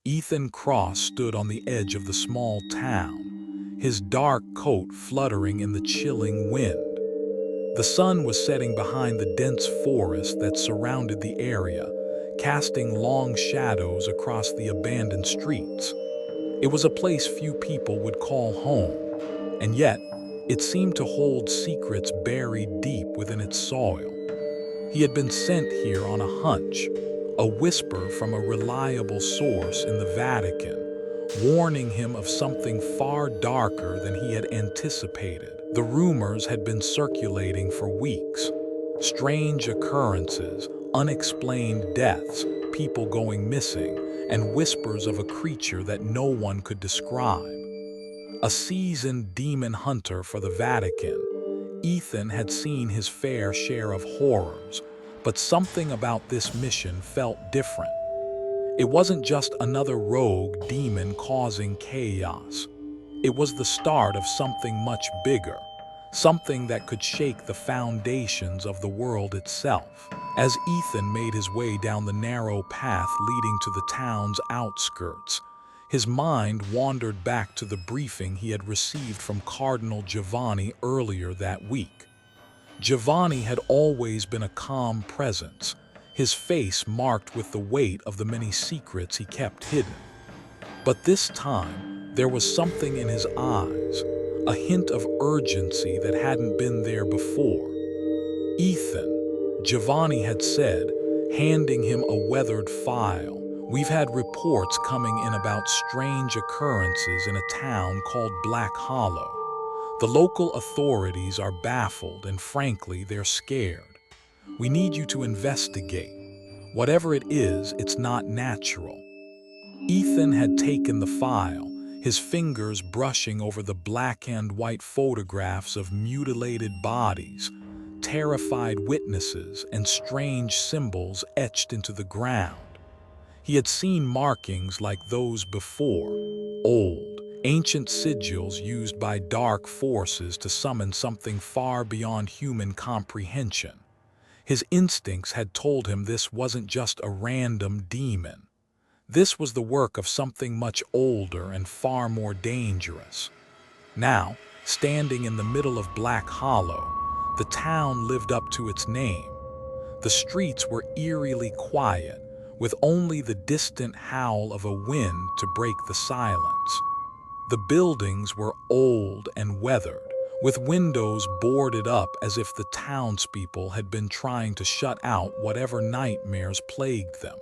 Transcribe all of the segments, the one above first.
Ethan Cross stood on the edge of the small town, his dark coat fluttering in the chilling wind. The sun was setting behind the dense forest that surrounded the area, casting long shadows across the abandoned streets. It was a place few people would call home, and yet it seemed to hold secrets buried deep within its soil. He had been sent here on a hunch, a whisper from a reliable source in the Vatican, warning him of something far darker than he had anticipated. The rumors had been circulating for weeks. Strange occurrences, unexplained deaths, people going missing, and whispers of a creature that no one could describe. A seasoned demon hunter for the Vatican, Ethan had seen his fair share of horrors, but something about this mission felt different. It wasn't just another rogue demon causing chaos. It was the start of something much bigger, something that could shake the foundations of the world itself. As Ethan made his way down the narrow path leading to the town's outskirts, his mind wandered back to the briefing he had received from Cardinal Giovanni earlier that week. Giovanni had always been a calm presence, his face marked with the weight of the many secrets he kept hidden. But this time, there was something in his eyes, a hint of urgency that hadn't been there before. "Ethan," Giovanni had said, handing him a weathered file, "we've had reports coming in about strange occurrences in a town called Black Hollow. The local authorities are baffled and frankly, they're scared. We need you to investigate. Whatever it is, it's not natural." Ethan had taken the file, his fingers brushing over the black and white photographs of mutilated bodies, terrified witnesses, and strange symbols etched into the ground. He had seen markings like those before, old, ancient sigils used by dark forces to summon something far beyond human comprehension. His instincts had told him this wasn't just a random demon. This was the work of something much older and far more dangerous. Now, standing in the middle of Black Hollow, the town lived up to its name. The streets were eerily quiet, with only the distant howl of a wind to break the silence. The buildings were old and weathered, with windows boarded up as if the townspeople had been trying to shut out whatever nightmares plagued them.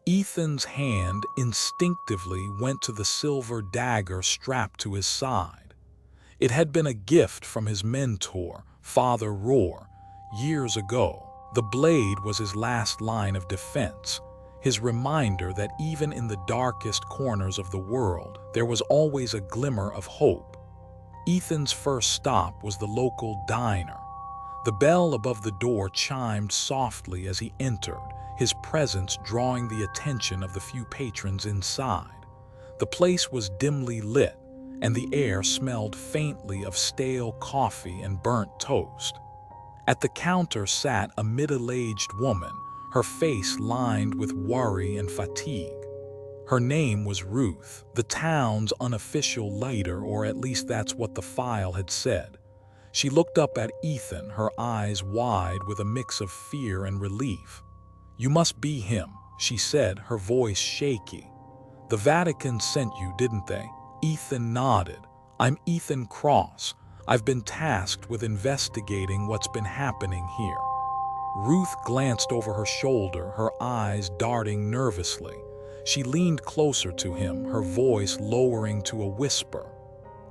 Ethan's hand instinctively went to the silver dagger strapped to his side. It had been a gift from his mentor, Father Rohr, years ago. The blade was his last line of defense, his reminder that even in the darkest corners of the world, there was always a glimmer of hope. Ethan's first stop was the local diner. The bell above the door chimed softly as he entered, his presence drawing the attention of the few patrons inside. The place was dimly lit, and the air smelled faintly of stale coffee and burnt toast. At the counter sat a middle-aged woman, her face lined with worry and fatigue. Her name was Ruth, the town's unofficial leader, or at least that's what the file had said. She looked up at Ethan, her eyes wide with a mix of fear and relief. "You must be him," she said, her voice shaky. "The Vatican sent you, didn't they?" Ethan nodded. "I'm Ethan Cross. I've been tasked with investigating what's been happening here." Ruth glanced over her shoulder, her eyes darting nervously. She leaned closer to him, her voice lowering to a whisper.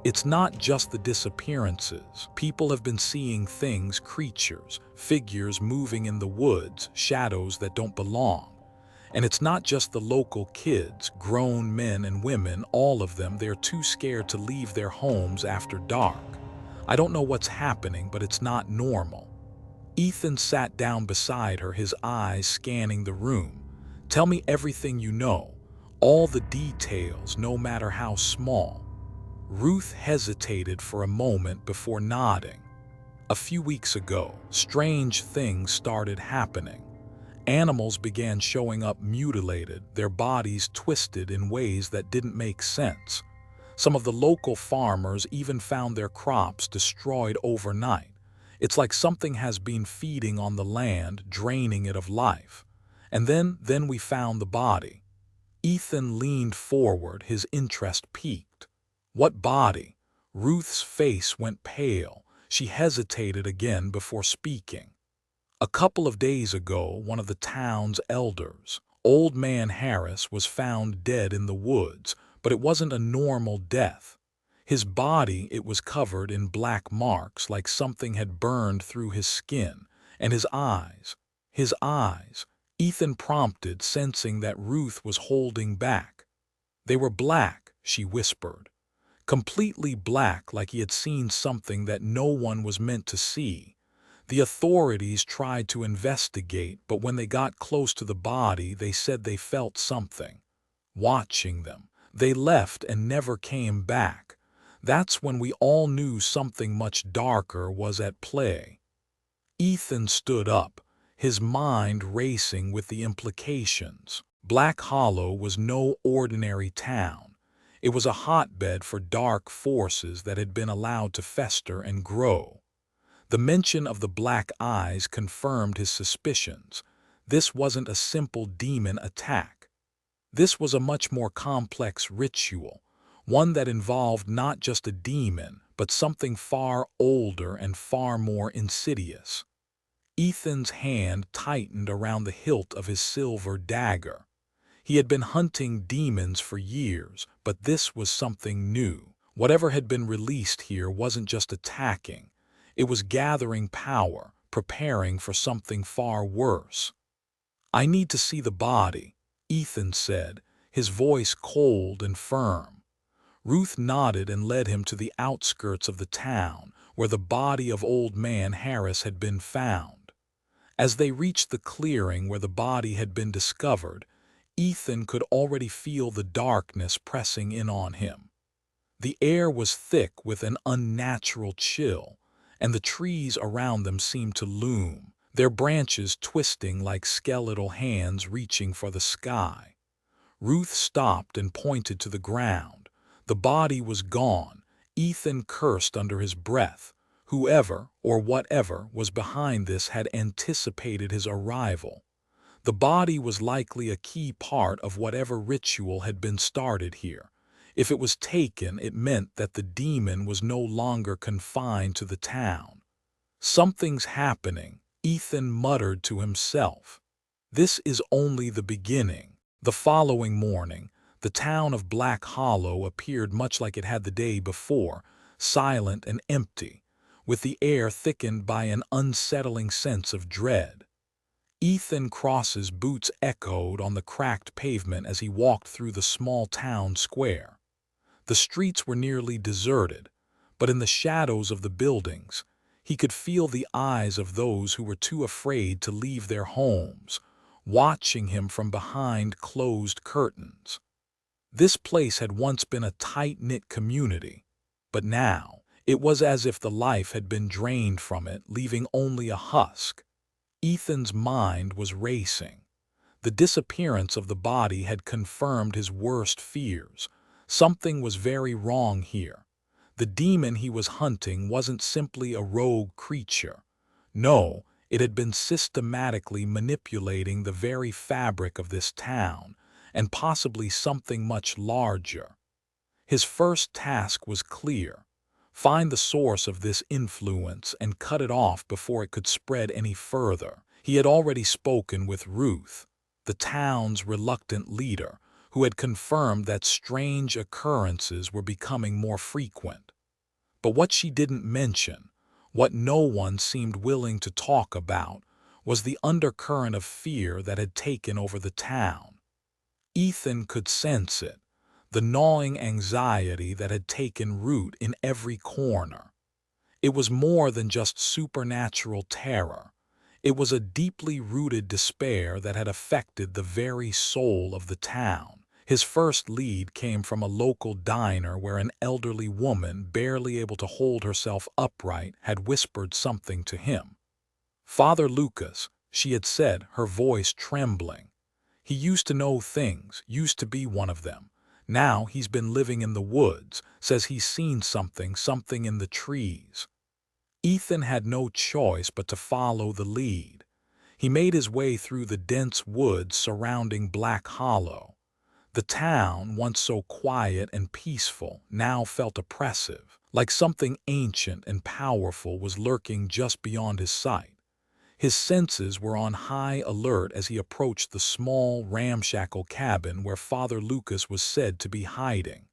"It's not just the disappearances. People have been seeing things, creatures, figures moving in the woods, shadows that don't belong. And it's not just the local kids, grown men and women, all of them, they're too scared to leave their homes after dark. I don't know what's happening, but it's not normal." Ethan sat down beside her, his eyes scanning the room. "Tell me everything you know, all the details, no matter how small." Ruth hesitated for a moment before nodding. "A few weeks ago, strange things started happening. Animals began showing up mutilated, their bodies twisted in ways that didn't make sense. Some of the local farmers even found their crops destroyed overnight. It's like something has been feeding on the land, draining it of life. And then we found the body. Ethan leaned forward, his interest piqued. What body? Ruth's face went pale. She hesitated again before speaking. A couple of days ago, one of the town's elders, Old Man Harris, was found dead in the woods, but it wasn't a normal death. His body, it was covered in black marks like something had burned through his skin, and his eyes, Ethan prompted, sensing that Ruth was holding back. They were black, she whispered. Completely black, like he had seen something that no one was meant to see. The authorities tried to investigate, but when they got close to the body, they said they felt something watching them. They left and never came back. That's when we all knew something much darker was at play. Ethan stood up, his mind racing with the implications. Black Hollow was no ordinary town. It was a hotbed for dark forces that had been allowed to fester and grow. The mention of the black eyes confirmed his suspicions. This wasn't a simple demon attack. This was a much more complex ritual, one that involved not just a demon, but something far older and far more insidious. Ethan's hand tightened around the hilt of his silver dagger. He had been hunting demons for years, but this was something new. Whatever had been released here wasn't just attacking. It was gathering power, preparing for something far worse. "I need to see the body," Ethan said, his voice cold and firm. Ruth nodded and led him to the outskirts of the town, where the body of Old Man Harris had been found. As they reached the clearing where the body had been discovered, Ethan could already feel the darkness pressing in on him. The air was thick with an unnatural chill, and the trees around them seemed to loom, their branches twisting like skeletal hands reaching for the sky. Ruth stopped and pointed to the ground. The body was gone. Ethan cursed under his breath. Whoever or whatever was behind this had anticipated his arrival. The body was likely a key part of whatever ritual had been started here. If it was taken, it meant that the demon was no longer confined to the town. "Something's happening," Ethan muttered to himself. "This is only the beginning." The following morning, the town of Black Hollow appeared much like it had the day before, silent and empty, with the air thickened by an unsettling sense of dread. Ethan Cross's boots echoed on the cracked pavement as he walked through the small town square. The streets were nearly deserted, but in the shadows of the buildings, he could feel the eyes of those who were too afraid to leave their homes, watching him from behind closed curtains. This place had once been a tight-knit community, but now it was as if the life had been drained from it, leaving only a husk. Ethan's mind was racing. The disappearance of the body had confirmed his worst fears. Something was very wrong here. The demon he was hunting wasn't simply a rogue creature. No, it had been systematically manipulating the very fabric of this town, and possibly something much larger. His first task was clear: find the source of this influence and cut it off before it could spread any further. He had already spoken with Ruth, the town's reluctant leader, who had confirmed that strange occurrences were becoming more frequent. But what she didn't mention, what no one seemed willing to talk about, was the undercurrent of fear that had taken over the town. Ethan could sense it, the gnawing anxiety that had taken root in every corner. It was more than just supernatural terror. It was a deeply rooted despair that had affected the very soul of the town. His first lead came from a local diner where an elderly woman, barely able to hold herself upright, had whispered something to him. "Father Lucas," she had said, her voice trembling. He used to know things, used to be one of them. Now he's been living in the woods, says he's seen something in the trees. Ethan had no choice but to follow the lead. He made his way through the dense woods surrounding Black Hollow. The town, once so quiet and peaceful, now felt oppressive, like something ancient and powerful was lurking just beyond his sight. His senses were on high alert as he approached the small, ramshackle cabin where Father Lucas was said to be hiding.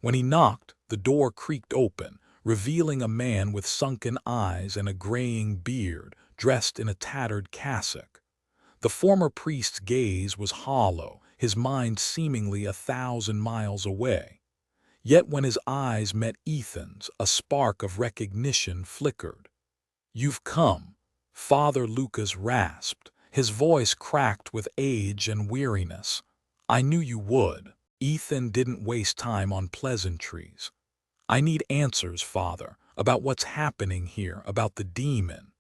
When he knocked, the door creaked open, revealing a man with sunken eyes and a graying beard, dressed in a tattered cassock. The former priest's gaze was hollow, his mind seemingly 1,000 miles away. Yet when his eyes met Ethan's, a spark of recognition flickered. "You've come," Father Lucas rasped, his voice cracked with age and weariness. "I knew you would." Ethan didn't waste time on pleasantries. "I need answers, Father, about what's happening here, about the demon."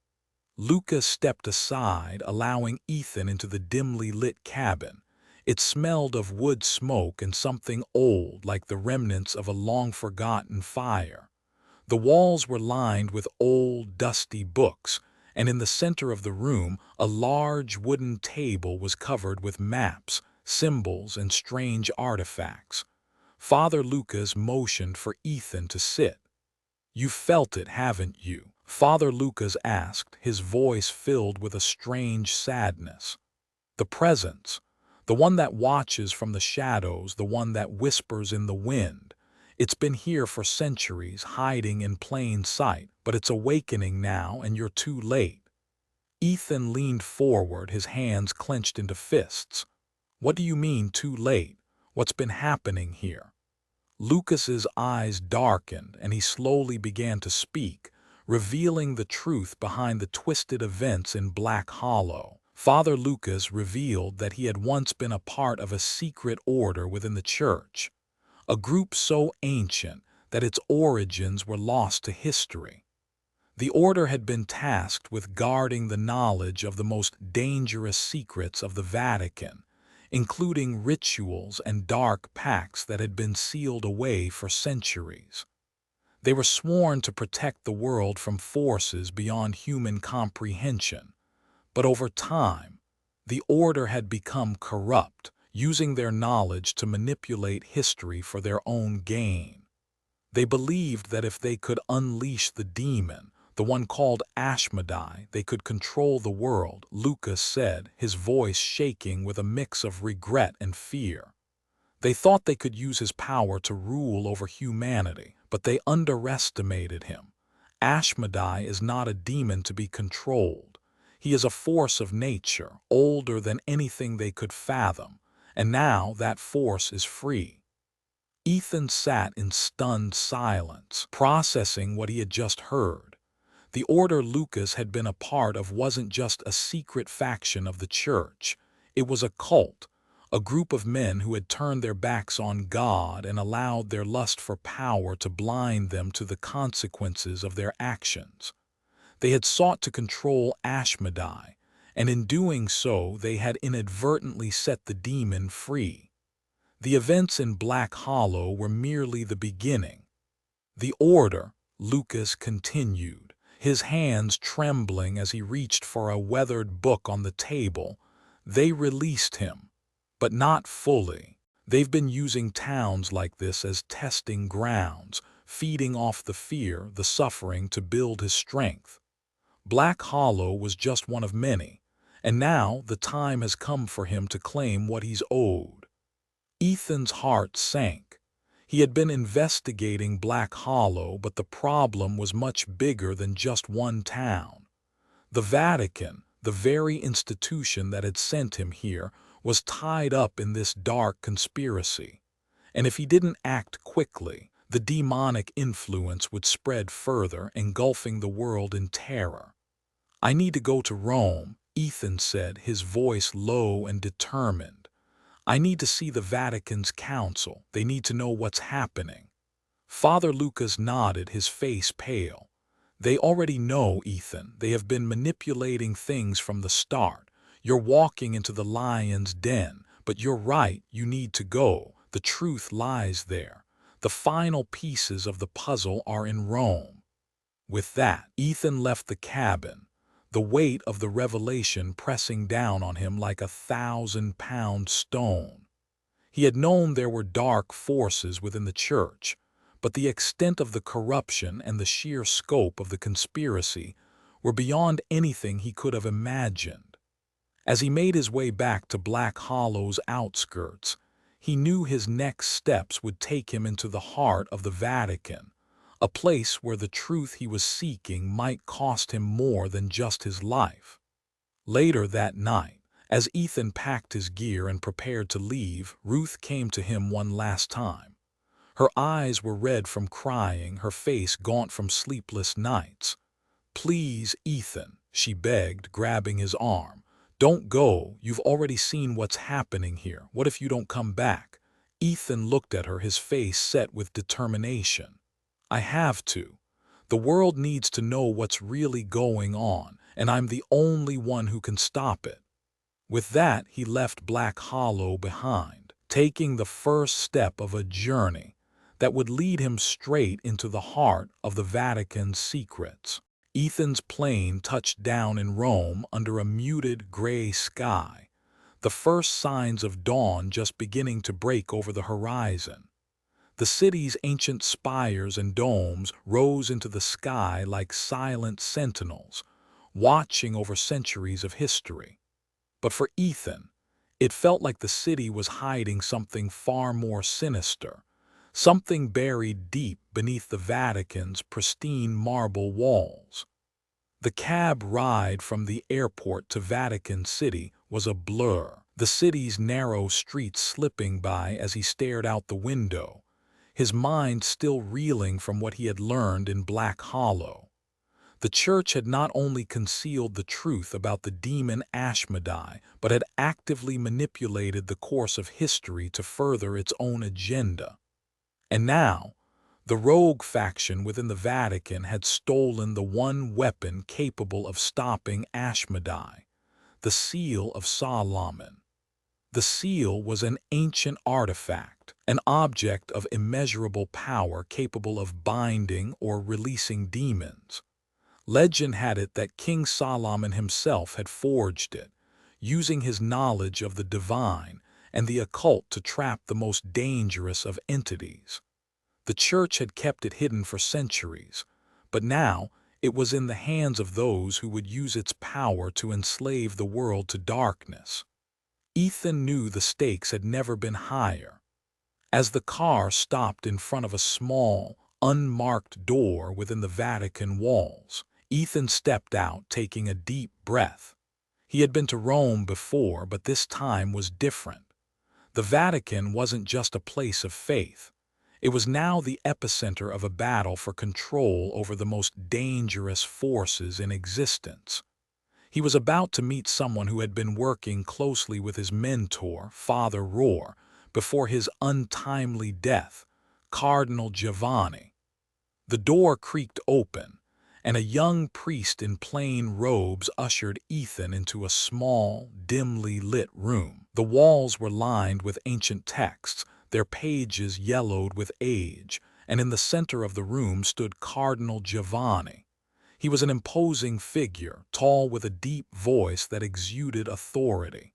Lucas stepped aside, allowing Ethan into the dimly lit cabin. It smelled of wood smoke and something old, like the remnants of a long-forgotten fire. The walls were lined with old, dusty books, and in the center of the room, a large wooden table was covered with maps, symbols, and strange artifacts. Father Lucas motioned for Ethan to sit. "You've felt it, haven't you?" Father Lucas asked, his voice filled with a strange sadness. "The presence, the one that watches from the shadows, the one that whispers in the wind. It's been here for centuries, hiding in plain sight, but it's awakening now, and you're too late." Ethan leaned forward, his hands clenched into fists. "What do you mean, too late? What's been happening here?" Lucas's eyes darkened, and he slowly began to speak, revealing the truth behind the twisted events in Black Hollow. Father Lucas revealed that he had once been a part of a secret order within the church, a group so ancient that its origins were lost to history. The order had been tasked with guarding the knowledge of the most dangerous secrets of the Vatican, including rituals and dark pacts that had been sealed away for centuries. They were sworn to protect the world from forces beyond human comprehension, but over time, the order had become corrupt, using their knowledge to manipulate history for their own gain. They believed that if they could unleash the demon, the one called Ashmedai, they could control the world, Lucas said, his voice shaking with a mix of regret and fear. They thought they could use his power to rule over humanity, but they underestimated him. Ashmedai is not a demon to be controlled. He is a force of nature, older than anything they could fathom, and now that force is free. Ethan sat in stunned silence, processing what he had just heard. The order Lucas had been a part of wasn't just a secret faction of the church. It was a cult, a group of men who had turned their backs on God and allowed their lust for power to blind them to the consequences of their actions. They had sought to control Ashmedai, and in doing so they had inadvertently set the demon free. The events in Black Hollow were merely the beginning. The order, Lucas continued, his hands trembling as he reached for a weathered book on the table, they released him, but not fully. They've been using towns like this as testing grounds, feeding off the fear, the suffering to build his strength. Black Hollow was just one of many, and now the time has come for him to claim what he's owed. Ethan's heart sank. He had been investigating Black Hollow, but the problem was much bigger than just one town. The Vatican, the very institution that had sent him here, was tied up in this dark conspiracy. And if he didn't act quickly, the demonic influence would spread further, engulfing the world in terror. "I need to go to Rome," Ethan said, his voice low and determined. "I need to see the Vatican's council. They need to know what's happening." Father Lucas nodded, his face pale. They already know, Ethan. They have been manipulating things from the start. You're walking into the lion's den, but you're right, you need to go. The truth lies there. The final pieces of the puzzle are in Rome. With that, Ethan left the cabin, the weight of the revelation pressing down on him like a 1,000-pound stone. He had known there were dark forces within the church, but the extent of the corruption and the sheer scope of the conspiracy were beyond anything he could have imagined. As he made his way back to Black Hollow's outskirts, he knew his next steps would take him into the heart of the Vatican, a place where the truth he was seeking might cost him more than just his life. Later that night, as Ethan packed his gear and prepared to leave, Ruth came to him one last time. Her eyes were red from crying, her face gaunt from sleepless nights. "Please, Ethan," she begged, grabbing his arm. "Don't go. You've already seen what's happening here. What if you don't come back?" Ethan looked at her, his face set with determination. "I have to. The world needs to know what's really going on, and I'm the only one who can stop it." With that, he left Black Hollow behind, taking the first step of a journey that would lead him straight into the heart of the Vatican's secrets. Ethan's plane touched down in Rome under a muted gray sky, the first signs of dawn just beginning to break over the horizon. The city's ancient spires and domes rose into the sky like silent sentinels, watching over centuries of history. But for Ethan, it felt like the city was hiding something far more sinister, something buried deep beneath the Vatican's pristine marble walls. The cab ride from the airport to Vatican City was a blur, the city's narrow streets slipping by as he stared out the window, his mind still reeling from what he had learned in Black Hollow. The church had not only concealed the truth about the demon Ashmedai, but had actively manipulated the course of history to further its own agenda. And now, the rogue faction within the Vatican had stolen the one weapon capable of stopping Ashmedai, the Seal of Solomon. The seal was an ancient artifact, an object of immeasurable power capable of binding or releasing demons. Legend had it that King Solomon himself had forged it, using his knowledge of the divine and the occult to trap the most dangerous of entities. The church had kept it hidden for centuries, but now it was in the hands of those who would use its power to enslave the world to darkness. Ethan knew the stakes had never been higher. As the car stopped in front of a small, unmarked door within the Vatican walls, Ethan stepped out, taking a deep breath. He had been to Rome before, but this time was different. The Vatican wasn't just a place of faith. It was now the epicenter of a battle for control over the most dangerous forces in existence. He was about to meet someone who had been working closely with his mentor, Father Rohr, before his untimely death, Cardinal Giovanni. The door creaked open, and a young priest in plain robes ushered Ethan into a small, dimly lit room. The walls were lined with ancient texts, their pages yellowed with age, and in the center of the room stood Cardinal Giovanni. He was an imposing figure, tall with a deep voice that exuded authority.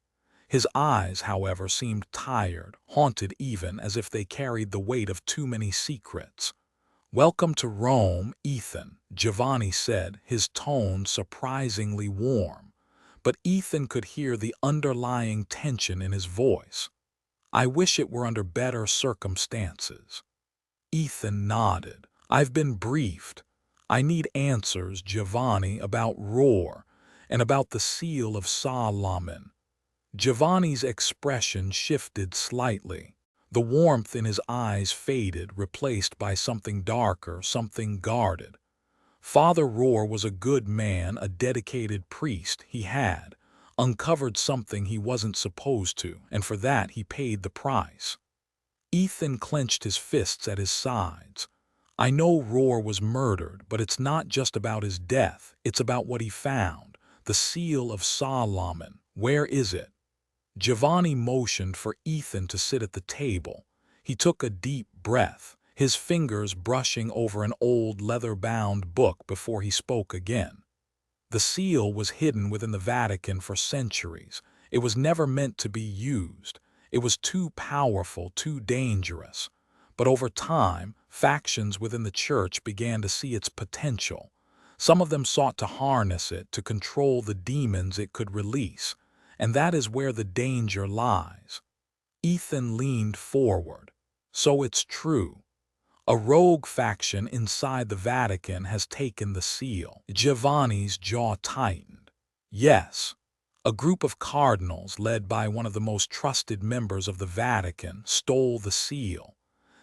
His eyes, however, seemed tired, haunted even, as if they carried the weight of too many secrets. "Welcome to Rome, Ethan," Giovanni said, his tone surprisingly warm. But Ethan could hear the underlying tension in his voice. "I wish it were under better circumstances." Ethan nodded. "I've been briefed. I need answers, Giovanni, about Rohr and about the Seal of Solomon." Giovanni's expression shifted slightly. The warmth in his eyes faded, replaced by something darker, something guarded. Father Rohr was a good man, a dedicated priest. He had uncovered something he wasn't supposed to, and for that he paid the price. Ethan clenched his fists at his sides. I know Roar was murdered, but it's not just about his death, it's about what he found. The seal of Solomon. Where is it? Giovanni motioned for Ethan to sit at the table. He took a deep breath, his fingers brushing over an old leather-bound book before he spoke again. The seal was hidden within the Vatican for centuries. It was never meant to be used. It was too powerful, too dangerous. But over time, factions within the church began to see its potential. Some of them sought to harness it to control the demons it could release. And that is where the danger lies. Ethan leaned forward. So it's true. A rogue faction inside the Vatican has taken the seal. Giovanni's jaw tightened. Yes, a group of cardinals led by one of the most trusted members of the Vatican stole the seal.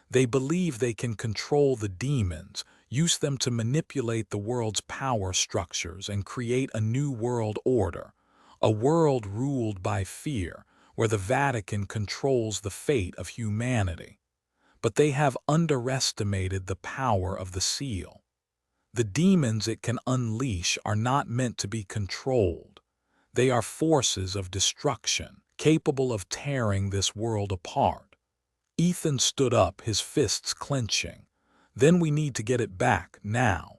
They believe they can control the demons, use them to manipulate the world's power structures and create a new world order, a world ruled by fear, where the Vatican controls the fate of humanity. But they have underestimated the power of the seal. The demons it can unleash are not meant to be controlled. They are forces of destruction, capable of tearing this world apart. Ethan stood up, his fists clenching. Then we need to get it back, now.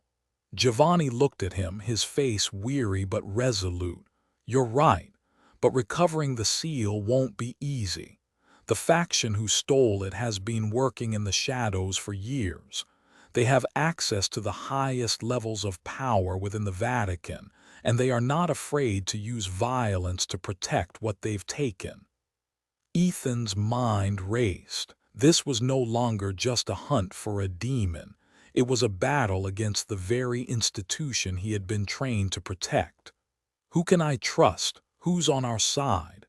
Giovanni looked at him, his face weary but resolute. You're right, but recovering the seal won't be easy. The faction who stole it has been working in the shadows for years. They have access to the highest levels of power within the Vatican, and they are not afraid to use violence to protect what they've taken. Ethan's mind raced. This was no longer just a hunt for a demon. It was a battle against the very institution he had been trained to protect. Who can I trust? Who's on our side?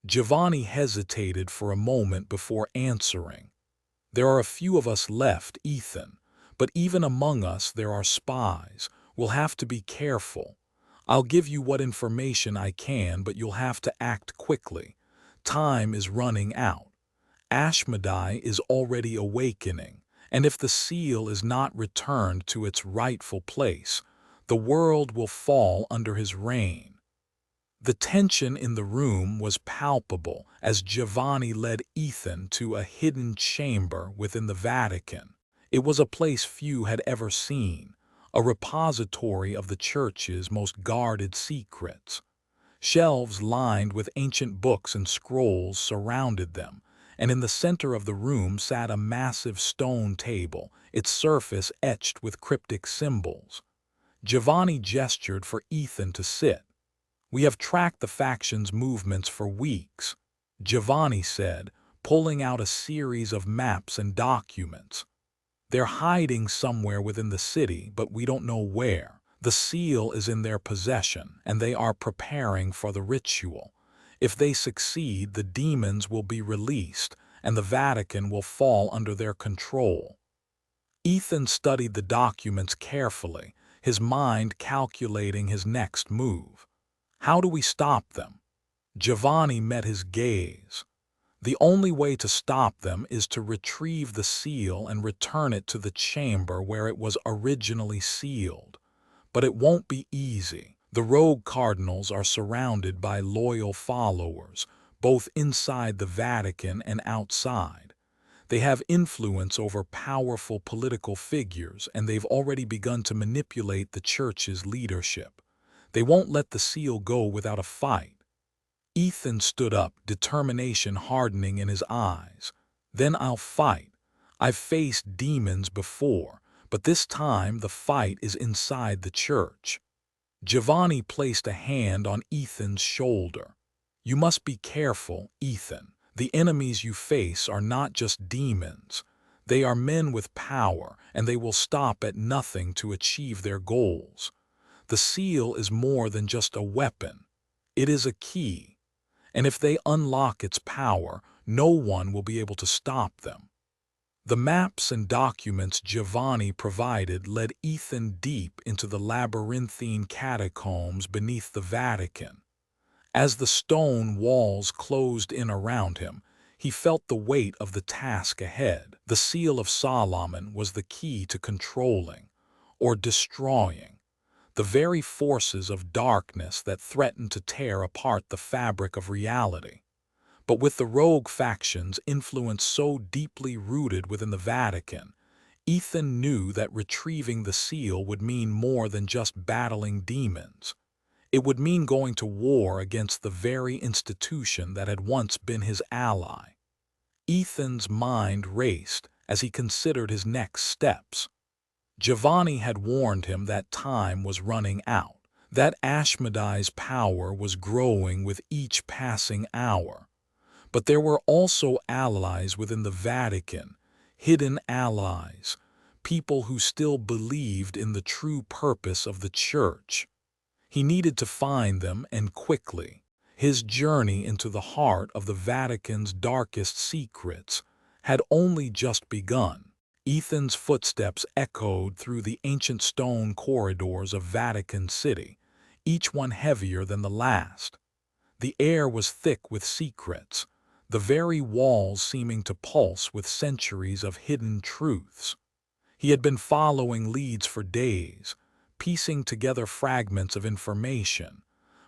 Giovanni hesitated for a moment before answering. There are a few of us left, Ethan, but even among us there are spies. We'll have to be careful. I'll give you what information I can, but you'll have to act quickly. Time is running out. Ashmedai is already awakening, and if the seal is not returned to its rightful place, the world will fall under his reign. The tension in the room was palpable as Giovanni led Ethan to a hidden chamber within the Vatican. It was a place few had ever seen, a repository of the Church's most guarded secrets. Shelves lined with ancient books and scrolls surrounded them, and in the center of the room sat a massive stone table, its surface etched with cryptic symbols. Giovanni gestured for Ethan to sit. We have tracked the faction's movements for weeks, Giovanni said, pulling out a series of maps and documents. They're hiding somewhere within the city, but we don't know where. The seal is in their possession, and they are preparing for the ritual. If they succeed, the demons will be released, and the Vatican will fall under their control. Ethan studied the documents carefully, his mind calculating his next move. How do we stop them? Giovanni met his gaze. The only way to stop them is to retrieve the seal and return it to the chamber where it was originally sealed. But it won't be easy. The rogue cardinals are surrounded by loyal followers, both inside the Vatican and outside. They have influence over powerful political figures, and they've already begun to manipulate the Church's leadership. They won't let the seal go without a fight. Ethan stood up, determination hardening in his eyes. Then I'll fight. I've faced demons before, but this time the fight is inside the Church. Giovanni placed a hand on Ethan's shoulder. You must be careful, Ethan. The enemies you face are not just demons. They are men with power, and they will stop at nothing to achieve their goals. The seal is more than just a weapon. It is a key. And if they unlock its power, no one will be able to stop them. The maps and documents Giovanni provided led Ethan deep into the labyrinthine catacombs beneath the Vatican. As the stone walls closed in around him, He felt the weight of the task ahead. The seal of Solomon was the key to controlling, or destroying, the very forces of darkness that threatened to tear apart the fabric of reality. But with the rogue factions' influence so deeply rooted within the Vatican, Ethan knew that retrieving the seal would mean more than just battling demons. It would mean going to war against the very institution that had once been his ally. Ethan's mind raced as he considered his next steps. Giovanni had warned him that time was running out, that Ashmedai's power was growing with each passing hour. But there were also allies within the Vatican, hidden allies, people who still believed in the true purpose of the Church. He needed to find them, and quickly. His journey into the heart of the Vatican's darkest secrets had only just begun. Ethan's footsteps echoed through the ancient stone corridors of Vatican City, each one heavier than the last. The air was thick with secrets, the very walls seeming to pulse with centuries of hidden truths. He had been following leads for days, piecing together fragments of information,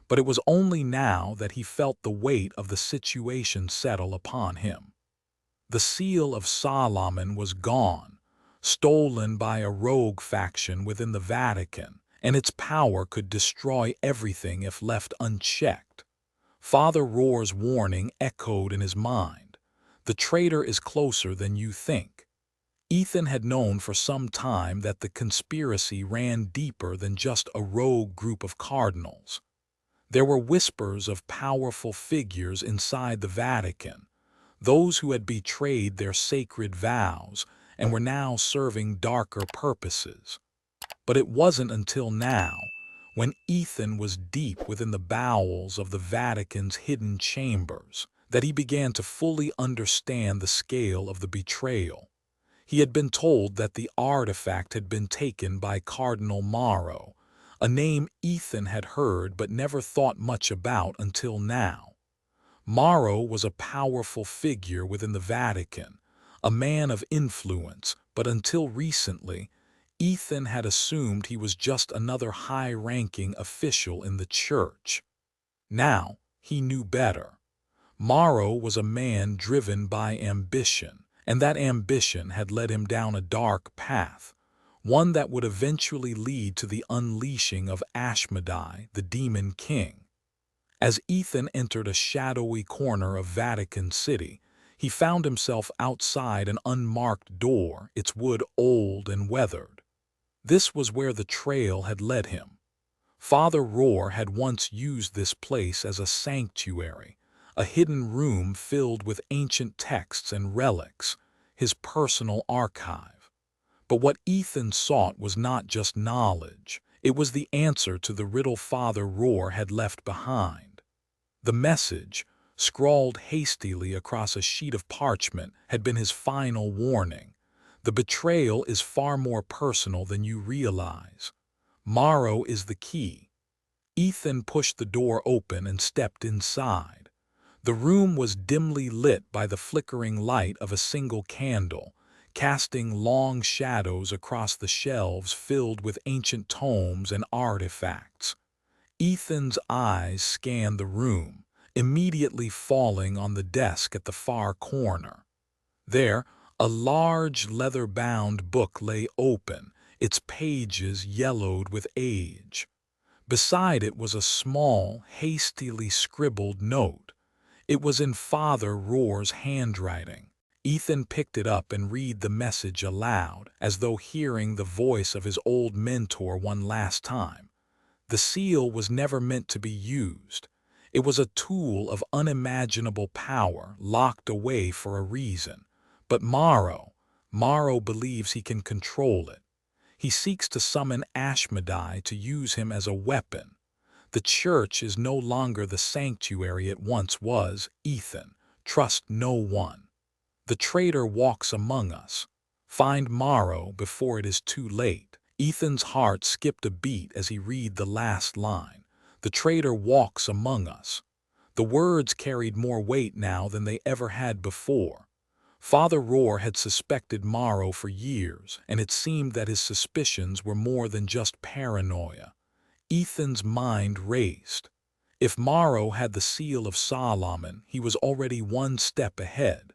but it was only now that he felt the weight of the situation settle upon him. The seal of Solomon was gone, stolen by a rogue faction within the Vatican, and its power could destroy everything if left unchecked. Father Roar's warning echoed in his mind. The traitor is closer than you think. Ethan had known for some time that the conspiracy ran deeper than just a rogue group of cardinals. There were whispers of powerful figures inside the Vatican, those who had betrayed their sacred vows and were now serving darker purposes. But it wasn't until now, when Ethan was deep within the bowels of the Vatican's hidden chambers, that he began to fully understand the scale of the betrayal. He had been told that the artifact had been taken by Cardinal Mauro, a name Ethan had heard but never thought much about until now. Mauro was a powerful figure within the Vatican, a man of influence, but until recently, Ethan had assumed he was just another high-ranking official in the Church. Now, he knew better. Mauro was a man driven by ambition, and that ambition had led him down a dark path, one that would eventually lead to the unleashing of Ashmedai, the Demon King. As Ethan entered a shadowy corner of Vatican City, he found himself outside an unmarked door, its wood old and weathered. This was where the trail had led him. Father Roar had once used this place as a sanctuary, a hidden room filled with ancient texts and relics, his personal archive. But what Ethan sought was not just knowledge, it was the answer to the riddle Father Roar had left behind. The message, scrawled hastily across a sheet of parchment, had been his final warning. The betrayal is far more personal than you realize. Mauro is the key. Ethan pushed the door open and stepped inside. The room was dimly lit by the flickering light of a single candle, casting long shadows across the shelves filled with ancient tomes and artifacts. Ethan's eyes scanned the room, immediately falling on the desk at the far corner. There, a large leather-bound book lay open, its pages yellowed with age. Beside it was a small, hastily scribbled note. It was in Father Roar's handwriting. Ethan picked it up and read the message aloud, as though hearing the voice of his old mentor one last time. The seal was never meant to be used. It was a tool of unimaginable power, locked away for a reason. But Mauro believes he can control it. He seeks to summon Ashmedai to use him as a weapon. The Church is no longer the sanctuary it once was, Ethan. Trust no one. The traitor walks among us. Find Mauro before it is too late. Ethan's heart skipped a beat as he read the last line. The traitor walks among us. The words carried more weight now than they ever had before. Father Roar had suspected Morrow for years, and it seemed that his suspicions were more than just paranoia. Ethan's mind raced. If Morrow had the seal of Solomon, he was already one step ahead.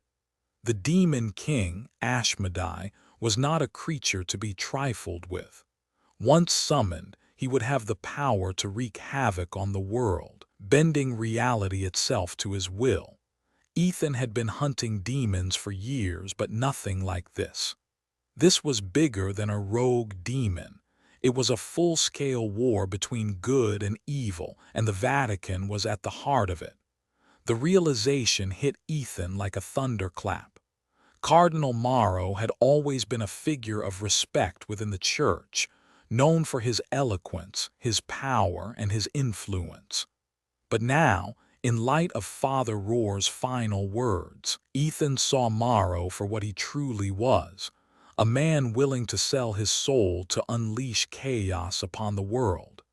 The Demon King, Ashmedai, was not a creature to be trifled with. Once summoned, he would have the power to wreak havoc on the world, bending reality itself to his will. Ethan had been hunting demons for years, but nothing like this. This was bigger than a rogue demon. It was a full-scale war between good and evil, and the Vatican was at the heart of it. The realization hit Ethan like a thunderclap. Cardinal Morrow had always been a figure of respect within the Church, known for his eloquence, his power, and his influence. But now, in light of Father Roar's final words, Ethan saw Morrow for what he truly was, a man willing to sell his soul to unleash chaos upon the world.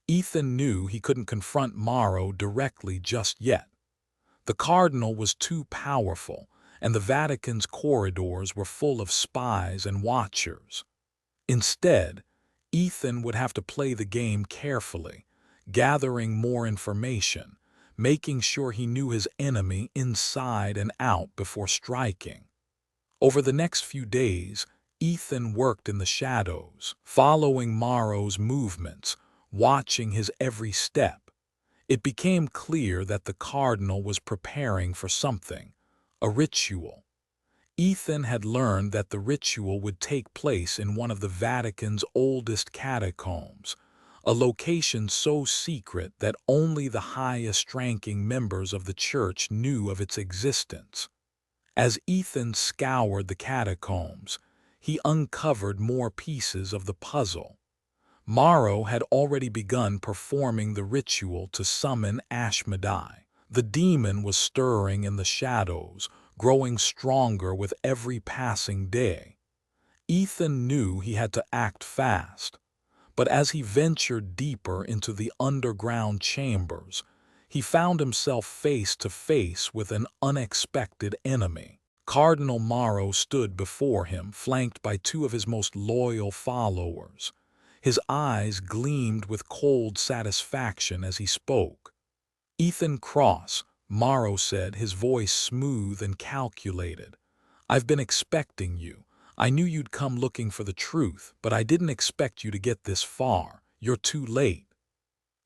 Ethan knew he couldn't confront Morrow directly just yet. The Cardinal was too powerful, and the Vatican's corridors were full of spies and watchers. Instead, Ethan would have to play the game carefully, gathering more information, making sure he knew his enemy inside and out before striking. Over the next few days, Ethan worked in the shadows, following Morrow's movements, watching his every step. It became clear that the Cardinal was preparing for something, a ritual. Ethan had learned that the ritual would take place in one of the Vatican's oldest catacombs, a location so secret that only the highest-ranking members of the Church knew of its existence. As Ethan scoured the catacombs, he uncovered more pieces of the puzzle. Morrow had already begun performing the ritual to summon Ashmedai. The demon was stirring in the shadows, growing stronger with every passing day. Ethan knew he had to act fast, but as he ventured deeper into the underground chambers, he found himself face to face with an unexpected enemy. Cardinal Morrow stood before him, flanked by two of his most loyal followers. His eyes gleamed with cold satisfaction as he spoke. "Ethan Cross," Morrow said, his voice smooth and calculated. "I've been expecting you. I knew you'd come looking for the truth, but I didn't expect you to get this far. You're too late."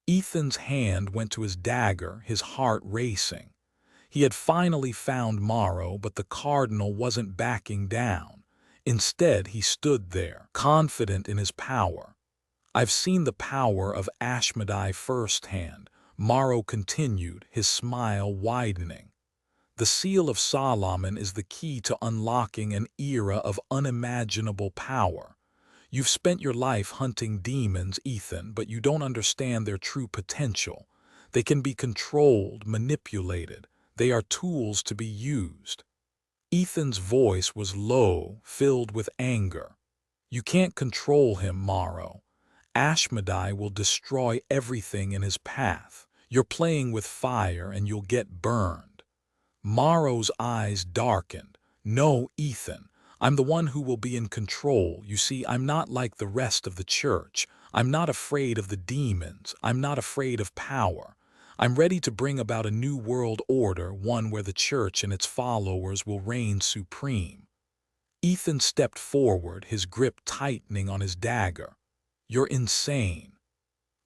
Ethan's hand went to his dagger, his heart racing. He had finally found Morrow, but the Cardinal wasn't backing down. Instead, he stood there, confident in his power. "I've seen the power of Ashmedai firsthand," Morrow continued, his smile widening. "The seal of Solomon is the key to unlocking an era of unimaginable power. You've spent your life hunting demons, Ethan, but you don't understand their true potential. They can be controlled, manipulated. They are tools to be used." Ethan's voice was low, filled with anger. "You can't control him, Morrow. Ashmedai will destroy everything in his path. You're playing with fire and you'll get burned." Morrow's eyes darkened. "No, Ethan. I'm the one who will be in control. You see, I'm not like the rest of the Church. I'm not afraid of the demons. I'm not afraid of power. I'm ready to bring about a new world order, one where the Church and its followers will reign supreme." Ethan stepped forward, his grip tightening on his dagger. "You're insane."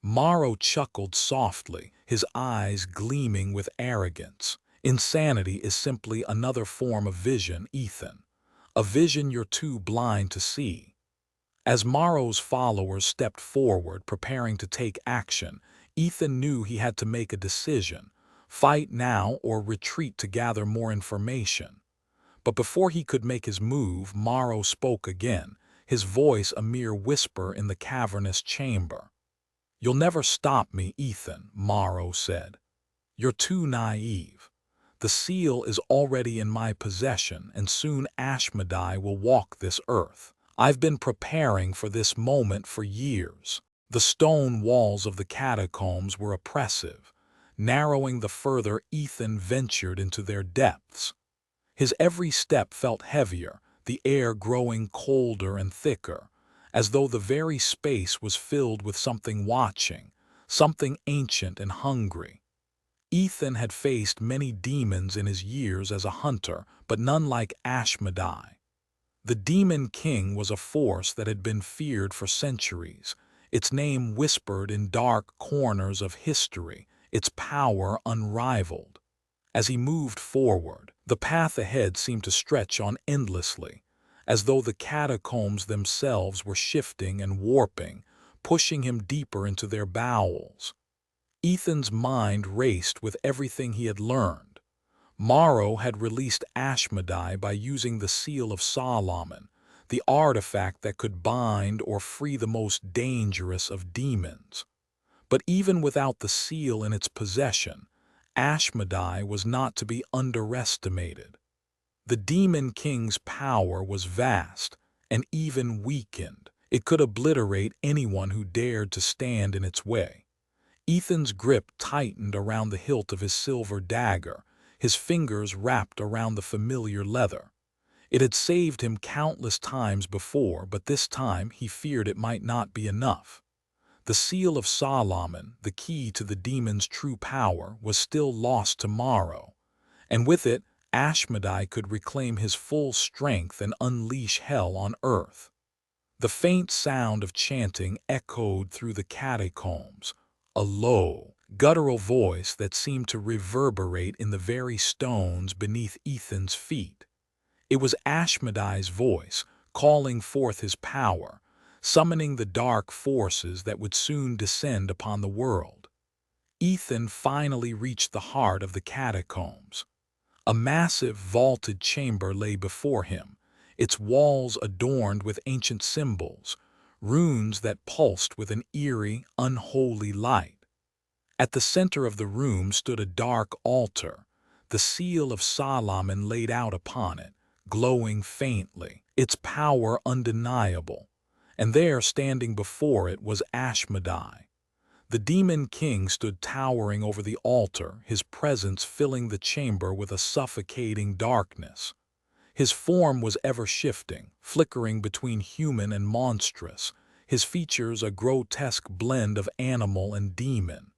Morrow chuckled softly, his eyes gleaming with arrogance. "Insanity is simply another form of vision, Ethan. A vision you're too blind to see." As Morrow's followers stepped forward, preparing to take action, Ethan knew he had to make a decision: fight now or retreat to gather more information. But before he could make his move, Morrow spoke again, his voice a mere whisper in the cavernous chamber. "You'll never stop me, Ethan," Morrow said. "You're too naive. The seal is already in my possession, and soon Ashmedai will walk this earth. I've been preparing for this moment for years." The stone walls of the catacombs were oppressive. narrowing the further Ethan ventured into their depths. His every step felt heavier, the air growing colder and thicker, as though the very space was filled with something watching, something ancient and hungry. Ethan had faced many demons in his years as a hunter, but none like Ashmedai. The Demon King was a force that had been feared for centuries, its name whispered in dark corners of history, its power unrivaled. As he moved forward, the path ahead seemed to stretch on endlessly, as though the catacombs themselves were shifting and warping, pushing him deeper into their bowels. Ethan's mind raced with everything he had learned. Morrow had released Ashmedai by using the Seal of Solomon, the artifact that could bind or free the most dangerous of demons. But even without the seal in its possession, Ashmedai was not to be underestimated. The Demon King's power was vast, and even weakened. It could obliterate anyone who dared to stand in its way. Ethan's grip tightened around the hilt of his silver dagger, his fingers wrapped around the familiar leather. It had saved him countless times before, but this time he feared it might not be enough. The Seal of Solomon, the key to the demon's true power, was still lost tomorrow, and with it, Ashmedai could reclaim his full strength and unleash hell on earth. The faint sound of chanting echoed through the catacombs, a low, guttural voice that seemed to reverberate in the very stones beneath Ethan's feet. It was Ashmedai's voice, calling forth his power, summoning the dark forces that would soon descend upon the world. Ethan finally reached the heart of the catacombs. A massive vaulted chamber lay before him, its walls adorned with ancient symbols, runes that pulsed with an eerie, unholy light. At the center of the room stood a dark altar, the Seal of Solomon laid out upon it, glowing faintly, its power undeniable. And there, standing before it, was Ashmedai. The Demon King stood towering over the altar, his presence filling the chamber with a suffocating darkness. His form was ever shifting, flickering between human and monstrous, his features a grotesque blend of animal and demon.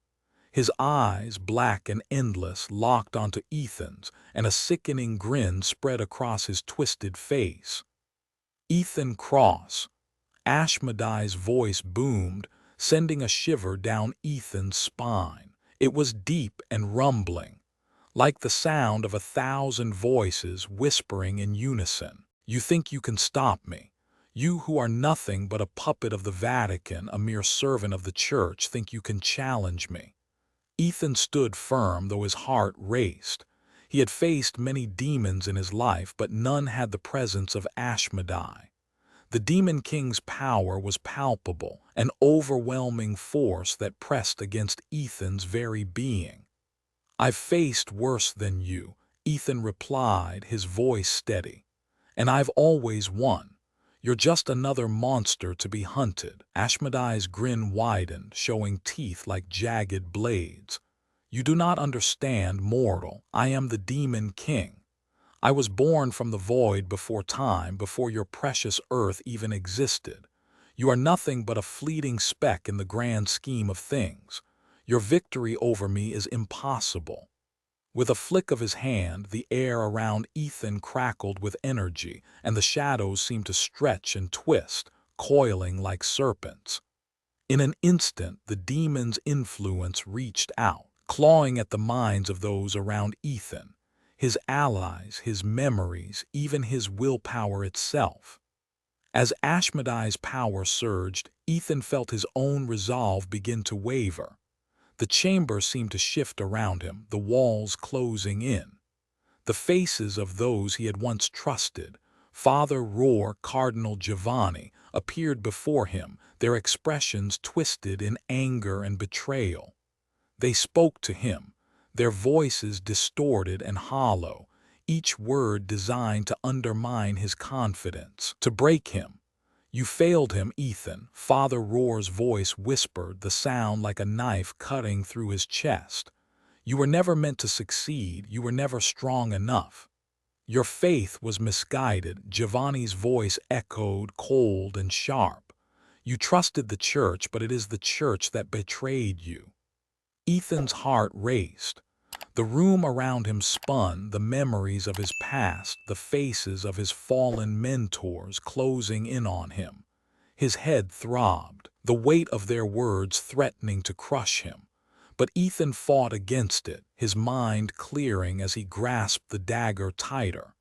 His eyes, black and endless, locked onto Ethan's, and a sickening grin spread across his twisted face. Ethan Cross. Ashmedai's voice boomed, sending a shiver down Ethan's spine. It was deep and rumbling, like the sound of 1,000 voices whispering in unison. You think you can stop me? You who are nothing but a puppet of the Vatican, a mere servant of the Church, think you can challenge me? Ethan stood firm, though his heart raced. He had faced many demons in his life, but none had the presence of Ashmedai. The Demon King's power was palpable, an overwhelming force that pressed against Ethan's very being. "I've faced worse than you," Ethan replied, his voice steady. "And I've always won. You're just another monster to be hunted." Ashmedai's grin widened, showing teeth like jagged blades. "You do not understand, mortal. I am the Demon King. I was born from the void before time, before your precious earth even existed. You are nothing but a fleeting speck in the grand scheme of things. Your victory over me is impossible." With a flick of his hand, the air around Ethan crackled with energy, and the shadows seemed to stretch and twist, coiling like serpents. In an instant, the demon's influence reached out, clawing at the minds of those around Ethan, his allies, his memories, even his willpower itself. As Ashmedai's power surged, Ethan felt his own resolve begin to waver. The chamber seemed to shift around him, the walls closing in. The faces of those he had once trusted, Father Rohr, Cardinal Giovanni, appeared before him, their expressions twisted in anger and betrayal. They spoke to him, their voices distorted and hollow, each word designed to undermine his confidence, to break him. "You failed him, Ethan," Father Rohr's voice whispered, the sound like a knife cutting through his chest. You were never meant to succeed, you were never strong enough. Your faith was misguided, Giovanni's voice echoed cold and sharp. You trusted the church, but it is the church that betrayed you. Ethan's heart raced. The room around him spun, the memories of his past, the faces of his fallen mentors closing in on him. His head throbbed, the weight of their words threatening to crush him. But Ethan fought against it, his mind clearing as he grasped the dagger tighter.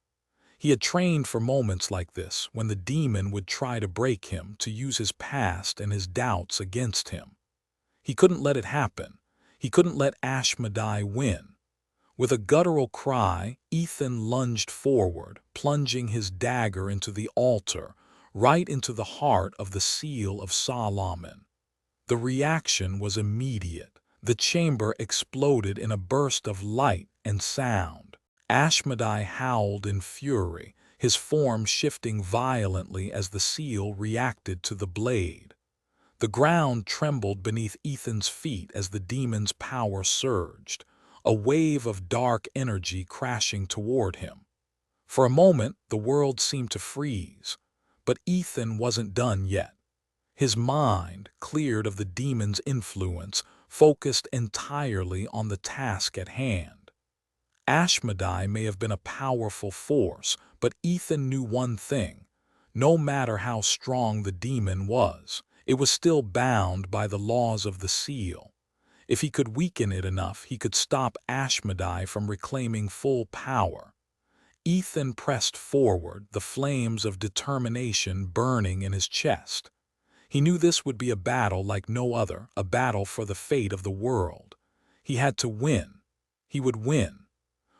He had trained for moments like this, when the demon would try to break him, to use his past and his doubts against him. He couldn't let it happen. He couldn't let Ashmedai win. With a guttural cry, Ethan lunged forward, plunging his dagger into the altar, right into the heart of the seal of Solomon. The reaction was immediate. The chamber exploded in a burst of light and sound. Ashmedai howled in fury, his form shifting violently as the seal reacted to the blade. The ground trembled beneath Ethan's feet as the demon's power surged, a wave of dark energy crashing toward him. For a moment, the world seemed to freeze, but Ethan wasn't done yet. His mind, cleared of the demon's influence, focused entirely on the task at hand. Ashmedai may have been a powerful force, but Ethan knew one thing. No matter how strong the demon was, it was still bound by the laws of the seal. If he could weaken it enough, he could stop Ashmedai from reclaiming full power. Ethan pressed forward, the flames of determination burning in his chest. He knew this would be a battle like no other, a battle for the fate of the world. He had to win. He would win.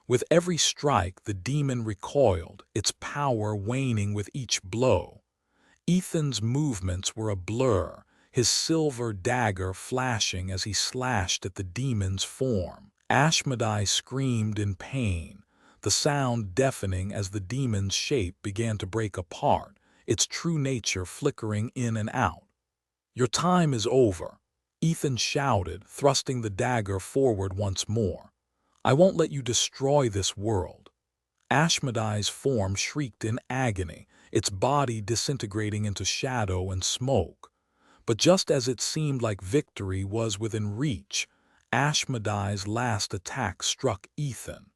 With every strike, the demon recoiled, its power waning with each blow. Ethan's movements were a blur, his silver dagger flashing as he slashed at the demon's form. Ashmedai screamed in pain, the sound deafening as the demon's shape began to break apart, its true nature flickering in and out. "Your time is over," Ethan shouted, thrusting the dagger forward once more. "I won't let you destroy this world." Ashmedai's form shrieked in agony, its body disintegrating into shadow and smoke. But just as it seemed like victory was within reach, Ashmedai's last attack struck Ethan.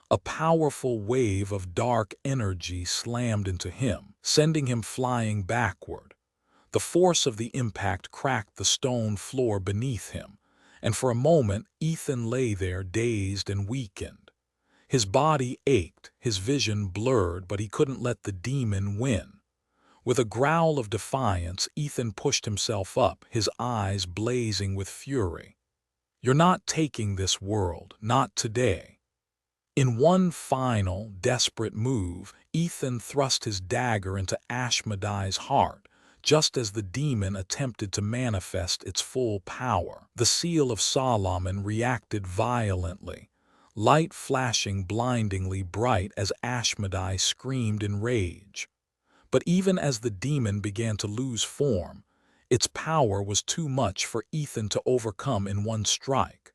A powerful wave of dark energy slammed into him, sending him flying backward. The force of the impact cracked the stone floor beneath him, and for a moment Ethan lay there dazed and weakened. His body ached, his vision blurred, but he couldn't let the demon win. With a growl of defiance, Ethan pushed himself up, his eyes blazing with fury. "You're not taking this world, not today." In one final, desperate move, Ethan thrust his dagger into Ashmedai's heart, just as the demon attempted to manifest its full power. The seal of Solomon reacted violently, light flashing blindingly bright as Ashmedai screamed in rage. But even as the demon began to lose form, its power was too much for Ethan to overcome in one strike.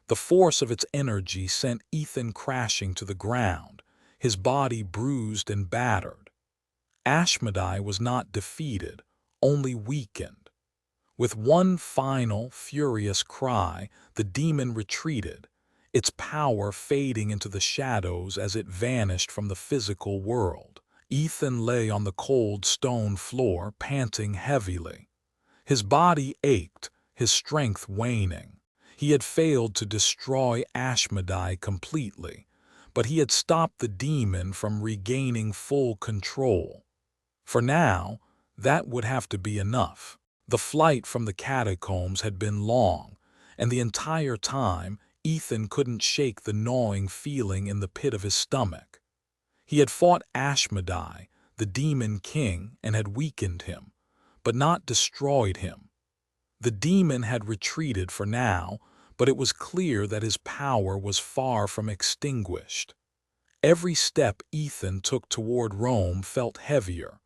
The force of its energy sent Ethan crashing to the ground, his body bruised and battered. Ashmedai was not defeated, only weakened. With one final, furious cry, the demon retreated, its power fading into the shadows as it vanished from the physical world. Ethan lay on the cold stone floor, panting heavily. His body ached, his strength waning. He had failed to destroy Ashmedai completely, but he had stopped the demon from regaining full control. For now, that would have to be enough. The flight from the catacombs had been long, and the entire time, Ethan couldn't shake the gnawing feeling in the pit of his stomach. He had fought Ashmedai, the demon king, and had weakened him, but not destroyed him. The demon had retreated for now, but it was clear that his power was far from extinguished. Every step Ethan took toward Rome felt heavier,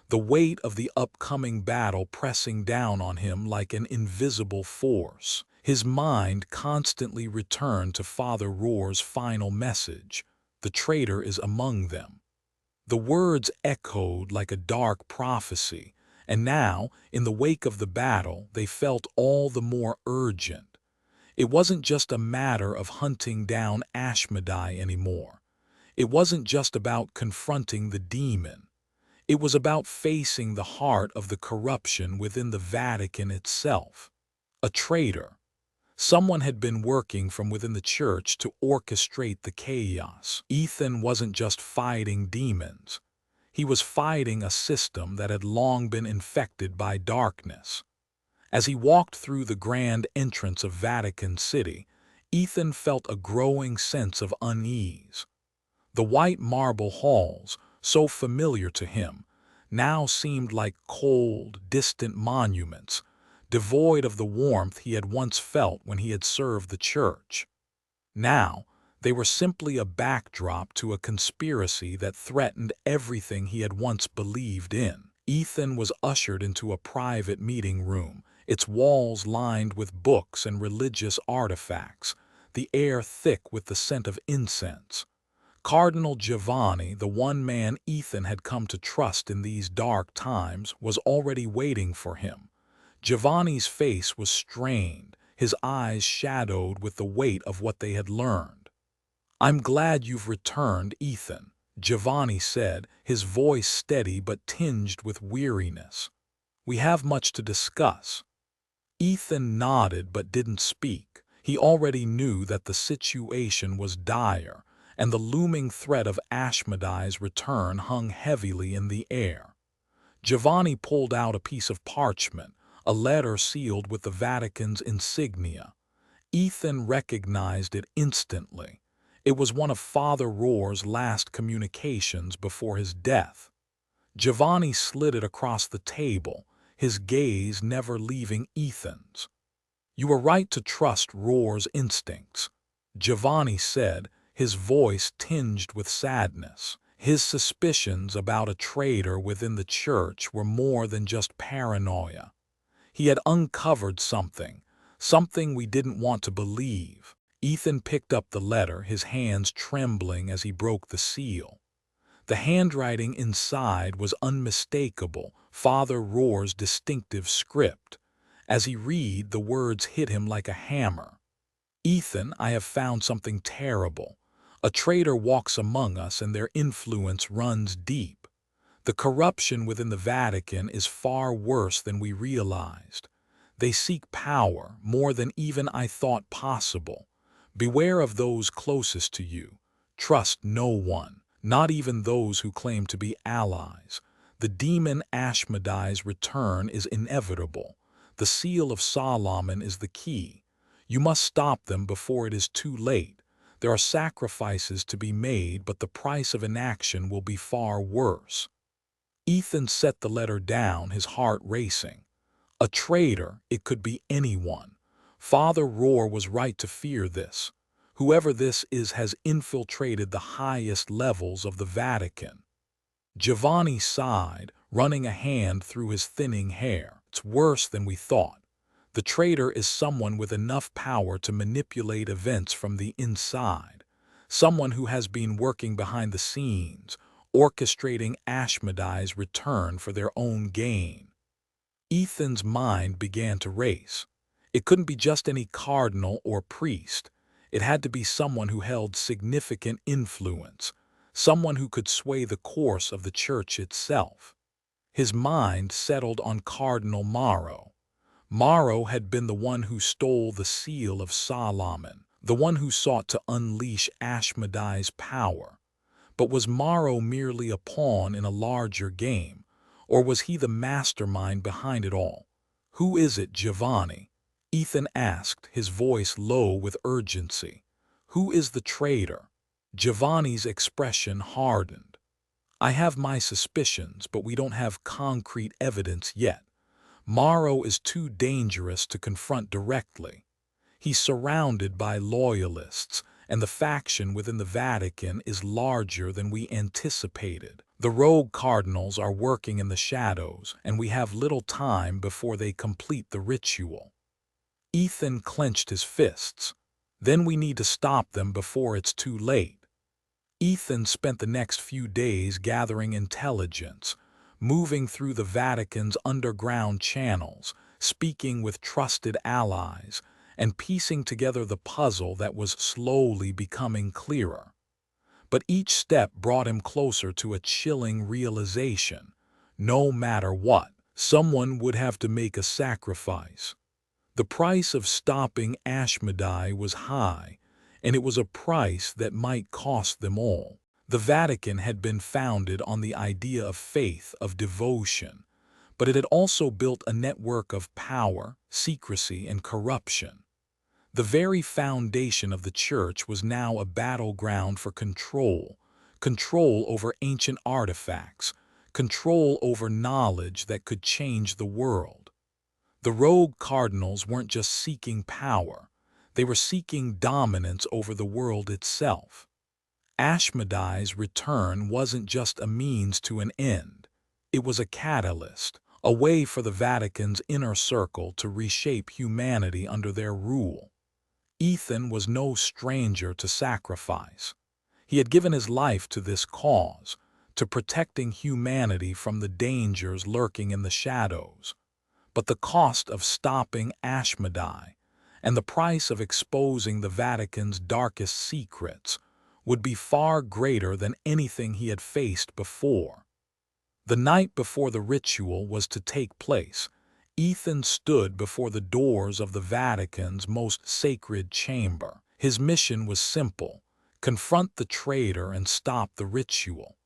the weight of the upcoming battle pressing down on him like an invisible force. His mind constantly returned to Father Rohr's final message: the traitor is among them. The words echoed like a dark prophecy, and now, in the wake of the battle, they felt all the more urgent. It wasn't just a matter of hunting down Ashmedai anymore. It wasn't just about confronting the demon. It was about facing the heart of the corruption within the Vatican itself. A traitor. Someone had been working from within the church to orchestrate the chaos. Ethan wasn't just fighting demons. He was fighting a system that had long been infected by darkness. As he walked through the grand entrance of Vatican City, Ethan felt a growing sense of unease. The white marble halls, so familiar to him, now seemed like cold, distant monuments, devoid of the warmth he had once felt when he had served the church. Now, they were simply a backdrop to a conspiracy that threatened everything he had once believed in. Ethan was ushered into a private meeting room, its walls lined with books and religious artifacts, the air thick with the scent of incense. Cardinal Giovanni, the one man Ethan had come to trust in these dark times, was already waiting for him. Giovanni's face was strained, his eyes shadowed with the weight of what they had learned. "I'm glad you've returned, Ethan," Giovanni said, his voice steady but tinged with weariness. "We have much to discuss." Ethan nodded but didn't speak. He already knew that the situation was dire, and the looming threat of Ashmedai's return hung heavily in the air. Giovanni pulled out a piece of parchment, a letter sealed with the Vatican's insignia. Ethan recognized it instantly. It was one of Father Rohr's last communications before his death. Giovanni slid it across the table, his gaze never leaving Ethan's. "You were right to trust Rohr's instincts," Giovanni said, his voice tinged with sadness. His suspicions about a traitor within the church were more than just paranoia. He had uncovered something we didn't want to believe. Ethan picked up the letter, his hands trembling as he broke the seal. The handwriting inside was unmistakable, Father Rohr's distinctive script. As he read, the words hit him like a hammer. "Ethan, I have found something terrible. A traitor walks among us and their influence runs deep. The corruption within the Vatican is far worse than we realized. They seek power more than even I thought possible. Beware of those closest to you. Trust no one, not even those who claim to be allies. The demon Ashmedai's return is inevitable. The seal of Solomon is the key. You must stop them before it is too late. There are sacrifices to be made, but the price of inaction will be far worse." Ethan set the letter down, his heart racing. A traitor, it could be anyone. Father Rohr was right to fear this. Whoever this is has infiltrated the highest levels of the Vatican. Giovanni sighed, running a hand through his thinning hair. "It's worse than we thought. The traitor is someone with enough power to manipulate events from the inside. Someone who has been working behind the scenes, orchestrating Ashmedai's return for their own gain." Ethan's mind began to race. It couldn't be just any cardinal or priest. It had to be someone who held significant influence, someone who could sway the course of the church itself. His mind settled on Cardinal Mauro. Mauro had been the one who stole the seal of Solomon, the one who sought to unleash Ashmedai's power. But was Mauro merely a pawn in a larger game, or was he the mastermind behind it all? "Who is it, Giovanni?" Ethan asked, his voice low with urgency. "Who is the traitor?" Giovanni's expression hardened. "I have my suspicions, but we don't have concrete evidence yet. Mauro is too dangerous to confront directly. He's surrounded by loyalists, and the faction within the Vatican is larger than we anticipated. The rogue cardinals are working in the shadows, and we have little time before they complete the ritual." Ethan clenched his fists. Then we need to stop them before it's too late. Ethan spent the next few days gathering intelligence, moving through the Vatican's underground channels, speaking with trusted allies, and piecing together the puzzle that was slowly becoming clearer. But each step brought him closer to a chilling realization. No matter what, someone would have to make a sacrifice. The price of stopping Ashmedai was high, and it was a price that might cost them all. The Vatican had been founded on the idea of faith, of devotion, but it had also built a network of power, secrecy, and corruption. The very foundation of the Church was now a battleground for control, control over ancient artifacts, control over knowledge that could change the world. The rogue cardinals weren't just seeking power, they were seeking dominance over the world itself. Ashmedai's return wasn't just a means to an end. It was a catalyst, a way for the Vatican's inner circle to reshape humanity under their rule. Ethan was no stranger to sacrifice. He had given his life to this cause, to protecting humanity from the dangers lurking in the shadows. But the cost of stopping Ashmedai and the price of exposing the Vatican's darkest secrets would be far greater than anything he had faced before. The night before the ritual was to take place, Ethan stood before the doors of the Vatican's most sacred chamber. His mission was simple: confront the traitor and stop the ritual.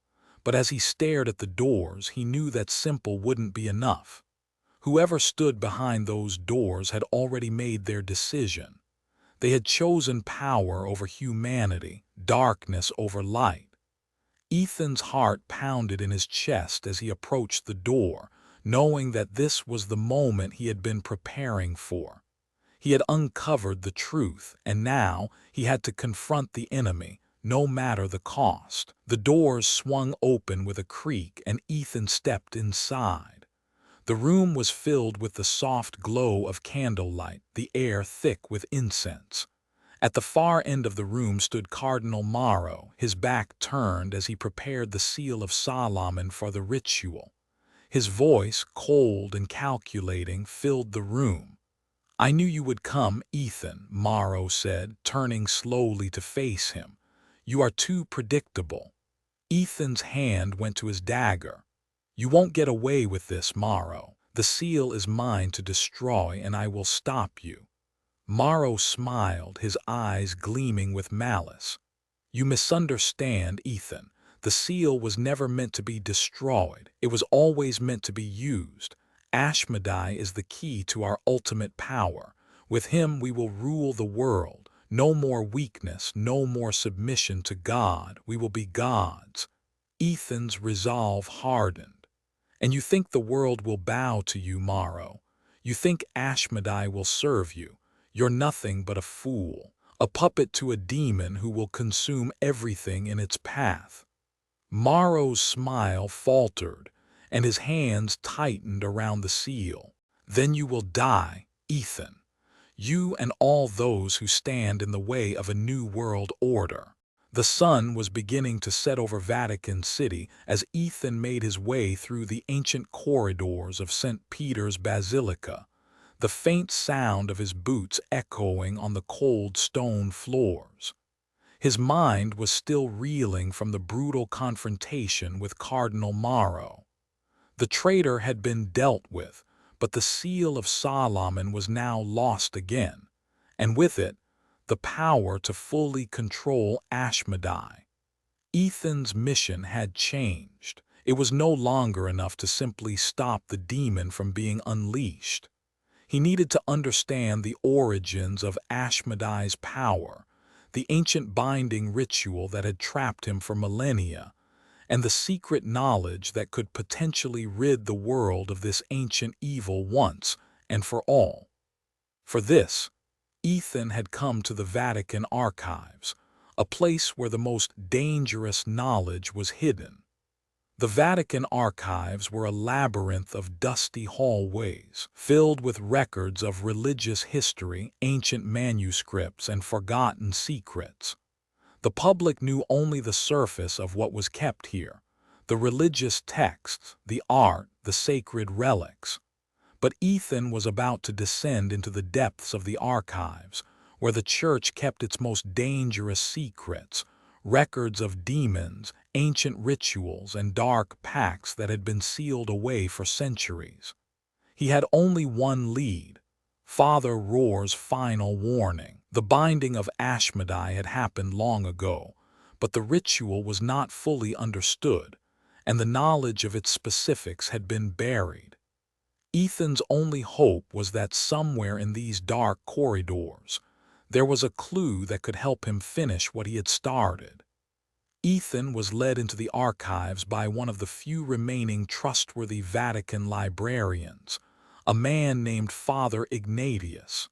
But as he stared at the doors, he knew that simple wouldn't be enough. Whoever stood behind those doors had already made their decision. They had chosen power over humanity, darkness over light. Ethan's heart pounded in his chest as he approached the door, knowing that this was the moment he had been preparing for. He had uncovered the truth, and now he had to confront the enemy, no matter the cost. The doors swung open with a creak, and Ethan stepped inside. The room was filled with the soft glow of candlelight, the air thick with incense. At the far end of the room stood Cardinal Mauro, his back turned as he prepared the seal of Solomon for the ritual. His voice, cold and calculating, filled the room. "I knew you would come, Ethan," Mauro said, turning slowly to face him. "You are too predictable." Ethan's hand went to his dagger. "You won't get away with this, Mauro. The seal is mine to destroy, and I will stop you." Mauro smiled, his eyes gleaming with malice. "You misunderstand, Ethan. The seal was never meant to be destroyed. It was always meant to be used. Ashmedai is the key to our ultimate power. With him we will rule the world. No more weakness, no more submission to God. We will be gods." Ethan's resolve hardened. "And you think the world will bow to you, Mauro? You think Ashmedai will serve you? You're nothing but a fool, a puppet to a demon who will consume everything in its path." Mauro's smile faltered, and his hands tightened around the seal. "Then you will die, Ethan. You and all those who stand in the way of a new world order." The sun was beginning to set over Vatican City as Ethan made his way through the ancient corridors of St. Peter's Basilica, the faint sound of his boots echoing on the cold stone floors. His mind was still reeling from the brutal confrontation with Cardinal Mauro. The traitor had been dealt with, but the seal of Solomon was now lost again, and with it, the power to fully control Ashmedai. Ethan's mission had changed. It was no longer enough to simply stop the demon from being unleashed. He needed to understand the origins of Ashmedai's power, the ancient binding ritual that had trapped him for millennia, and the secret knowledge that could potentially rid the world of this ancient evil once and for all. For this, Ethan had come to the Vatican archives, a place where the most dangerous knowledge was hidden. The Vatican archives were a labyrinth of dusty hallways, filled with records of religious history, ancient manuscripts, and forgotten secrets. The public knew only the surface of what was kept here: the religious texts, the art, the sacred relics. But Ethan was about to descend into the depths of the archives, where the church kept its most dangerous secrets, records of demons, ancient rituals, and dark pacts that had been sealed away for centuries. He had only one lead: Father Roar's final warning. The binding of Ashmedai had happened long ago, but the ritual was not fully understood, and the knowledge of its specifics had been buried. Ethan's only hope was that somewhere in these dark corridors, there was a clue that could help him finish what he had started. Ethan was led into the archives by one of the few remaining trustworthy Vatican librarians, a man named Father Ignatius.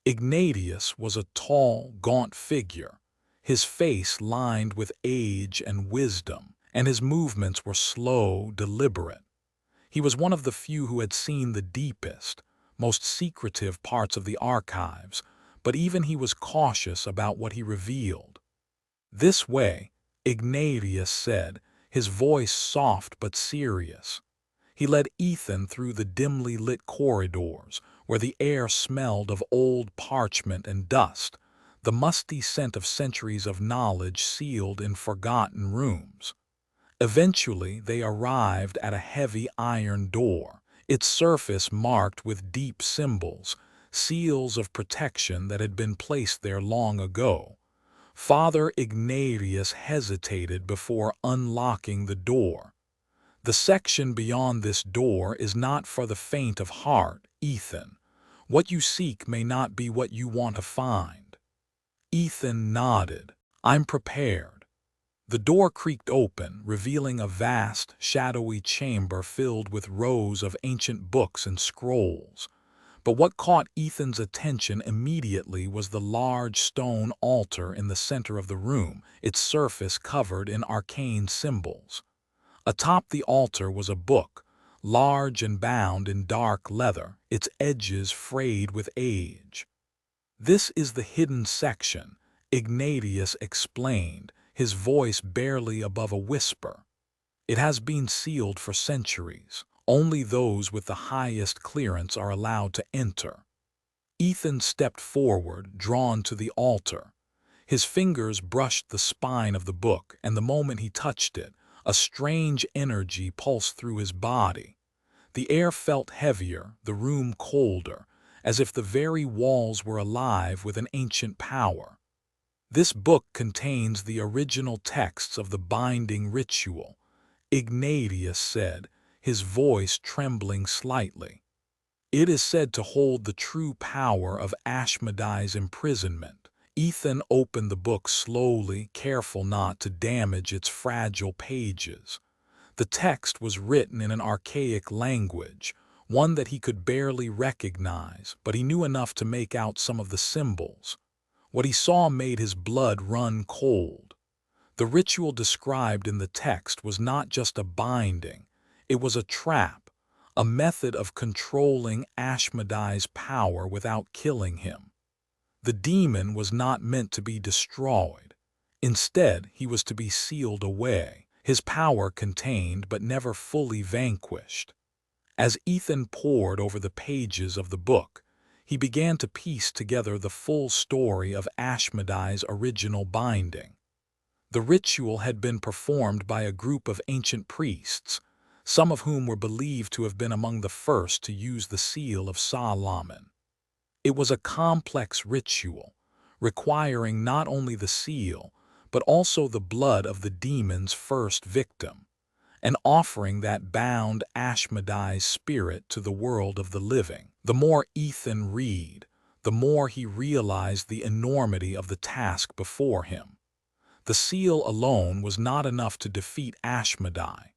Ignatius was a tall, gaunt figure, his face lined with age and wisdom, and his movements were slow, deliberate. He was one of the few who had seen the deepest, most secretive parts of the archives, but even he was cautious about what he revealed. "This way," Ignatius said, his voice soft but serious. He led Ethan through the dimly lit corridors, where the air smelled of old parchment and dust, the musty scent of centuries of knowledge sealed in forgotten rooms. Eventually, they arrived at a heavy iron door, its surface marked with deep symbols, seals of protection that had been placed there long ago. Father Ignatius hesitated before unlocking the door. "The section beyond this door is not for the faint of heart, Ethan. What you seek may not be what you want to find." Ethan nodded. "I'm prepared." The door creaked open, revealing a vast, shadowy chamber filled with rows of ancient books and scrolls. But what caught Ethan's attention immediately was the large stone altar in the center of the room, its surface covered in arcane symbols. Atop the altar was a book, large and bound in dark leather, its edges frayed with age. "This is the hidden section," Ignatius explained, his voice barely above a whisper. "It has been sealed for centuries. Only those with the highest clearance are allowed to enter." Ethan stepped forward, drawn to the altar. His fingers brushed the spine of the book, and the moment he touched it, a strange energy pulsed through his body. The air felt heavier, the room colder, as if the very walls were alive with an ancient power. "This book contains the original texts of the binding ritual," Ignatius said, his voice trembling slightly. "It is said to hold the true power of Ashmedai's imprisonment." Ethan opened the book slowly, careful not to damage its fragile pages. The text was written in an archaic language, one that he could barely recognize, but he knew enough to make out some of the symbols. What he saw made his blood run cold. The ritual described in the text was not just a binding, it was a trap, a method of controlling Ashmedai's power without killing him. The demon was not meant to be destroyed. Instead, he was to be sealed away, his power contained but never fully vanquished. As Ethan pored over the pages of the book, he began to piece together the full story of Ashmedai's original binding. The ritual had been performed by a group of ancient priests, some of whom were believed to have been among the first to use the seal of Solomon. It was a complex ritual, requiring not only the seal, but also the blood of the demon's first victim, an offering that bound Ashmedai's spirit to the world of the living. The more Ethan read, the more he realized the enormity of the task before him. The seal alone was not enough to defeat Ashmedai.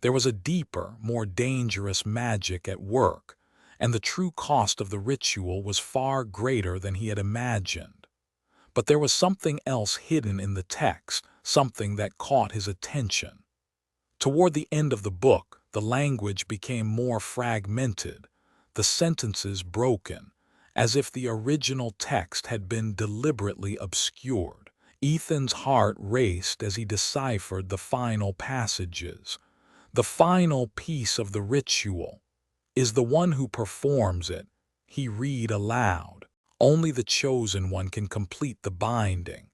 There was a deeper, more dangerous magic at work, and the true cost of the ritual was far greater than he had imagined. But there was something else hidden in the text, something that caught his attention. Toward the end of the book, the language became more fragmented, the sentences broken, as if the original text had been deliberately obscured. Ethan's heart raced as he deciphered the final passages. The final piece of the ritual is the one who performs it, he read aloud. Only the chosen one can complete the binding.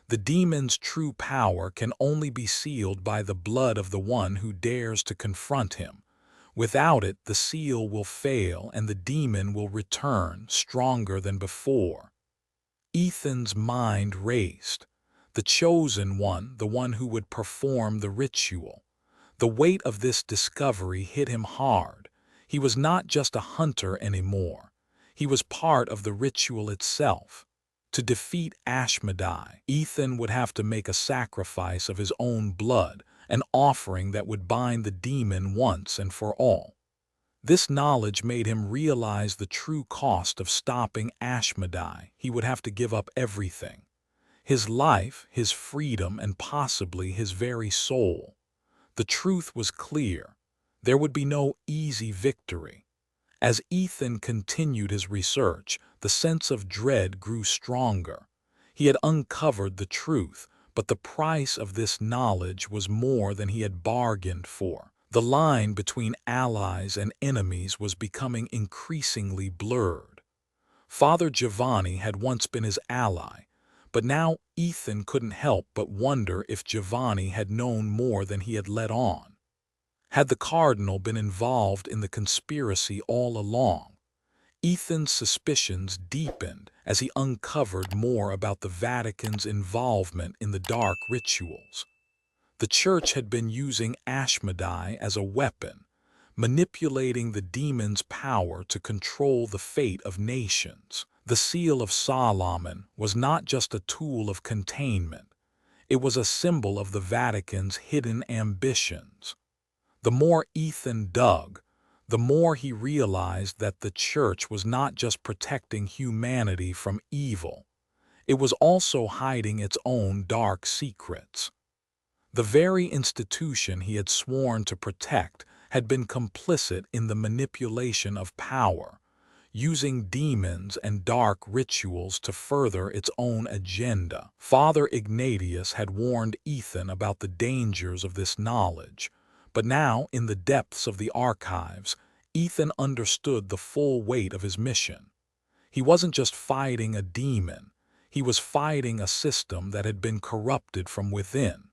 The demon's true power can only be sealed by the blood of the one who dares to confront him. Without it, the seal will fail and the demon will return stronger than before. Ethan's mind raced. The chosen one, the one who would perform the ritual. The weight of this discovery hit him hard. He was not just a hunter anymore. He was part of the ritual itself. To defeat Ashmedai, Ethan would have to make a sacrifice of his own blood, an offering that would bind the demon once and for all. This knowledge made him realize the true cost of stopping Ashmedai. He would have to give up everything. His life, his freedom, and possibly his very soul. The truth was clear. There would be no easy victory. As Ethan continued his research, the sense of dread grew stronger. He had uncovered the truth, but the price of this knowledge was more than he had bargained for. The line between allies and enemies was becoming increasingly blurred. Father Giovanni had once been his ally, but now Ethan couldn't help but wonder if Giovanni had known more than he had let on. Had the cardinal been involved in the conspiracy all along? Ethan's suspicions deepened as he uncovered more about the Vatican's involvement in the dark rituals. The Church had been using Ashmedai as a weapon, manipulating the demon's power to control the fate of nations. The Seal of Solomon was not just a tool of containment. It was a symbol of the Vatican's hidden ambitions. The more Ethan dug, the more he realized that the Church was not just protecting humanity from evil. It was also hiding its own dark secrets. The very institution he had sworn to protect had been complicit in the manipulation of power, using demons and dark rituals to further its own agenda. Father Ignatius had warned Ethan about the dangers of this knowledge, but now, in the depths of the archives, Ethan understood the full weight of his mission. He wasn't just fighting a demon, he was fighting a system that had been corrupted from within.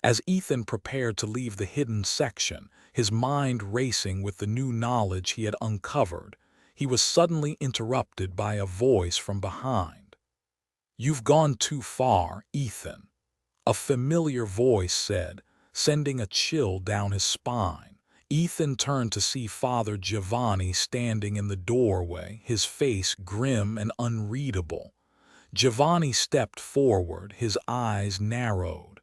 As Ethan prepared to leave the hidden section, his mind racing with the new knowledge he had uncovered, he was suddenly interrupted by a voice from behind. "You've gone too far, Ethan," a familiar voice said, sending a chill down his spine. Ethan turned to see Father Giovanni standing in the doorway, his face grim and unreadable. Giovanni stepped forward, his eyes narrowed.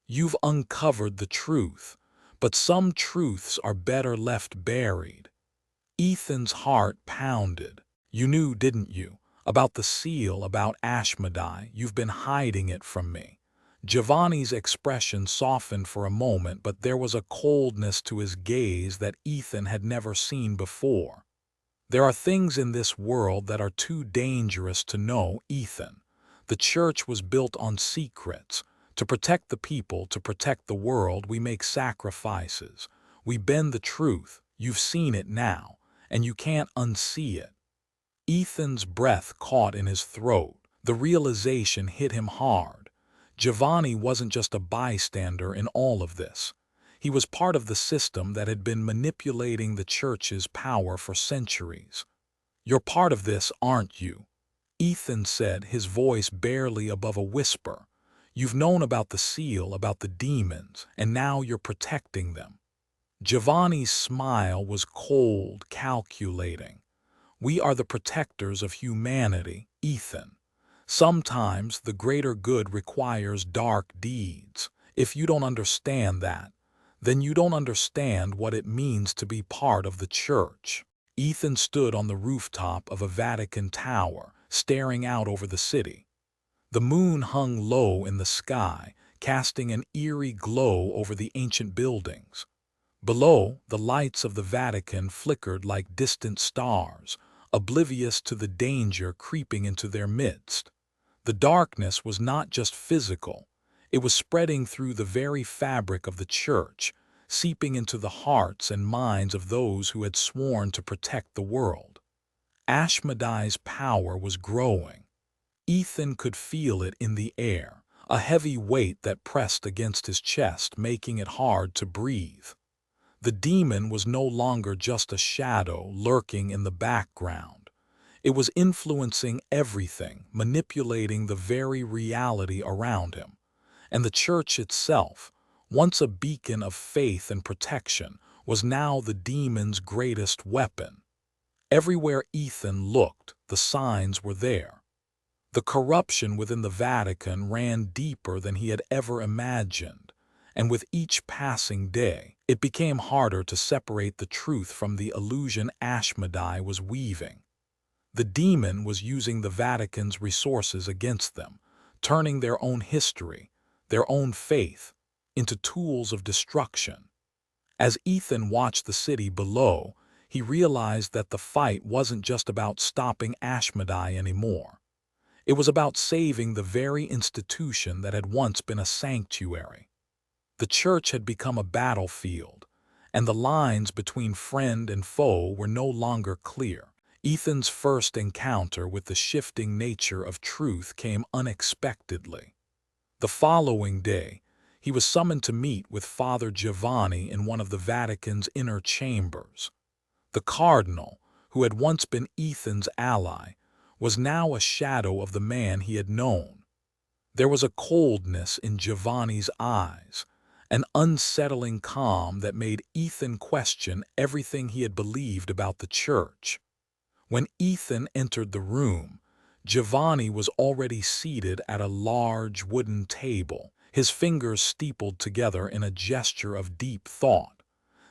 "You've uncovered the truth, but some truths are better left buried." Ethan's heart pounded. "You knew, didn't you, about the seal, about Ashmedai? You've been hiding it from me." Giovanni's expression softened for a moment, but there was a coldness to his gaze that Ethan had never seen before. "There are things in this world that are too dangerous to know, Ethan. The Church was built on secrets. To protect the people, to protect the world, we make sacrifices. We bend the truth. You've seen it now, and you can't unsee it." Ethan's breath caught in his throat. The realization hit him hard. Giovanni wasn't just a bystander in all of this. He was part of the system that had been manipulating the Church's power for centuries. "You're part of this, aren't you?" Ethan said, his voice barely above a whisper. "You've known about the seal, about the demons, and now you're protecting them." Giovanni's smile was cold, calculating. "We are the protectors of humanity, Ethan. Sometimes the greater good requires dark deeds. If you don't understand that, then you don't understand what it means to be part of the Church." Ethan stood on the rooftop of a Vatican tower, staring out over the city. The moon hung low in the sky, casting an eerie glow over the ancient buildings. Below, the lights of the Vatican flickered like distant stars, oblivious to the danger creeping into their midst. The darkness was not just physical, it was spreading through the very fabric of the church, seeping into the hearts and minds of those who had sworn to protect the world. Ashmedai's power was growing. Ethan could feel it in the air, a heavy weight that pressed against his chest, making it hard to breathe. The demon was no longer just a shadow lurking in the background. It was influencing everything, manipulating the very reality around him. And the church itself, once a beacon of faith and protection, was now the demon's greatest weapon. Everywhere Ethan looked, the signs were there. The corruption within the Vatican ran deeper than he had ever imagined, and with each passing day, it became harder to separate the truth from the illusion Ashmedai was weaving. The demon was using the Vatican's resources against them, turning their own history, their own faith, into tools of destruction. As Ethan watched the city below, he realized that the fight wasn't just about stopping Ashmedai anymore. It was about saving the very institution that had once been a sanctuary. The church had become a battlefield, and the lines between friend and foe were no longer clear. Ethan's first encounter with the shifting nature of truth came unexpectedly. The following day, he was summoned to meet with Father Giovanni in one of the Vatican's inner chambers. The cardinal, who had once been Ethan's ally, was now a shadow of the man he had known. There was a coldness in Giovanni's eyes, an unsettling calm that made Ethan question everything he had believed about the church. When Ethan entered the room, Giovanni was already seated at a large wooden table, his fingers steepled together in a gesture of deep thought.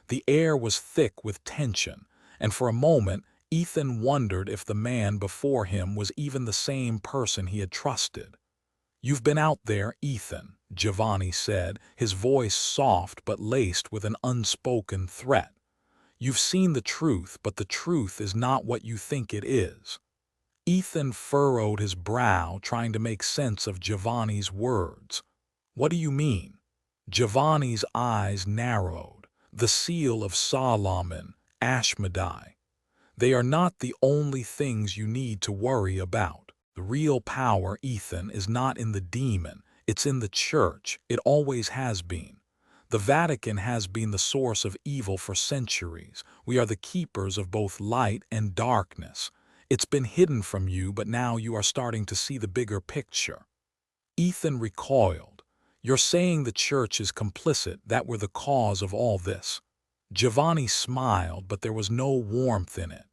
The air was thick with tension, and for a moment Ethan wondered if the man before him was even the same person he had trusted. "You've been out there, Ethan," Giovanni said, his voice soft but laced with an unspoken threat. "You've seen the truth, but the truth is not what you think it is." Ethan furrowed his brow, trying to make sense of Giovanni's words. "What do you mean?" Giovanni's eyes narrowed. "The seal of Solomon, Ashmedai. They are not the only things you need to worry about. The real power, Ethan, is not in the demon. It's in the church. It always has been. The Vatican has been the source of evil for centuries. We are the keepers of both light and darkness. It's been hidden from you, but now you are starting to see the bigger picture." Ethan recoiled. "You're saying the church is complicit, that we're the cause of all this?" Giovanni smiled, but there was no warmth in it.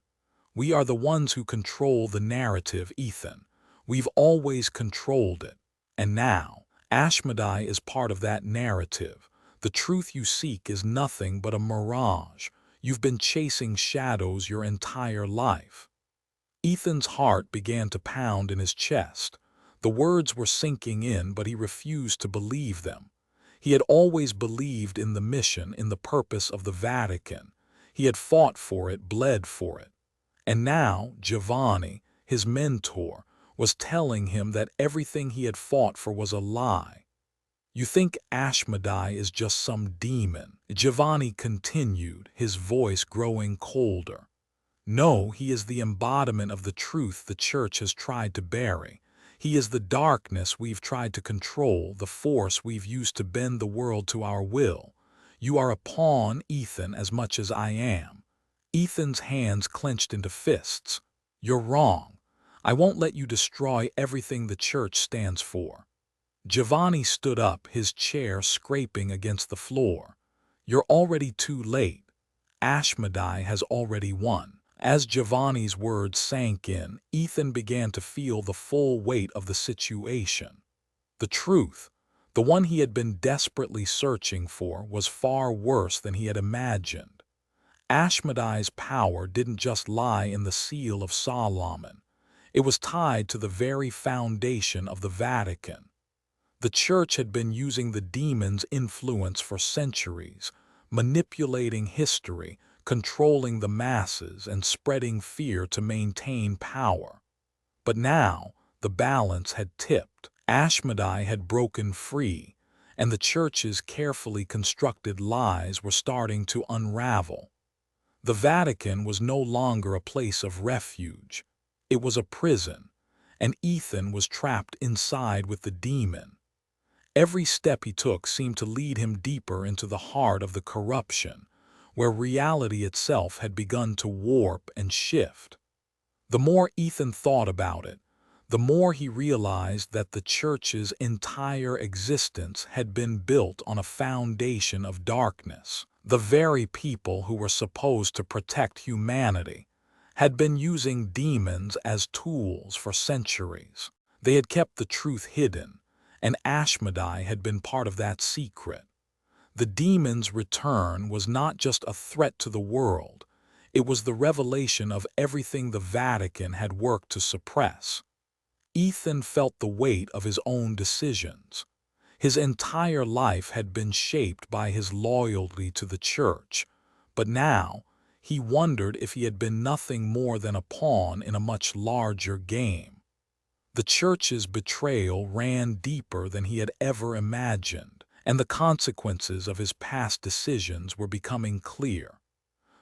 "We are the ones who control the narrative, Ethan. We've always controlled it. And now, Ashmedai is part of that narrative. The truth you seek is nothing but a mirage. You've been chasing shadows your entire life." Ethan's heart began to pound in his chest. The words were sinking in, but he refused to believe them. He had always believed in the mission, in the purpose of the Vatican. He had fought for it, bled for it. And now Giovanni, his mentor, was telling him that everything he had fought for was a lie. "You think Ashmedai is just some demon," Giovanni continued, his voice growing colder. "No, he is the embodiment of the truth the church has tried to bury. He is the darkness we've tried to control, the force we've used to bend the world to our will. You are a pawn, Ethan, as much as I am." Ethan's hands clenched into fists. "You're wrong. I won't let you destroy everything the church stands for." Giovanni stood up, his chair scraping against the floor. "You're already too late. Ashmedai has already won." As Giovanni's words sank in, Ethan began to feel the full weight of the situation. The truth, the one he had been desperately searching for, was far worse than he had imagined. Ashmedai's power didn't just lie in the seal of Solomon. It was tied to the very foundation of the Vatican. The church had been using the demon's influence for centuries, manipulating history, controlling the masses, and spreading fear to maintain power. But now, the balance had tipped. Ashmedai had broken free, and the church's carefully constructed lies were starting to unravel. The Vatican was no longer a place of refuge. It was a prison, and Ethan was trapped inside with the demon. Every step he took seemed to lead him deeper into the heart of the corruption, where reality itself had begun to warp and shift. The more Ethan thought about it, the more he realized that the church's entire existence had been built on a foundation of darkness. The very people who were supposed to protect humanity had been using demons as tools for centuries. They had kept the truth hidden, and Ashmedai had been part of that secret. The demon's return was not just a threat to the world, it was the revelation of everything the Vatican had worked to suppress. Ethan felt the weight of his own decisions. His entire life had been shaped by his loyalty to the church, but now he wondered if he had been nothing more than a pawn in a much larger game. The church's betrayal ran deeper than he had ever imagined, and the consequences of his past decisions were becoming clear.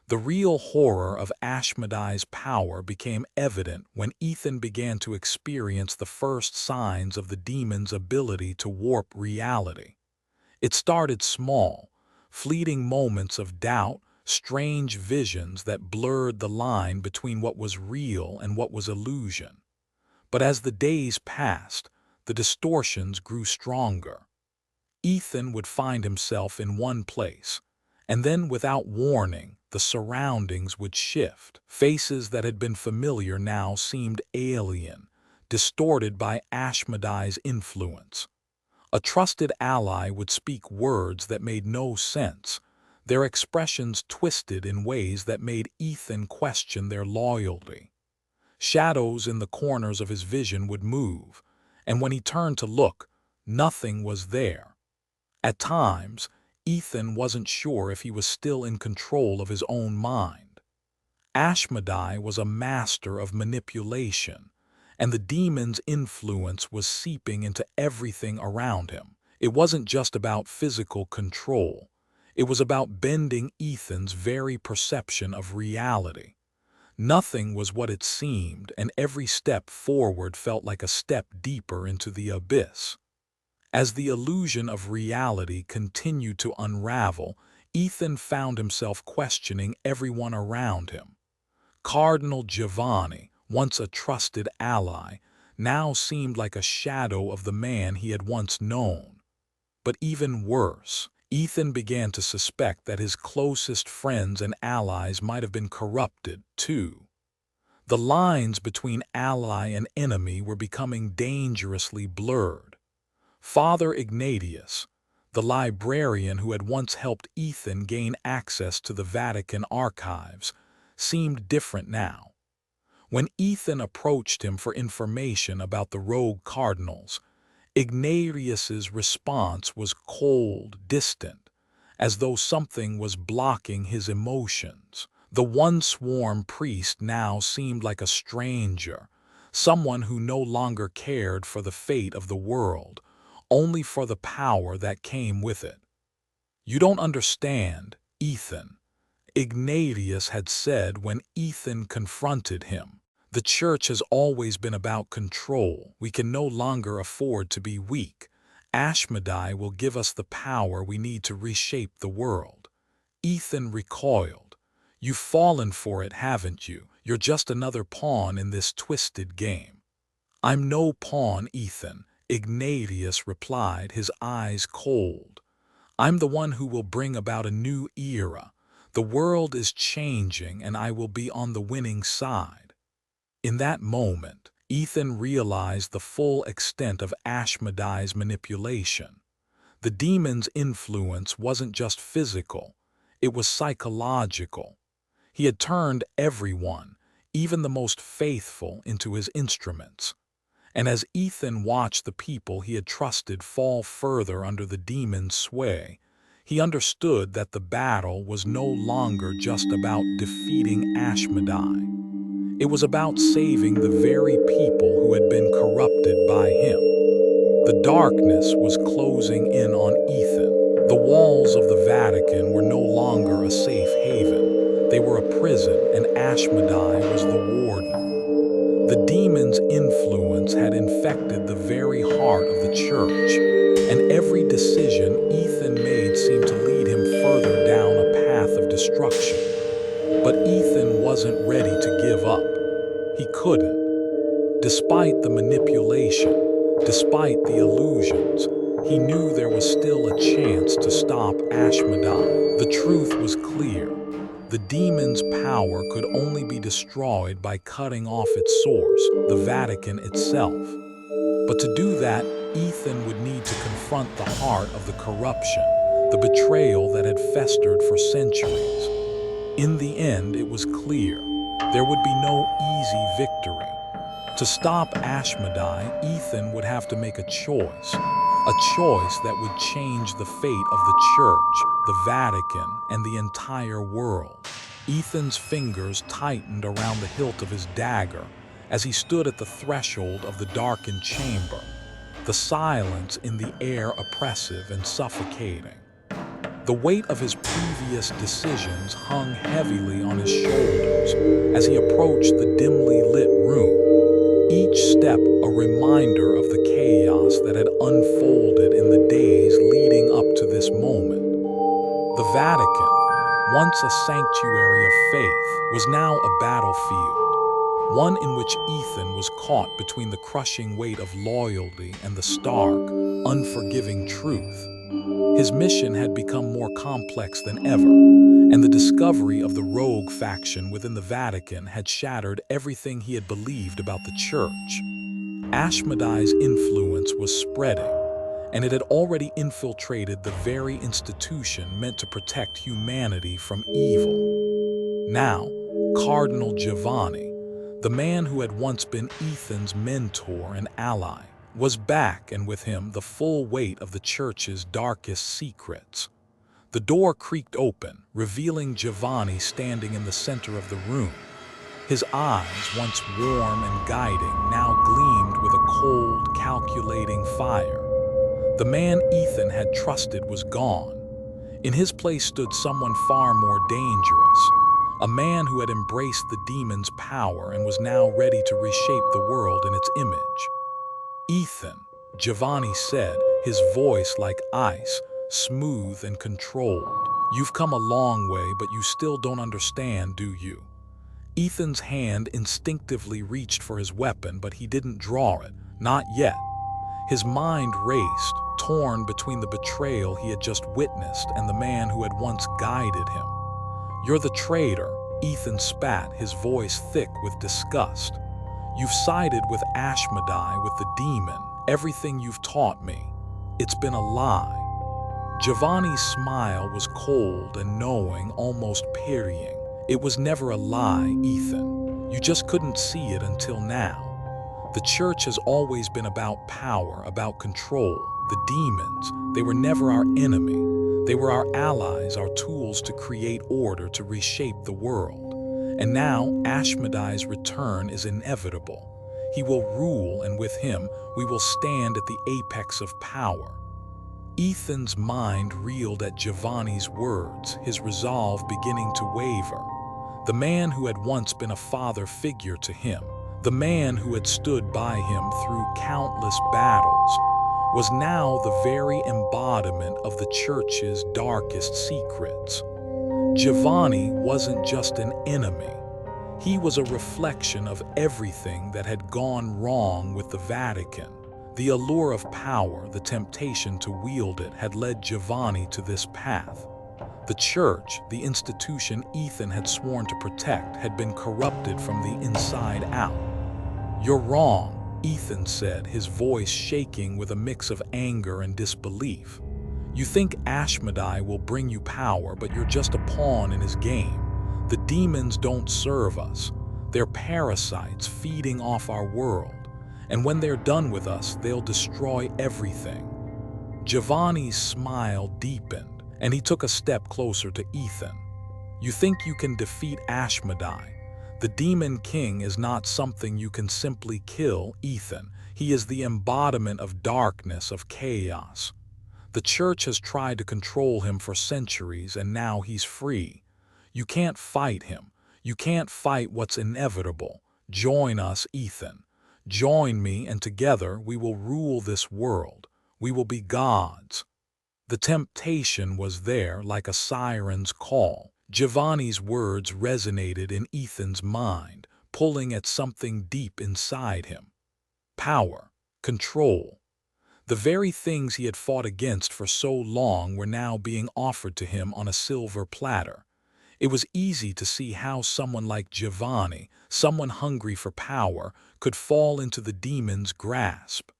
The real horror of Ashmedai's power became evident when Ethan began to experience the first signs of the demon's ability to warp reality. It started small, fleeting moments of doubt, strange visions that blurred the line between what was real and what was illusion. But as the days passed, the distortions grew stronger. Ethan would find himself in one place, and then without warning, the surroundings would shift. Faces that had been familiar now seemed alien, distorted by Ashmedai's influence. A trusted ally would speak words that made no sense, their expressions twisted in ways that made Ethan question their loyalty. Shadows in the corners of his vision would move, and when he turned to look, nothing was there. At times, Ethan wasn't sure if he was still in control of his own mind. Ashmedai was a master of manipulation, and the demon's influence was seeping into everything around him. It wasn't just about physical control. It was about bending Ethan's very perception of reality. Nothing was what it seemed, and every step forward felt like a step deeper into the abyss. As the illusion of reality continued to unravel, Ethan found himself questioning everyone around him. Cardinal Giovanni, once a trusted ally, now seemed like a shadow of the man he had once known. But even worse, Ethan began to suspect that his closest friends and allies might have been corrupted, too. The lines between ally and enemy were becoming dangerously blurred. Father Ignatius, the librarian who had once helped Ethan gain access to the Vatican archives, seemed different now. When Ethan approached him for information about the rogue cardinals, Ignatius's response was cold, distant, as though something was blocking his emotions. The one-sworn priest now seemed like a stranger, someone who no longer cared for the fate of the world, only for the power that came with it. "You don't understand, Ethan," Ignatius had said when Ethan confronted him. "The church has always been about control. We can no longer afford to be weak. Ashmedai will give us the power we need to reshape the world." Ethan recoiled. "You've fallen for it, haven't you? You're just another pawn in this twisted game." "I'm no pawn, Ethan," Ignatius replied, his eyes cold. "I'm the one who will bring about a new era. The world is changing, and I will be on the winning side." In that moment, Ethan realized the full extent of Ashmedai's manipulation. The demon's influence wasn't just physical, it was psychological. He had turned everyone, even the most faithful, into his instruments. And as Ethan watched the people he had trusted fall further under the demon's sway, he understood that the battle was no longer just about defeating Ashmedai. It was about saving the very people who had been corrupted by him. The darkness was closing in on Ethan. The walls of the Vatican were no longer a safe haven. They were a prison, and Ashmedai was the warden. The demon's influence had infected the very heart of the church, and every decision Ethan made seemed to lead him further down a path of destruction. But Ethan wasn't ready to give up. He couldn't. Despite the manipulation, despite the illusions, he knew there was still a chance to stop Ashmedai. The truth was clear. The demon's power could only be destroyed by cutting off its source, the Vatican itself. But to do that, Ethan would need to confront the heart of the corruption, the betrayal that had festered for centuries. In the end, it was clear. There would be no easy victory. To stop Ashmedai, Ethan would have to make a choice that would change the fate of the church, the Vatican, and the entire world. Ethan's fingers tightened around the hilt of his dagger as he stood at the threshold of the darkened chamber, the silence in the air oppressive and suffocating. The weight of his previous decisions hung heavily on his shoulders as he approached the dimly lit room, each step a reminder of the chaos that had unfolded in the days leading up to this moment. The Vatican, once a sanctuary of faith, was now a battlefield, one in which Ethan was caught between the crushing weight of loyalty and the stark, unforgiving truth. His mission had become more complex than ever, and the discovery of the rogue faction within the Vatican had shattered everything he had believed about the church. Ashmedai's influence was spreading, and it had already infiltrated the very institution meant to protect humanity from evil. Now, Cardinal Giovanni, the man who had once been Ethan's mentor and ally, was back, and with him the full weight of the church's darkest secrets. The door creaked open, revealing Giovanni standing in the center of the room. His eyes, once warm and guiding, now gleamed with a cold, calculating fire. The man Ethan had trusted was gone. In his place stood someone far more dangerous, a man who had embraced the demon's power and was now ready to reshape the world in its image. "Ethan," Giovanni said, his voice like ice, smooth and controlled. "You've come a long way, but you still don't understand, do you?" Ethan's hand instinctively reached for his weapon, but he didn't draw it, not yet. His mind raced, torn between the betrayal he had just witnessed and the man who had once guided him. "You're the traitor," Ethan spat, his voice thick with disgust. "You've sided with Ashmedai, with the demon. Everything you've taught me, it's been a lie." Giovanni's smile was cold and knowing, almost pitying. "It was never a lie, Ethan. You just couldn't see it until now. The church has always been about power, about control. The demons, they were never our enemy. They were our allies, our tools to create order, to reshape the world. And now Ashmedai's return is inevitable. He will rule, and with him, we will stand at the apex of power." Ethan's mind reeled at Giovanni's words, his resolve beginning to waver. The man who had once been a father figure to him, the man who had stood by him through countless battles, was now the very embodiment of the church's darkest secrets. Giovanni wasn't just an enemy. He was a reflection of everything that had gone wrong with the Vatican. The allure of power, the temptation to wield it, had led Giovanni to this path. The church, the institution Ethan had sworn to protect, had been corrupted from the inside out. "You're wrong," Ethan said, his voice shaking with a mix of anger and disbelief. "You think Ashmedai will bring you power, but you're just a pawn in his game. The demons don't serve us. They're parasites feeding off our world. And when they're done with us, they'll destroy everything." Giovanni's smile deepened, and he took a step closer to Ethan. "You think you can defeat Ashmedai? The Demon King is not something you can simply kill, Ethan. He is the embodiment of darkness, of chaos. The church has tried to control him for centuries, and now he's free. You can't fight him. You can't fight what's inevitable. Join us, Ethan. Join me, and together we will rule this world. We will be gods." The temptation was there like a siren's call. Giovanni's words resonated in Ethan's mind, pulling at something deep inside him. Power, control. The very things he had fought against for so long were now being offered to him on a silver platter. It was easy to see how someone like Giovanni, someone hungry for power, could fall into the demon's grasp.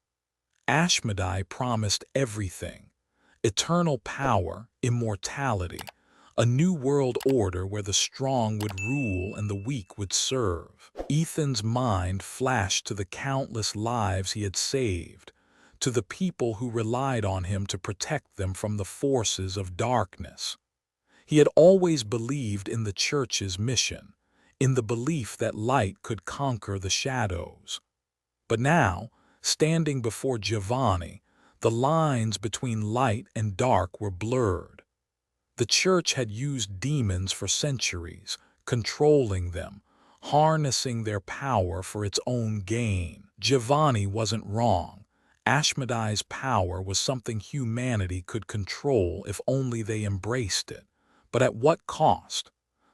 Ashmedai promised everything: eternal power, immortality, a new world order where the strong would rule and the weak would serve. Ethan's mind flashed to the countless lives he had saved, to the people who relied on him to protect them from the forces of darkness. He had always believed in the church's mission, in the belief that light could conquer the shadows. But now, standing before Giovanni, the lines between light and dark were blurred. The church had used demons for centuries, controlling them, harnessing their power for its own gain. Giovanni wasn't wrong. Ashmedai's power was something humanity could control if only they embraced it. But at what cost?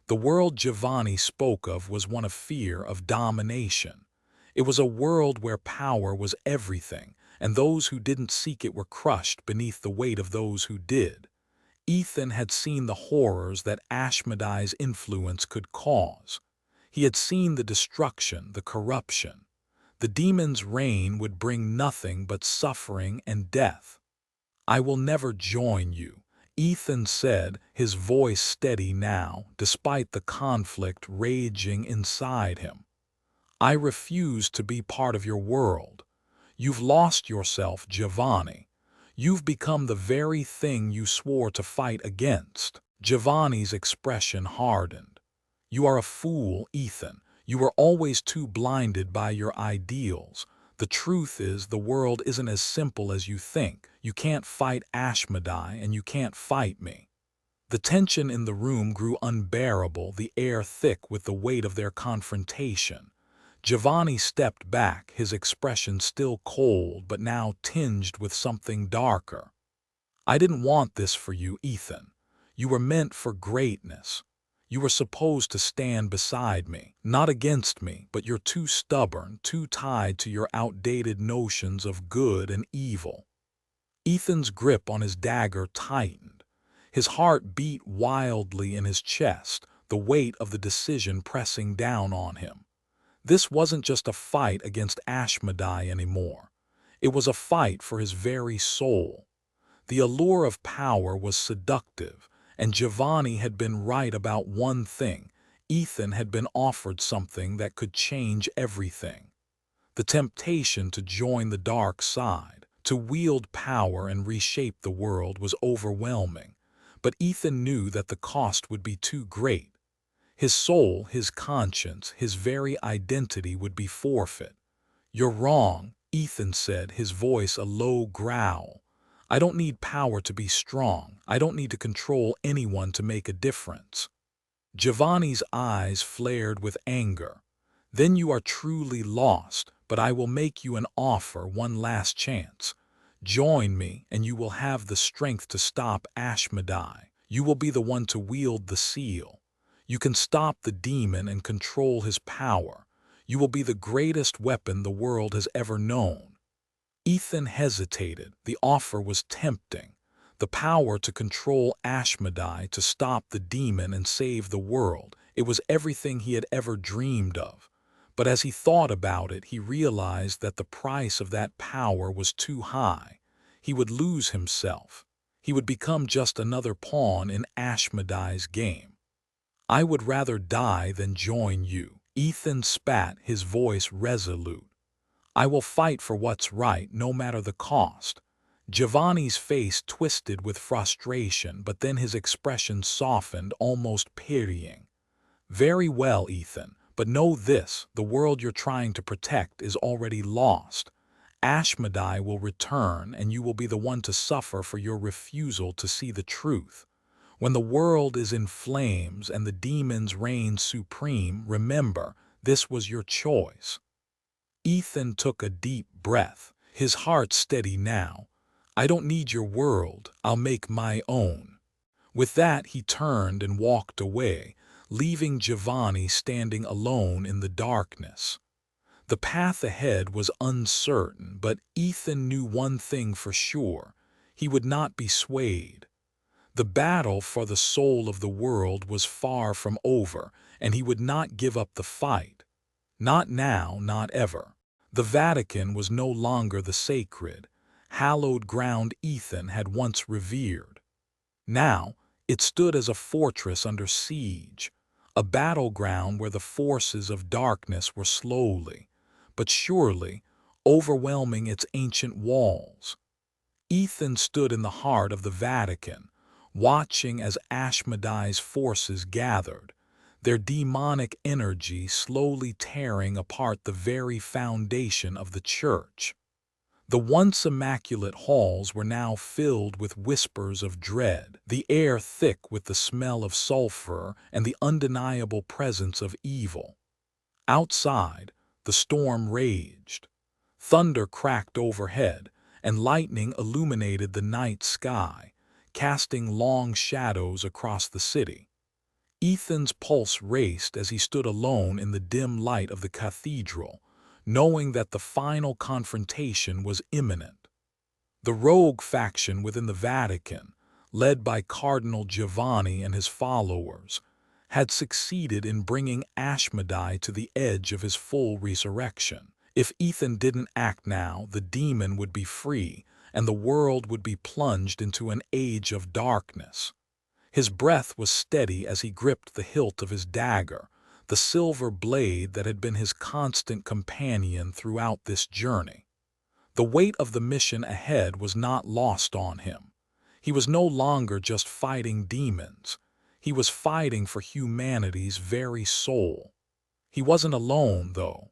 The world Giovanni spoke of was one of fear, of domination. It was a world where power was everything, and those who didn't seek it were crushed beneath the weight of those who did. Ethan had seen the horrors that Ashmedai's influence could cause. He had seen the destruction, the corruption. The demon's reign would bring nothing but suffering and death. "I will never join you," Ethan said, his voice steady now, despite the conflict raging inside him. "I refuse to be part of your world. You've lost yourself, Giovanni. You've become the very thing you swore to fight against." Giovanni's expression hardened. "You are a fool, Ethan. You were always too blinded by your ideals. The truth is, the world isn't as simple as you think. You can't fight Ashmedai, and you can't fight me." The tension in the room grew unbearable, the air thick with the weight of their confrontation. Giovanni stepped back, his expression still cold but now tinged with something darker. "I didn't want this for you, Ethan. You were meant for greatness. You were supposed to stand beside me, not against me, but you're too stubborn, too tied to your outdated notions of good and evil." Ethan's grip on his dagger tightened. His heart beat wildly in his chest, the weight of the decision pressing down on him. This wasn't just a fight against Ashmedai anymore. It was a fight for his very soul. The allure of power was seductive, and Giovanni had been right about one thing: Ethan had been offered something that could change everything. The temptation to join the dark side, to wield power and reshape the world, was overwhelming, but Ethan knew that the cost would be too great. His soul, his conscience, his very identity would be forfeit. "You're wrong," Ethan said, his voice a low growl. "I don't need power to be strong. I don't need to control anyone to make a difference." Giovanni's eyes flared with anger. "Then you are truly lost, but I will make you an offer, one last chance. Join me, and you will have the strength to stop Ashmedai. You will be the one to wield the seal. You can stop the demon and control his power. You will be the greatest weapon the world has ever known." Ethan hesitated. The offer was tempting. The power to control Ashmedai, to stop the demon and save the world. It was everything he had ever dreamed of. But as he thought about it, he realized that the price of that power was too high. He would lose himself. He would become just another pawn in Ashmedai's game. "I would rather die than join you," Ethan spat, his voice resolute. I will fight for what's right, no matter the cost." Giovanni's face twisted with frustration, but then his expression softened, almost pitying. "Very well, Ethan, but know this, the world you're trying to protect is already lost. Ashmedai will return, and you will be the one to suffer for your refusal to see the truth. When the world is in flames and the demons reign supreme, remember, this was your choice." Ethan took a deep breath, his heart steady now. "I don't need your world, I'll make my own." With that, he turned and walked away, leaving Giovanni standing alone in the darkness. The path ahead was uncertain, but Ethan knew one thing for sure: he would not be swayed. The battle for the soul of the world was far from over, and he would not give up the fight. Not now, not ever. The Vatican was no longer the sacred, hallowed ground Ethan had once revered. Now, it stood as a fortress under siege, a battleground where the forces of darkness were slowly, but surely, overwhelming its ancient walls. Ethan stood in the heart of the Vatican, watching as Ashmedai's forces gathered, their demonic energy slowly tearing apart the very foundation of the church. The once immaculate halls were now filled with whispers of dread, the air thick with the smell of sulfur and the undeniable presence of evil. Outside, the storm raged. Thunder cracked overhead, and lightning illuminated the night sky, casting long shadows across the city. Ethan's pulse raced as he stood alone in the dim light of the cathedral, knowing that the final confrontation was imminent. The rogue faction within the Vatican, led by Cardinal Giovanni and his followers, had succeeded in bringing Ashmedai to the edge of his full resurrection. If Ethan didn't act now, the demon would be free, and the world would be plunged into an age of darkness. His breath was steady as he gripped the hilt of his dagger, the silver blade that had been his constant companion throughout this journey. The weight of the mission ahead was not lost on him. He was no longer just fighting demons. He was fighting for humanity's very soul. He wasn't alone, though.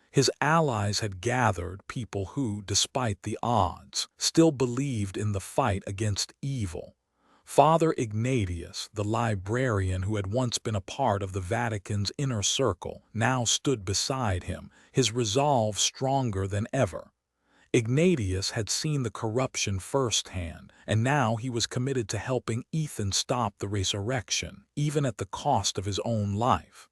His allies had gathered, people who, despite the odds, still believed in the fight against evil. Father Ignatius, the librarian who had once been a part of the Vatican's inner circle, now stood beside him, his resolve stronger than ever. Ignatius had seen the corruption firsthand, and now he was committed to helping Ethan stop the resurrection, even at the cost of his own life.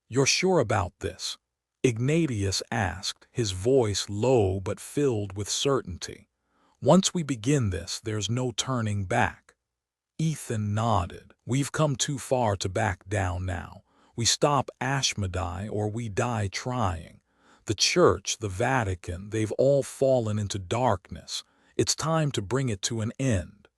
"You're sure about this?" Ignatius asked, his voice low but filled with certainty. "Once we begin this, there's no turning back." Ethan nodded. "We've come too far to back down now. We stop Ashmedai or we die trying. The Church, the Vatican, they've all fallen into darkness. It's time to bring it to an end."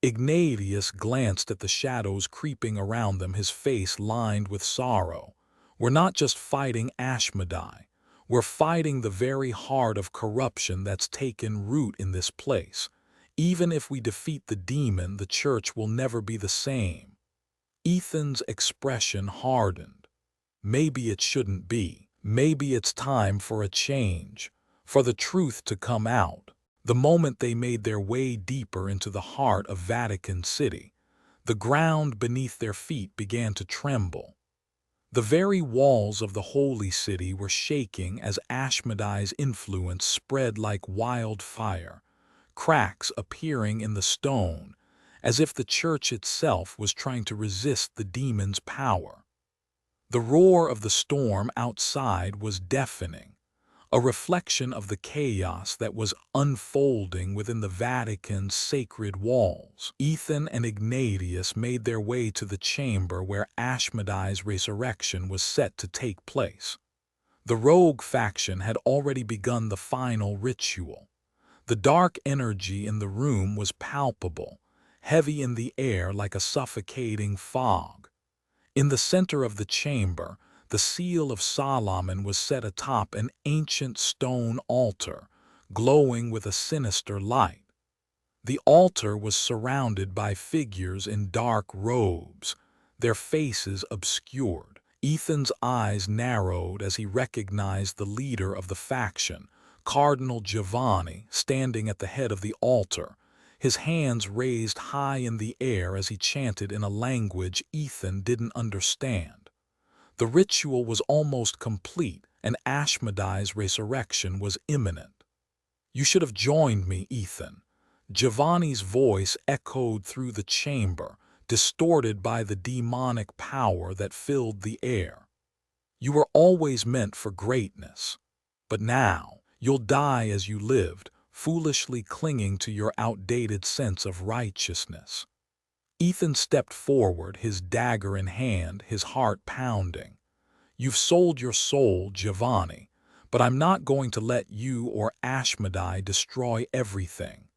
Ignatius glanced at the shadows creeping around them, his face lined with sorrow. "We're not just fighting Ashmedai. We're fighting the very heart of corruption that's taken root in this place. Even if we defeat the demon, the church will never be the same." Ethan's expression hardened. Maybe it shouldn't be. Maybe it's time for a change, for the truth to come out. The moment they made their way deeper into the heart of Vatican City, the ground beneath their feet began to tremble. The very walls of the holy city were shaking as Ashmedai's influence spread like wildfire, cracks appearing in the stone, as if the church itself was trying to resist the demon's power. The roar of the storm outside was deafening, a reflection of the chaos that was unfolding within the Vatican's sacred walls. Ethan and Ignatius made their way to the chamber where Ashmedai's resurrection was set to take place. The rogue faction had already begun the final ritual. The dark energy in the room was palpable, heavy in the air like a suffocating fog. In the center of the chamber, The seal of Solomon was set atop an ancient stone altar, glowing with a sinister light. The altar was surrounded by figures in dark robes, their faces obscured. Ethan's eyes narrowed as he recognized the leader of the faction, Cardinal Giovanni, standing at the head of the altar, his hands raised high in the air as he chanted in a language Ethan didn't understand. The ritual was almost complete, and Ashmedai's resurrection was imminent. "You should have joined me, Ethan." Giovanni's voice echoed through the chamber, distorted by the demonic power that filled the air. "You were always meant for greatness. But now, you'll die as you lived, foolishly clinging to your outdated sense of righteousness." Ethan stepped forward, his dagger in hand, his heart pounding. "You've sold your soul, Giovanni, but I'm not going to let you or Ashmedai destroy everything."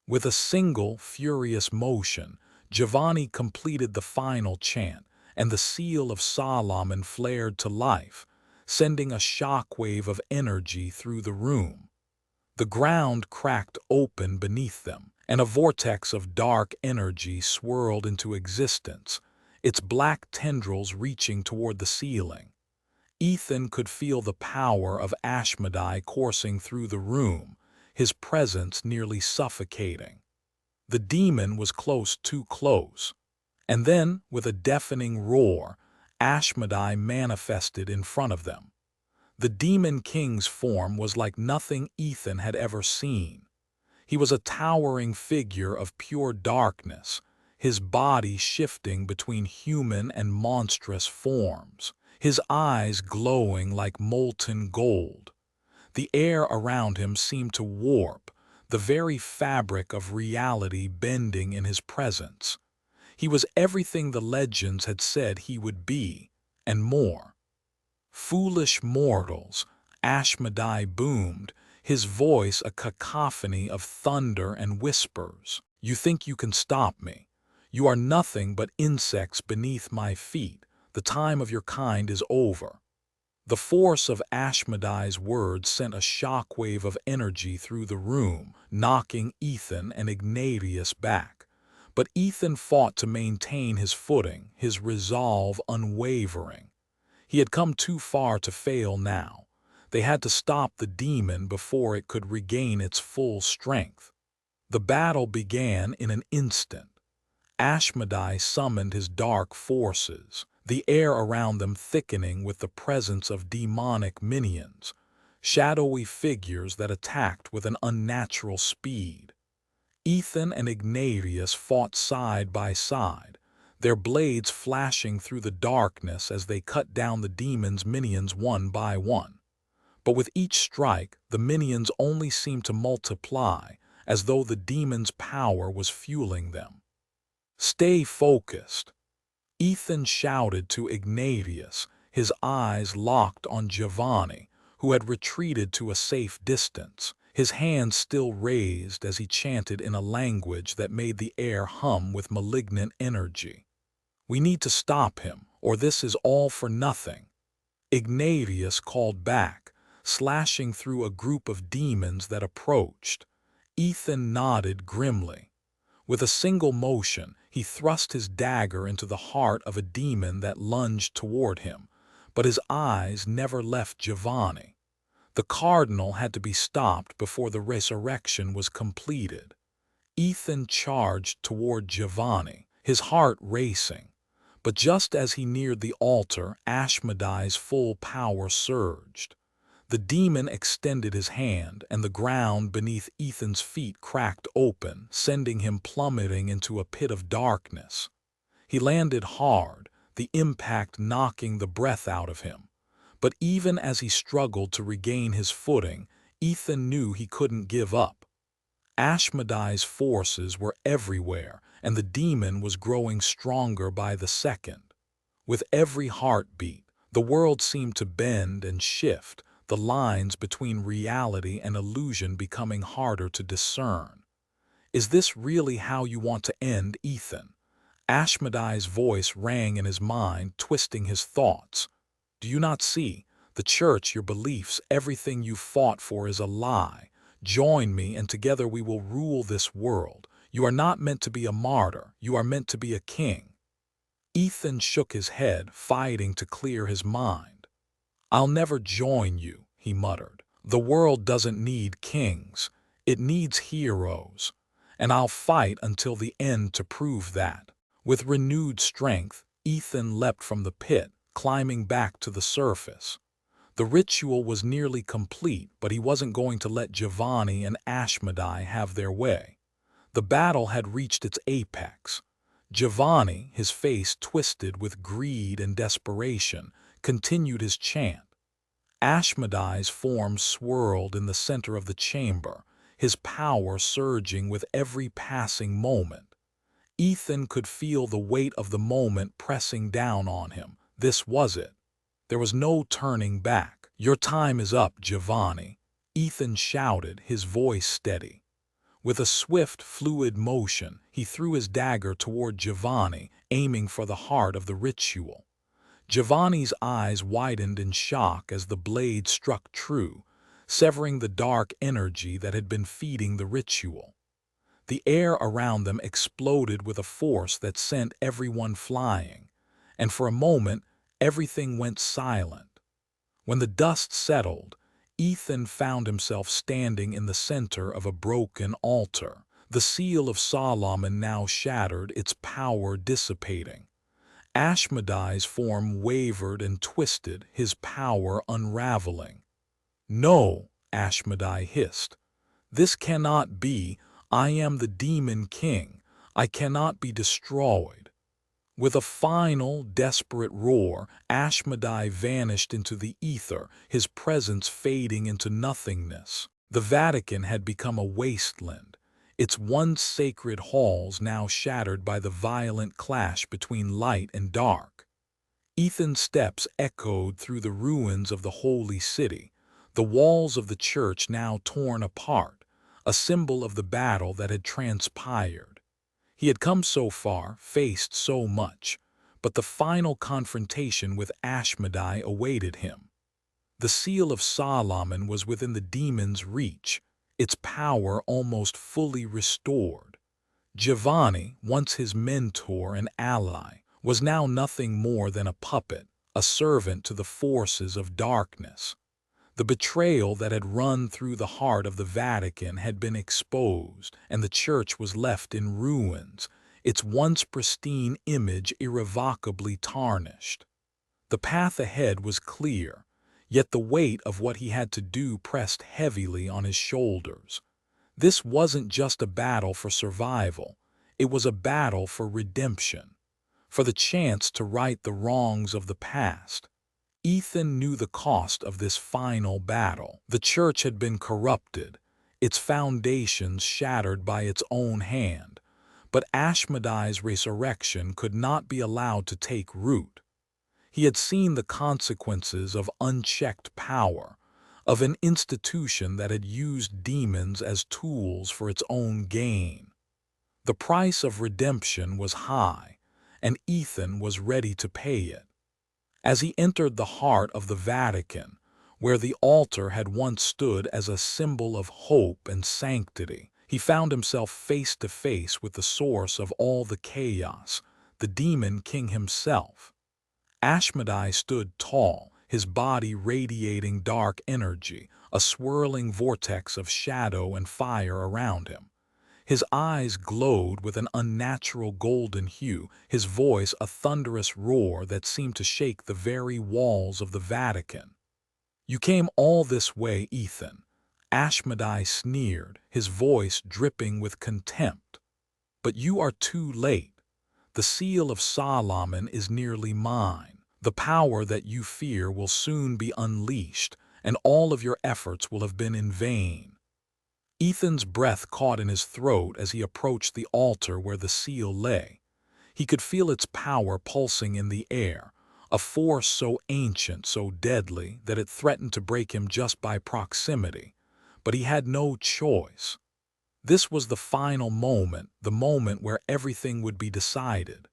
With a single, furious motion, Giovanni completed the final chant, and the seal of Solomon flared to life, sending a shockwave of energy through the room. The ground cracked open beneath them, and a vortex of dark energy swirled into existence, its black tendrils reaching toward the ceiling. Ethan could feel the power of Ashmedai coursing through the room, his presence nearly suffocating. The demon was close, too close. And then, with a deafening roar, Ashmedai manifested in front of them. The Demon King's form was like nothing Ethan had ever seen. He was a towering figure of pure darkness, his body shifting between human and monstrous forms, his eyes glowing like molten gold. The air around him seemed to warp, the very fabric of reality bending in his presence. He was everything the legends had said he would be, and more. "Foolish mortals," Ashmedai boomed, his voice a cacophony of thunder and whispers. "You think you can stop me? You are nothing but insects beneath my feet. The time of your kind is over." The force of Ashmedai's words sent a shockwave of energy through the room, knocking Ethan and Ignatius back. But Ethan fought to maintain his footing, his resolve unwavering. He had come too far to fail now. They had to stop the demon before it could regain its full strength. The battle began in an instant. Ashmedai summoned his dark forces, the air around them thickening with the presence of demonic minions, shadowy figures that attacked with an unnatural speed. Ethan and Ignatius fought side by side, their blades flashing through the darkness as they cut down the demon's minions one by one. But with each strike, the minions only seemed to multiply, as though the demon's power was fueling them. "Stay focused," Ethan shouted to Ignatius, his eyes locked on Giovanni, who had retreated to a safe distance, his hands still raised as he chanted in a language that made the air hum with malignant energy. "We need to stop him, or this is all for nothing." Ignatius called back, slashing through a group of demons that approached. Ethan nodded grimly. With a single motion, he thrust his dagger into the heart of a demon that lunged toward him, but his eyes never left Giovanni. The cardinal had to be stopped before the resurrection was completed. Ethan charged toward Giovanni, his heart racing. But just as he neared the altar, Ashmedai's full power surged. The demon extended his hand, and the ground beneath Ethan's feet cracked open, sending him plummeting into a pit of darkness. He landed hard, the impact knocking the breath out of him. But even as he struggled to regain his footing, Ethan knew he couldn't give up. Ashmedai's forces were everywhere, and the demon was growing stronger by the second. With every heartbeat, the world seemed to bend and shift, the lines between reality and illusion becoming harder to discern. "Is this really how you want to end, Ethan?" Ashmedai's voice rang in his mind, twisting his thoughts. Do you not see? The church, your beliefs, everything you fought for is a lie. Join me, and together we will rule this world. You are not meant to be a martyr. You are meant to be a king." Ethan shook his head, fighting to clear his mind. "I'll never join you," he muttered. "The world doesn't need kings. It needs heroes. And I'll fight until the end to prove that." With renewed strength, Ethan leapt from the pit, climbing back to the surface. The ritual was nearly complete, but he wasn't going to let Giovanni and Ashmedai have their way. The battle had reached its apex. Giovanni, his face twisted with greed and desperation, continued his chant. Ashmedai's form swirled in the center of the chamber, his power surging with every passing moment. Ethan could feel the weight of the moment pressing down on him. This was it. There was no turning back. "Your time is up, Giovanni," Ethan shouted, his voice steady. With a swift, fluid motion, he threw his dagger toward Giovanni, aiming for the heart of the ritual. Giovanni's eyes widened in shock as the blade struck true, severing the dark energy that had been feeding the ritual. The air around them exploded with a force that sent everyone flying, and for a moment, everything went silent. When the dust settled, Ethan found himself standing in the center of a broken altar. The seal of Solomon now shattered, its power dissipating. Ashmedai's form wavered and twisted, his power unraveling. "No," Ashmedai hissed. "This cannot be. I am the Demon King. I cannot be destroyed." With a final, desperate roar, Ashmedai vanished into the ether, his presence fading into nothingness. The Vatican had become a wasteland, its once sacred halls now shattered by the violent clash between light and dark. Ethan's steps echoed through the ruins of the holy city, the walls of the church now torn apart, a symbol of the battle that had transpired. He had come so far, faced so much, but the final confrontation with Ashmedai awaited him. The seal of Solomon was within the demon's reach, its power almost fully restored. Giovanni, once his mentor and ally, was now nothing more than a puppet, a servant to the forces of darkness. The betrayal that had run through the heart of the Vatican had been exposed, and the church was left in ruins, its once pristine image irrevocably tarnished. The path ahead was clear, yet the weight of what he had to do pressed heavily on his shoulders. This wasn't just a battle for survival, it was a battle for redemption, for the chance to right the wrongs of the past. Ethan knew the cost of this final battle. The church had been corrupted, its foundations shattered by its own hand, but Ashmedai's resurrection could not be allowed to take root. He had seen the consequences of unchecked power, of an institution that had used demons as tools for its own gain. The price of redemption was high, and Ethan was ready to pay it. As he entered the heart of the Vatican, where the altar had once stood as a symbol of hope and sanctity, he found himself face to face with the source of all the chaos, the Demon King himself. Ashmedai stood tall, his body radiating dark energy, a swirling vortex of shadow and fire around him. His eyes glowed with an unnatural golden hue, his voice a thunderous roar that seemed to shake the very walls of the Vatican. "You came all this way, Ethan," Ashmedai sneered, his voice dripping with contempt. "But you are too late. The seal of Solomon is nearly mine. The power that you fear will soon be unleashed, and all of your efforts will have been in vain." Ethan's breath caught in his throat as he approached the altar where the seal lay. He could feel its power pulsing in the air, a force so ancient, so deadly, that it threatened to break him just by proximity. But he had no choice. This was the final moment, the moment where everything would be decided.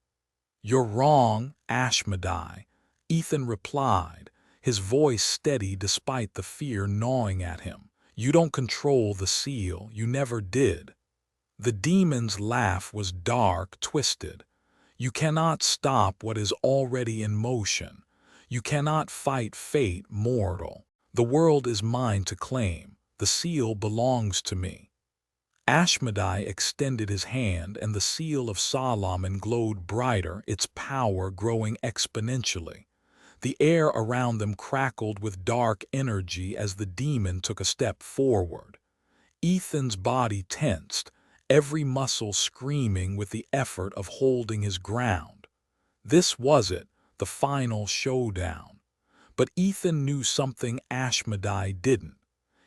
"You're wrong, Ashmedai," Ethan replied, his voice steady despite the fear gnawing at him. "You don't control the seal, you never did." The demon's laugh was dark, twisted. "You cannot stop what is already in motion. You cannot fight fate, mortal. The world is mine to claim. The seal belongs to me." Ashmedai extended his hand, and the seal of Solomon glowed brighter, its power growing exponentially. The air around them crackled with dark energy as the demon took a step forward. Ethan's body tensed, every muscle screaming with the effort of holding his ground. This was it, the final showdown. But Ethan knew something Ashmedai didn't.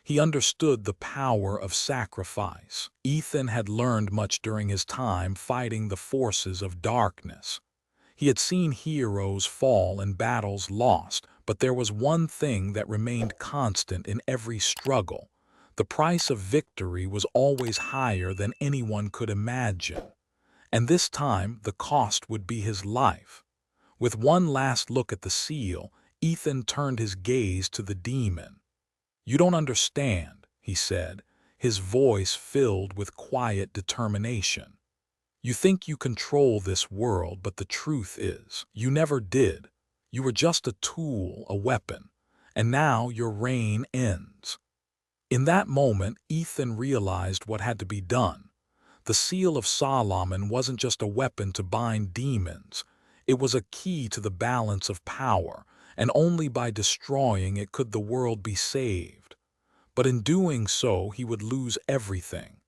He understood the power of sacrifice. Ethan had learned much during his time fighting the forces of darkness. He had seen heroes fall and battles lost, but there was one thing that remained constant in every struggle. The price of victory was always higher than anyone could imagine. And this time, the cost would be his life. With one last look at the seal, Ethan turned his gaze to the demon. "You don't understand," he said, his voice filled with quiet determination. "You think you control this world, but the truth is, you never did. You were just a tool, a weapon, and now your reign ends." In that moment, Ethan realized what had to be done. The seal of Solomon wasn't just a weapon to bind demons. It was a key to the balance of power, and only by destroying it could the world be saved. But in doing so, he would lose everything.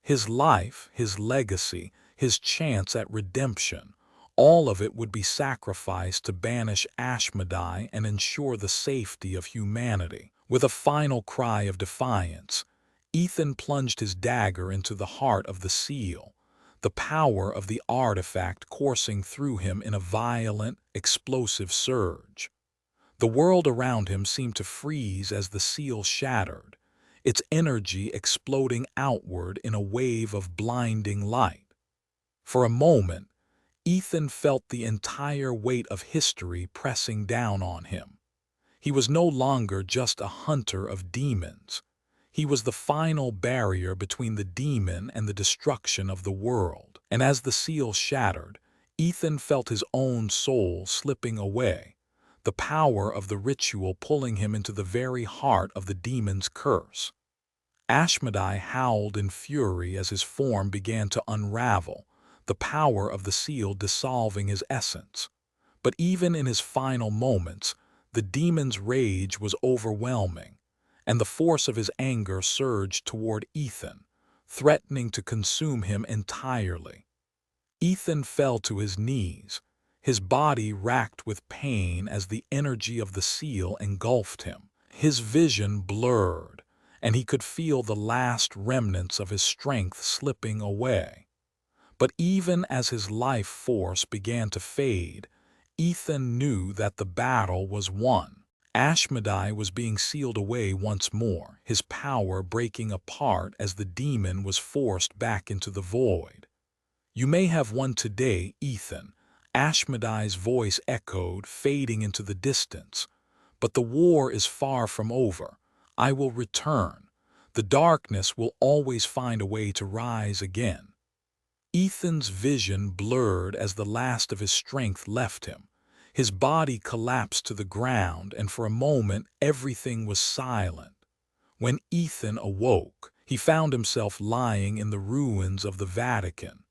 His life, his legacy, his chance at redemption, all of it would be sacrificed to banish Ashmedai and ensure the safety of humanity. With a final cry of defiance, Ethan plunged his dagger into the heart of the seal, the power of the artifact coursing through him in a violent, explosive surge. The world around him seemed to freeze as the seal shattered, its energy exploding outward in a wave of blinding light. For a moment, Ethan felt the entire weight of history pressing down on him. He was no longer just a hunter of demons. He was the final barrier between the demon and the destruction of the world. And as the seal shattered, Ethan felt his own soul slipping away, the power of the ritual pulling him into the very heart of the demon's curse. Ashmedai howled in fury as his form began to unravel, the power of the seal dissolving his essence. But even in his final moments, the demon's rage was overwhelming, and the force of his anger surged toward Ethan, threatening to consume him entirely. Ethan fell to his knees, his body racked with pain as the energy of the seal engulfed him. His vision blurred, and he could feel the last remnants of his strength slipping away. But even as his life force began to fade, Ethan knew that the battle was won. Ashmedai was being sealed away once more, his power breaking apart as the demon was forced back into the void. "You may have won today, Ethan," Ashmedai's voice echoed, fading into the distance. "But the war is far from over. I will return. The darkness will always find a way to rise again." Ethan's vision blurred as the last of his strength left him. His body collapsed to the ground, and for a moment everything was silent. When Ethan awoke, he found himself lying in the ruins of the Vatican.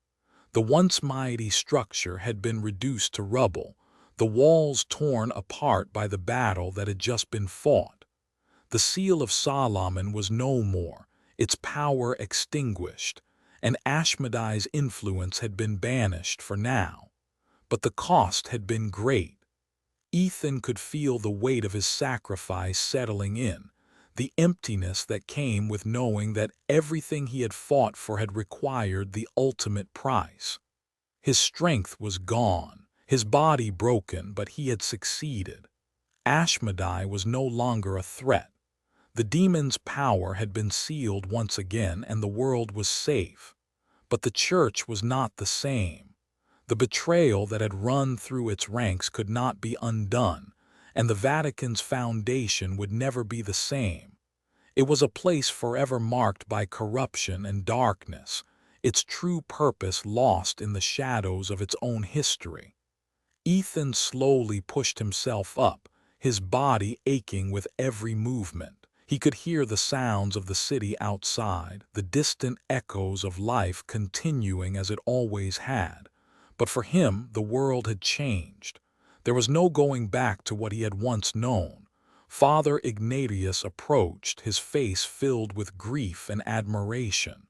The once mighty structure had been reduced to rubble, the walls torn apart by the battle that had just been fought. The seal of Solomon was no more, its power extinguished, and Ashmedai's influence had been banished for now. But the cost had been great. Ethan could feel the weight of his sacrifice settling in, the emptiness that came with knowing that everything he had fought for had required the ultimate price. His strength was gone, his body broken, but he had succeeded. Ashmedai was no longer a threat. The demon's power had been sealed once again, and the world was safe. But the church was not the same. The betrayal that had run through its ranks could not be undone, and the Vatican's foundation would never be the same. It was a place forever marked by corruption and darkness, its true purpose lost in the shadows of its own history. Ethan slowly pushed himself up, his body aching with every movement. He could hear the sounds of the city outside, the distant echoes of life continuing as it always had. But for him, the world had changed. There was no going back to what he had once known. Father Ignatius approached, his face filled with grief and admiration.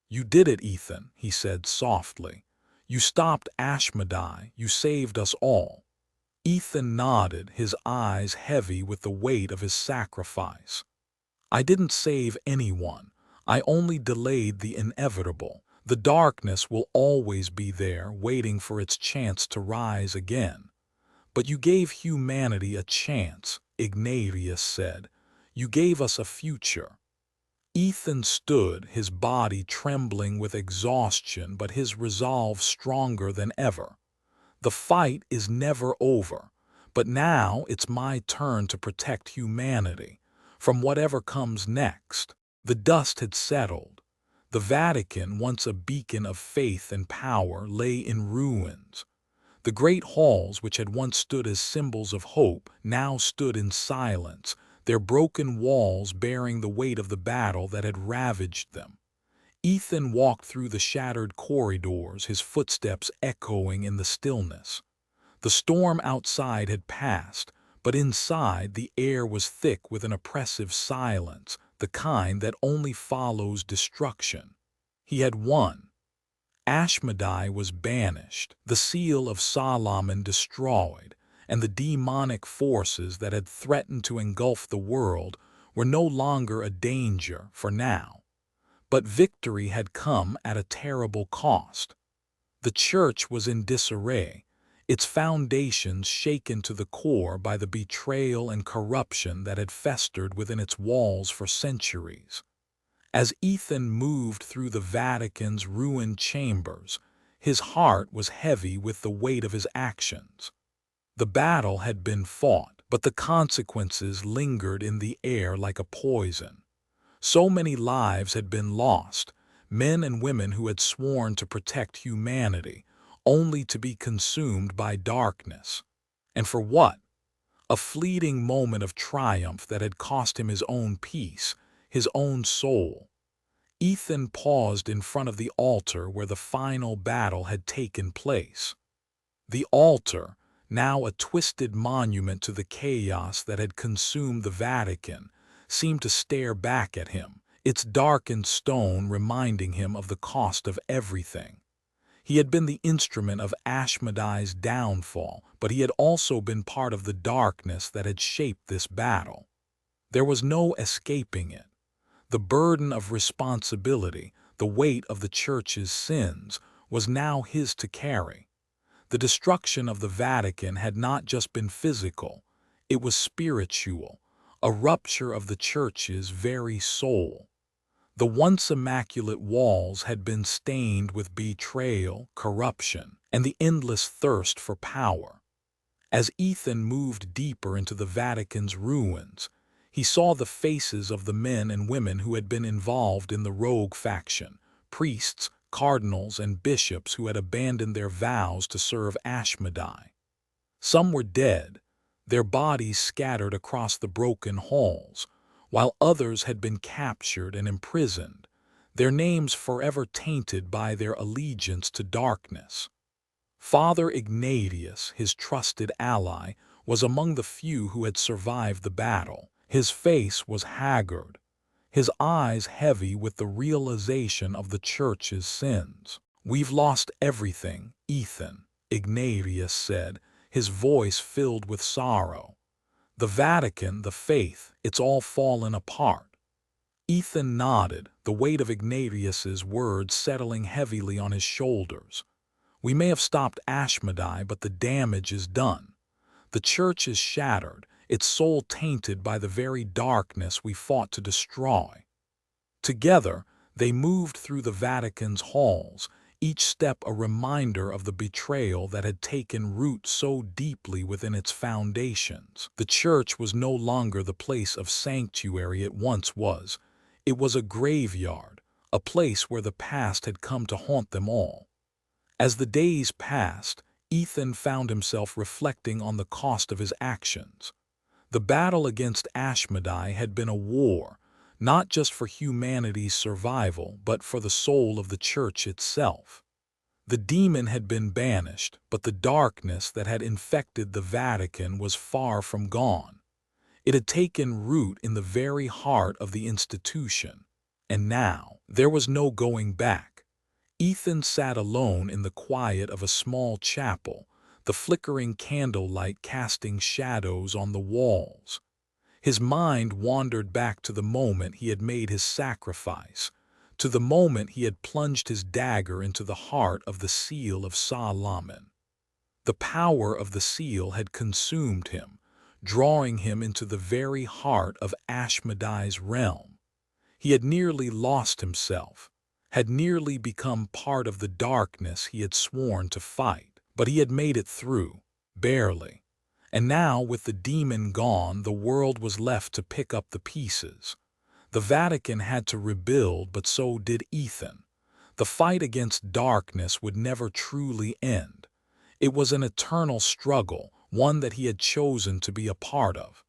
"You did it, Ethan," he said softly. "You stopped Ashmedai, you saved us all." Ethan nodded, his eyes heavy with the weight of his sacrifice. "I didn't save anyone. I only delayed the inevitable. The darkness will always be there, waiting for its chance to rise again. But you gave humanity a chance," Ignatius said. "You gave us a future." Ethan stood, his body trembling with exhaustion, but his resolve stronger than ever. "The fight is never over, but now it's my turn to protect humanity from whatever comes next." The dust had settled. The Vatican, once a beacon of faith and power, lay in ruins. The great halls, which had once stood as symbols of hope, now stood in silence, their broken walls bearing the weight of the battle that had ravaged them. Ethan walked through the shattered corridors, his footsteps echoing in the stillness. The storm outside had passed, but inside the air was thick with an oppressive silence, the kind that only follows destruction. He had won. Ashmedai was banished, the seal of Solomon destroyed, and the demonic forces that had threatened to engulf the world were no longer a danger for now. But victory had come at a terrible cost. The church was in disarray, its foundations shaken to the core by the betrayal and corruption that had festered within its walls for centuries. As Ethan moved through the Vatican's ruined chambers, his heart was heavy with the weight of his actions. The battle had been fought, but the consequences lingered in the air like a poison. So many lives had been lost, men and women who had sworn to protect humanity, only to be consumed by darkness. And for what? A fleeting moment of triumph that had cost him his own peace, his own soul. Ethan paused in front of the altar where the final battle had taken place. The altar, now a twisted monument to the chaos that had consumed the Vatican, seemed to stare back at him, its darkened stone reminding him of the cost of everything. He had been the instrument of Ashmedai's downfall, but he had also been part of the darkness that had shaped this battle. There was no escaping it. The burden of responsibility, the weight of the Church's sins, was now his to carry. The destruction of the Vatican had not just been physical, it was spiritual, a rupture of the Church's very soul. The once immaculate walls had been stained with betrayal, corruption, and the endless thirst for power. As Ethan moved deeper into the Vatican's ruins, he saw the faces of the men and women who had been involved in the rogue faction, priests, cardinals, and bishops who had abandoned their vows to serve Ashmedai. Some were dead, their bodies scattered across the broken halls, while others had been captured and imprisoned, their names forever tainted by their allegiance to darkness. Father Ignatius, his trusted ally, was among the few who had survived the battle. His face was haggard, his eyes heavy with the realization of the Church's sins. "We've lost everything, Ethan," Ignatius said, his voice filled with sorrow. "The Vatican, the faith, it's all fallen apart." Ethan nodded, the weight of Ignatius's words settling heavily on his shoulders. "We may have stopped Ashmedai, but the damage is done. The Church is shattered, its soul tainted by the very darkness we fought to destroy." Together, they moved through the Vatican's halls, each step a reminder of the betrayal that had taken root so deeply within its foundations. The church was no longer the place of sanctuary it once was. It was a graveyard, a place where the past had come to haunt them all. As the days passed, Ethan found himself reflecting on the cost of his actions. The battle against Ashmedai had been a war, not just for humanity's survival, but for the soul of the church itself. The demon had been banished, but the darkness that had infected the Vatican was far from gone. It had taken root in the very heart of the institution, and now there was no going back. Ethan sat alone in the quiet of a small chapel, the flickering candlelight casting shadows on the walls. His mind wandered back to the moment he had made his sacrifice, to the moment he had plunged his dagger into the heart of the seal of Solomon. The power of the seal had consumed him, drawing him into the very heart of Ashmedai's realm. He had nearly lost himself, had nearly become part of the darkness he had sworn to fight, but he had made it through, barely. And now, with the demon gone, the world was left to pick up the pieces. The Vatican had to rebuild, but so did Ethan. The fight against darkness would never truly end. It was an eternal struggle, one that he had chosen to be a part of.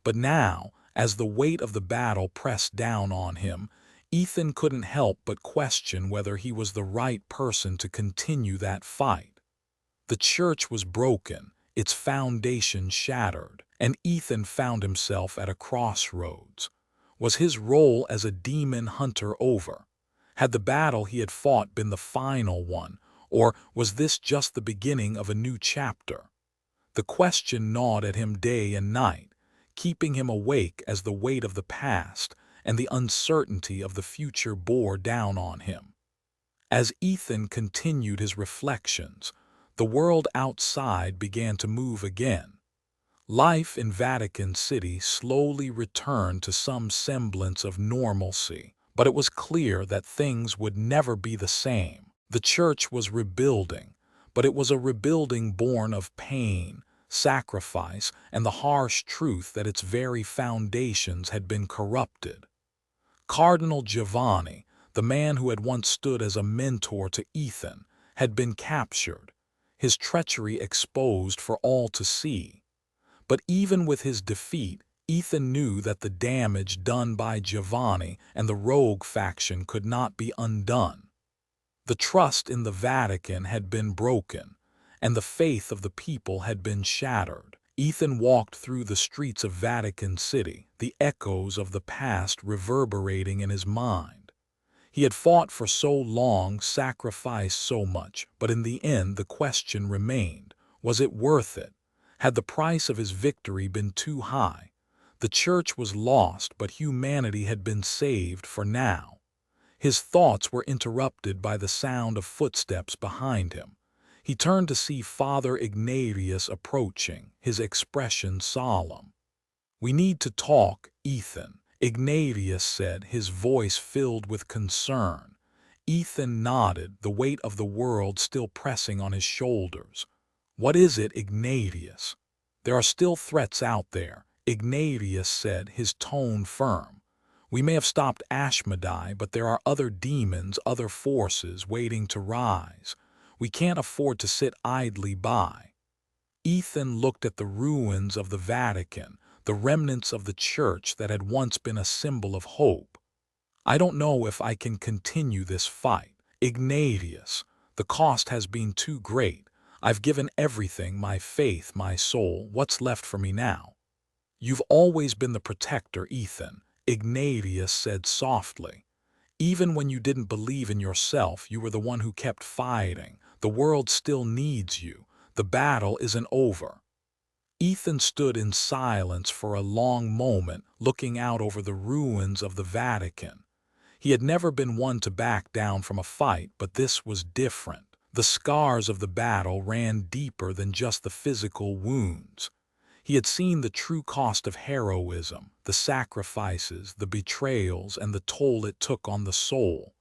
But now, as the weight of the battle pressed down on him, Ethan couldn't help but question whether he was the right person to continue that fight. The church was broken, its foundation shattered, and Ethan found himself at a crossroads. Was his role as a demon hunter over? Had the battle he had fought been the final one, or was this just the beginning of a new chapter? The question gnawed at him day and night, keeping him awake as the weight of the past and the uncertainty of the future bore down on him. As Ethan continued his reflections, the world outside began to move again. Life in Vatican City slowly returned to some semblance of normalcy, but it was clear that things would never be the same. The church was rebuilding, but it was a rebuilding born of pain, sacrifice, and the harsh truth that its very foundations had been corrupted. Cardinal Giovanni, the man who had once stood as a mentor to Ethan, had been captured, his treachery exposed for all to see. But even with his defeat, Ethan knew that the damage done by Giovanni and the rogue faction could not be undone. The trust in the Vatican had been broken, and the faith of the people had been shattered. Ethan walked through the streets of Vatican City, the echoes of the past reverberating in his mind. He had fought for so long, sacrificed so much, but in the end the question remained, was it worth it? Had the price of his victory been too high? The church was lost, but humanity had been saved for now. His thoughts were interrupted by the sound of footsteps behind him. He turned to see Father Ignatius approaching, his expression solemn. "We need to talk, Ethan," Ignatius said, his voice filled with concern. Ethan nodded, the weight of the world still pressing on his shoulders. "What is it, Ignatius?" "There are still threats out there," Ignatius said, his tone firm. "We may have stopped Ashmedai, but there are other demons, other forces waiting to rise. We can't afford to sit idly by." Ethan looked at the ruins of the Vatican, the remnants of the church that had once been a symbol of hope. "I don't know if I can continue this fight, Ignatius. The cost has been too great. I've given everything, my faith, my soul. What's left for me now?" "You've always been the protector, Ethan," Ignatius said softly. "Even when you didn't believe in yourself, you were the one who kept fighting. The world still needs you. The battle isn't over." Ethan stood in silence for a long moment, looking out over the ruins of the Vatican. He had never been one to back down from a fight, but this was different. The scars of the battle ran deeper than just the physical wounds. He had seen the true cost of heroism, the sacrifices, the betrayals, and the toll it took on the soul.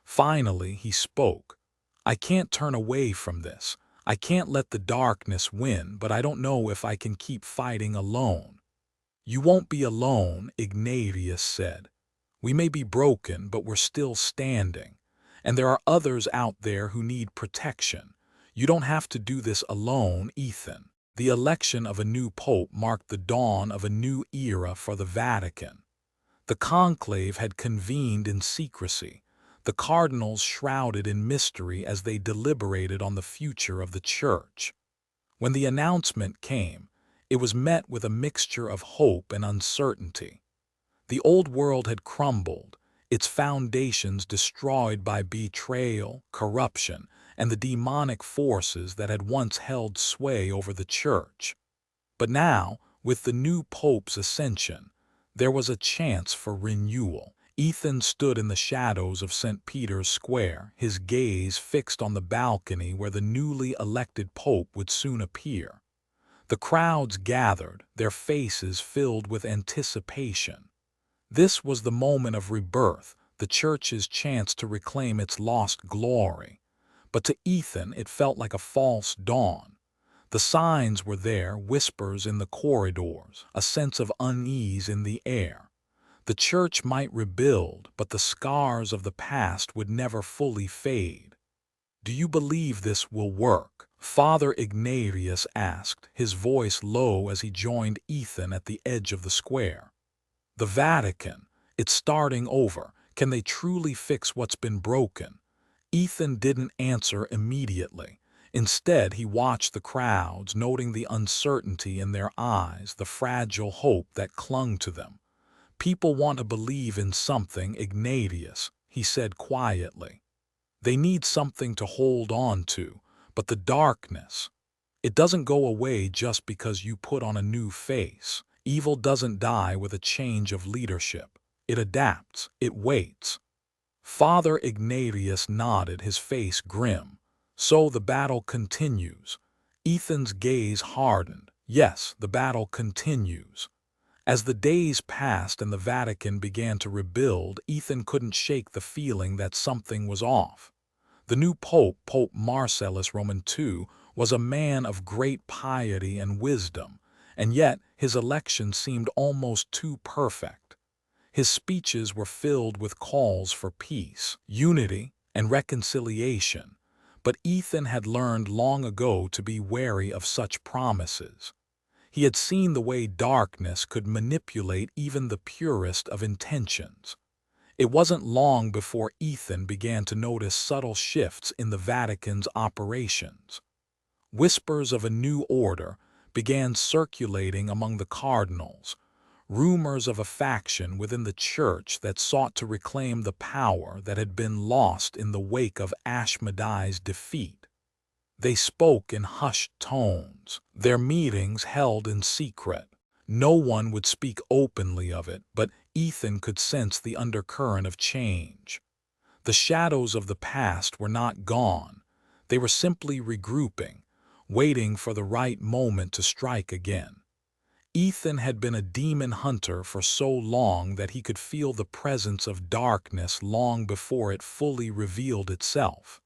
Finally, he spoke. I can't turn away from this. I can't let the darkness win, but I don't know if I can keep fighting alone. You won't be alone, Ignatius said. We may be broken, but we're still standing. And there are others out there who need protection. You don't have to do this alone, Ethan. The election of a new pope marked the dawn of a new era for the Vatican. The conclave had convened in secrecy, the cardinals shrouded in mystery as they deliberated on the future of the Church. When the announcement came, it was met with a mixture of hope and uncertainty. The old world had crumbled, its foundations destroyed by betrayal, corruption, and the demonic forces that had once held sway over the Church. But now, with the new pope's ascension, there was a chance for renewal. Ethan stood in the shadows of St. Peter's Square, his gaze fixed on the balcony where the newly elected pope would soon appear. The crowds gathered, their faces filled with anticipation. This was the moment of rebirth, the Church's chance to reclaim its lost glory. But to Ethan it felt like a false dawn. The signs were there, whispers in the corridors, a sense of unease in the air. The Church might rebuild, but the scars of the past would never fully fade. Do you believe this will work? Father Ignatius asked, his voice low as he joined Ethan at the edge of the square. The Vatican, it's starting over. Can they truly fix what's been broken? Ethan didn't answer immediately. Instead, he watched the crowds, noting the uncertainty in their eyes, the fragile hope that clung to them. People want to believe in something, Ignatius, he said quietly. They need something to hold on to, but the darkness, it doesn't go away just because you put on a new face. Evil doesn't die with a change of leadership. It adapts, it waits. Father Ignatius nodded, his face grim. So the battle continues. Ethan's gaze hardened. Yes, the battle continues. As the days passed and the Vatican began to rebuild, Ethan couldn't shake the feeling that something was off. The new pope, Pope Marcellus Roman II, was a man of great piety and wisdom, and yet his election seemed almost too perfect. His speeches were filled with calls for peace, unity, and reconciliation, but Ethan had learned long ago to be wary of such promises. He had seen the way darkness could manipulate even the purest of intentions. It wasn't long before Ethan began to notice subtle shifts in the Vatican's operations. Whispers of a new order began circulating among the cardinals, rumors of a faction within the Church that sought to reclaim the power that had been lost in the wake of Ashmedai's defeat. They spoke in hushed tones, their meetings held in secret. No one would speak openly of it, but Ethan could sense the undercurrent of change. The shadows of the past were not gone. They were simply regrouping, waiting for the right moment to strike again. Ethan had been a demon hunter for so long that he could feel the presence of darkness long before it fully revealed itself.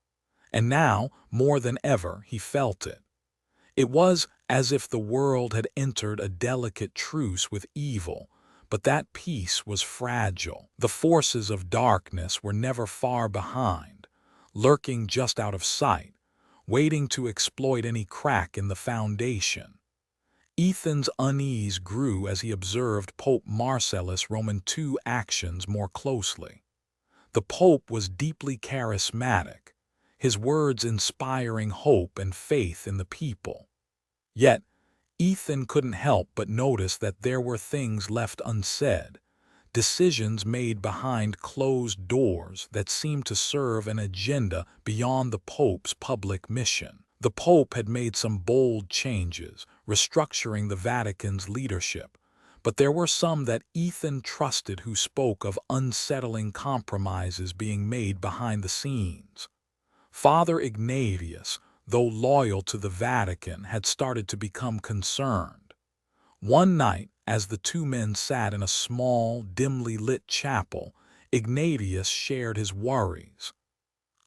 And now, more than ever, he felt it. It was as if the world had entered a delicate truce with evil, but that peace was fragile. The forces of darkness were never far behind, lurking just out of sight, waiting to exploit any crack in the foundation. Ethan's unease grew as he observed Pope Marcellus Roman II's actions more closely. The Pope was deeply charismatic, his words inspiring hope and faith in the people. Yet, Ethan couldn't help but notice that there were things left unsaid, decisions made behind closed doors that seemed to serve an agenda beyond the Pope's public mission. The Pope had made some bold changes, restructuring the Vatican's leadership, but there were some that Ethan trusted who spoke of unsettling compromises being made behind the scenes. Father Ignatius, though loyal to the Vatican, had started to become concerned. One night, as the two men sat in a small, dimly lit chapel, Ignatius shared his worries.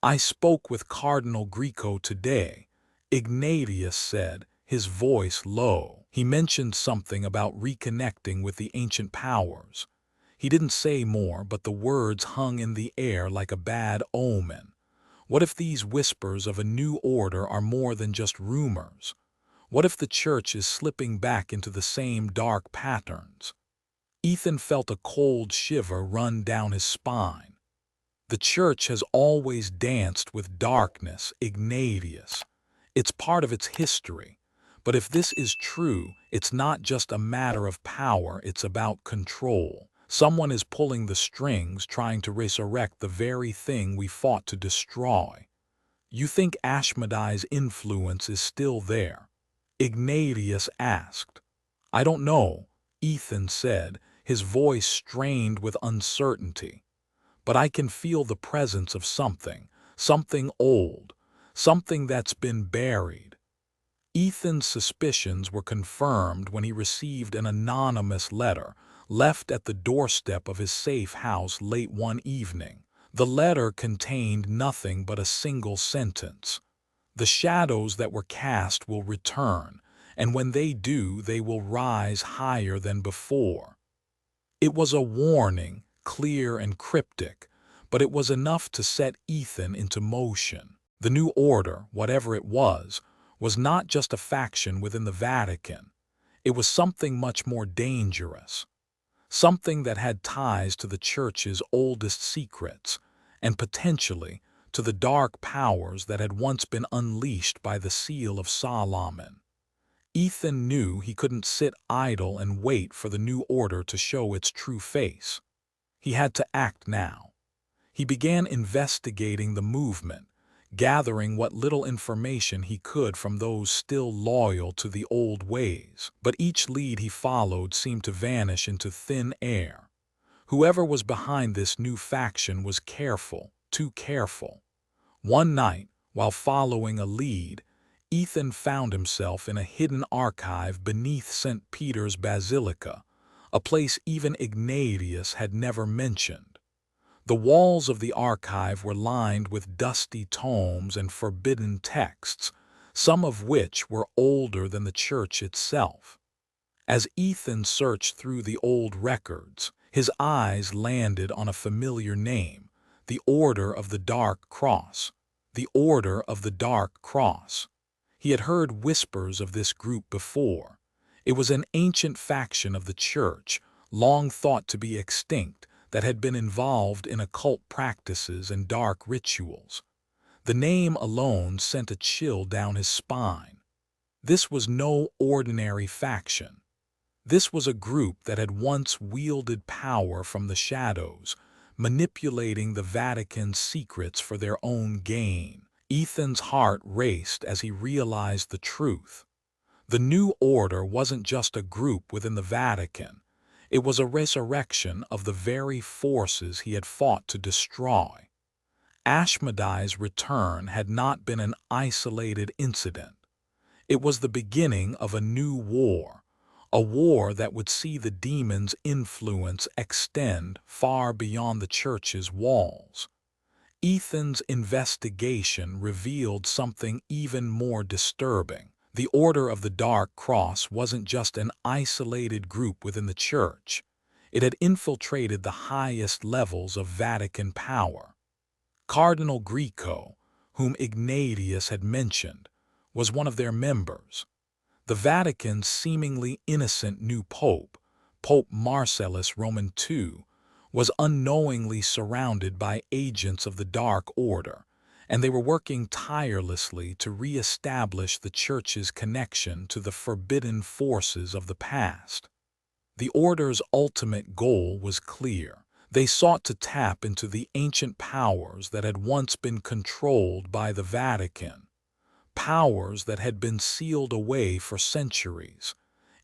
"I spoke with Cardinal Greco today," Ignatius said, his voice low. "He mentioned something about reconnecting with the ancient powers. He didn't say more, but the words hung in the air like a bad omen. What if these whispers of a new order are more than just rumors? What if the church is slipping back into the same dark patterns?" Ethan felt a cold shiver run down his spine. "The church has always danced with darkness, Ignatius. It's part of its history. But if this is true, it's not just a matter of power, it's about control. Someone is pulling the strings, trying to resurrect the very thing we fought to destroy." "You think Ashmedai's influence is still there?" Ignatius asked. "I don't know," Ethan said, his voice strained with uncertainty. "But I can feel the presence of something old, something that's been buried." Ethan's suspicions were confirmed when he received an anonymous letter left at the doorstep of his safe house late one evening. The letter contained nothing but a single sentence: "The shadows that were cast will return, and when they do, they will rise higher than before." It was a warning, clear and cryptic, but it was enough to set Ethan into motion. The new order, whatever it was not just a faction within the Vatican. It was something much more dangerous, something that had ties to the Church's oldest secrets, and potentially to the dark powers that had once been unleashed by the Seal of Solomon. Ethan knew he couldn't sit idle and wait for the new order to show its true face. He had to act now. He began investigating the movement, gathering what little information he could from those still loyal to the old ways. But each lead he followed seemed to vanish into thin air. Whoever was behind this new faction was careful, too careful. One night, while following a lead, Ethan found himself in a hidden archive beneath St. Peter's Basilica, a place even Ignatius had never mentioned. The walls of the archive were lined with dusty tomes and forbidden texts, some of which were older than the church itself. As Ethan searched through the old records, his eyes landed on a familiar name: the Order of the Dark Cross. The Order of the Dark Cross. He had heard whispers of this group before. It was an ancient faction of the church, long thought to be extinct, that had been involved in occult practices and dark rituals. The name alone sent a chill down his spine. This was no ordinary faction. This was a group that had once wielded power from the shadows, manipulating the Vatican's secrets for their own gain. Ethan's heart raced as he realized the truth. The new order wasn't just a group within the Vatican. It was a resurrection of the very forces he had fought to destroy. Ashmedai's return had not been an isolated incident. It was the beginning of a new war, a war that would see the demon's influence extend far beyond the church's walls. Ethan's investigation revealed something even more disturbing. The Order of the Dark Cross wasn't just an isolated group within the church. It had infiltrated the highest levels of Vatican power. Cardinal Greco, whom Ignatius had mentioned, was one of their members. The Vatican's seemingly innocent new pope, Pope Marcellus Roman II, was unknowingly surrounded by agents of the Dark Order, and they were working tirelessly to re-establish the Church's connection to the forbidden forces of the past. The Order's ultimate goal was clear. They sought to tap into the ancient powers that had once been controlled by the Vatican, powers that had been sealed away for centuries,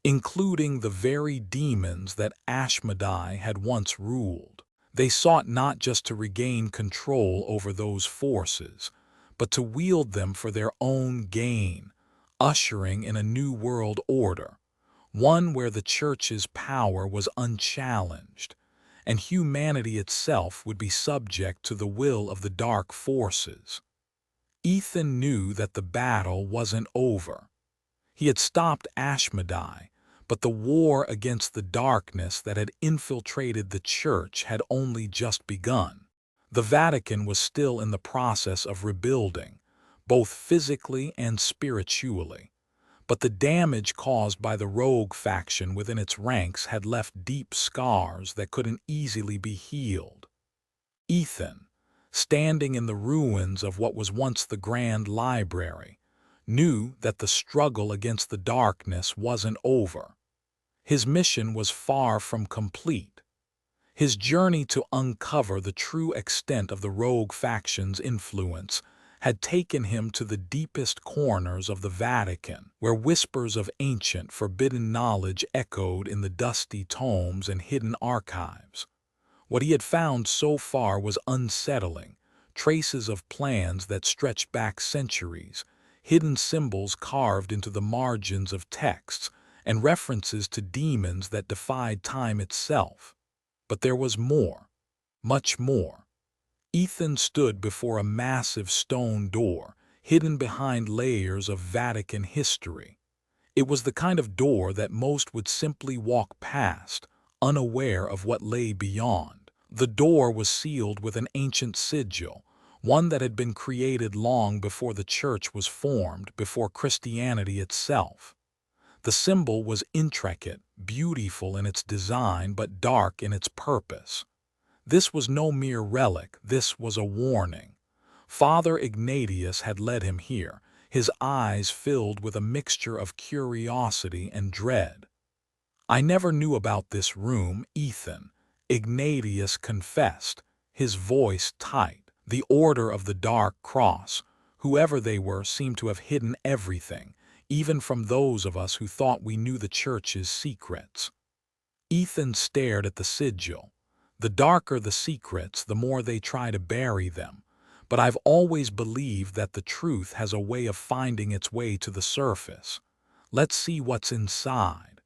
including the very demons that Ashmedai had once ruled. They sought not just to regain control over those forces, but to wield them for their own gain, ushering in a new world order, one where the church's power was unchallenged, and humanity itself would be subject to the will of the dark forces. Ethan knew that the battle wasn't over. He had stopped Ashmedai, but the war against the darkness that had infiltrated the church had only just begun. The Vatican was still in the process of rebuilding, both physically and spiritually, but the damage caused by the rogue faction within its ranks had left deep scars that couldn't easily be healed. Ethan, standing in the ruins of what was once the Grand Library, knew that the struggle against the darkness wasn't over. His mission was far from complete. His journey to uncover the true extent of the rogue faction's influence had taken him to the deepest corners of the Vatican, where whispers of ancient, forbidden knowledge echoed in the dusty tomes and hidden archives. What he had found so far was unsettling: traces of plans that stretched back centuries, hidden symbols carved into the margins of texts, and references to demons that defied time itself. But there was more, much more. Ethan stood before a massive stone door, hidden behind layers of Vatican history. It was the kind of door that most would simply walk past, unaware of what lay beyond. The door was sealed with an ancient sigil, one that had been created long before the church was formed, before Christianity itself. The symbol was intricate, beautiful in its design, but dark in its purpose. This was no mere relic, this was a warning. Father Ignatius had led him here, his eyes filled with a mixture of curiosity and dread. "I never knew about this room, Ethan," Ignatius confessed, his voice tight. "The Order of the Dark Cross, whoever they were, seemed to have hidden everything, even from those of us who thought we knew the church's secrets." Ethan stared at the sigil. "The darker the secrets, the more they try to bury them. But I've always believed that the truth has a way of finding its way to the surface. Let's see what's inside."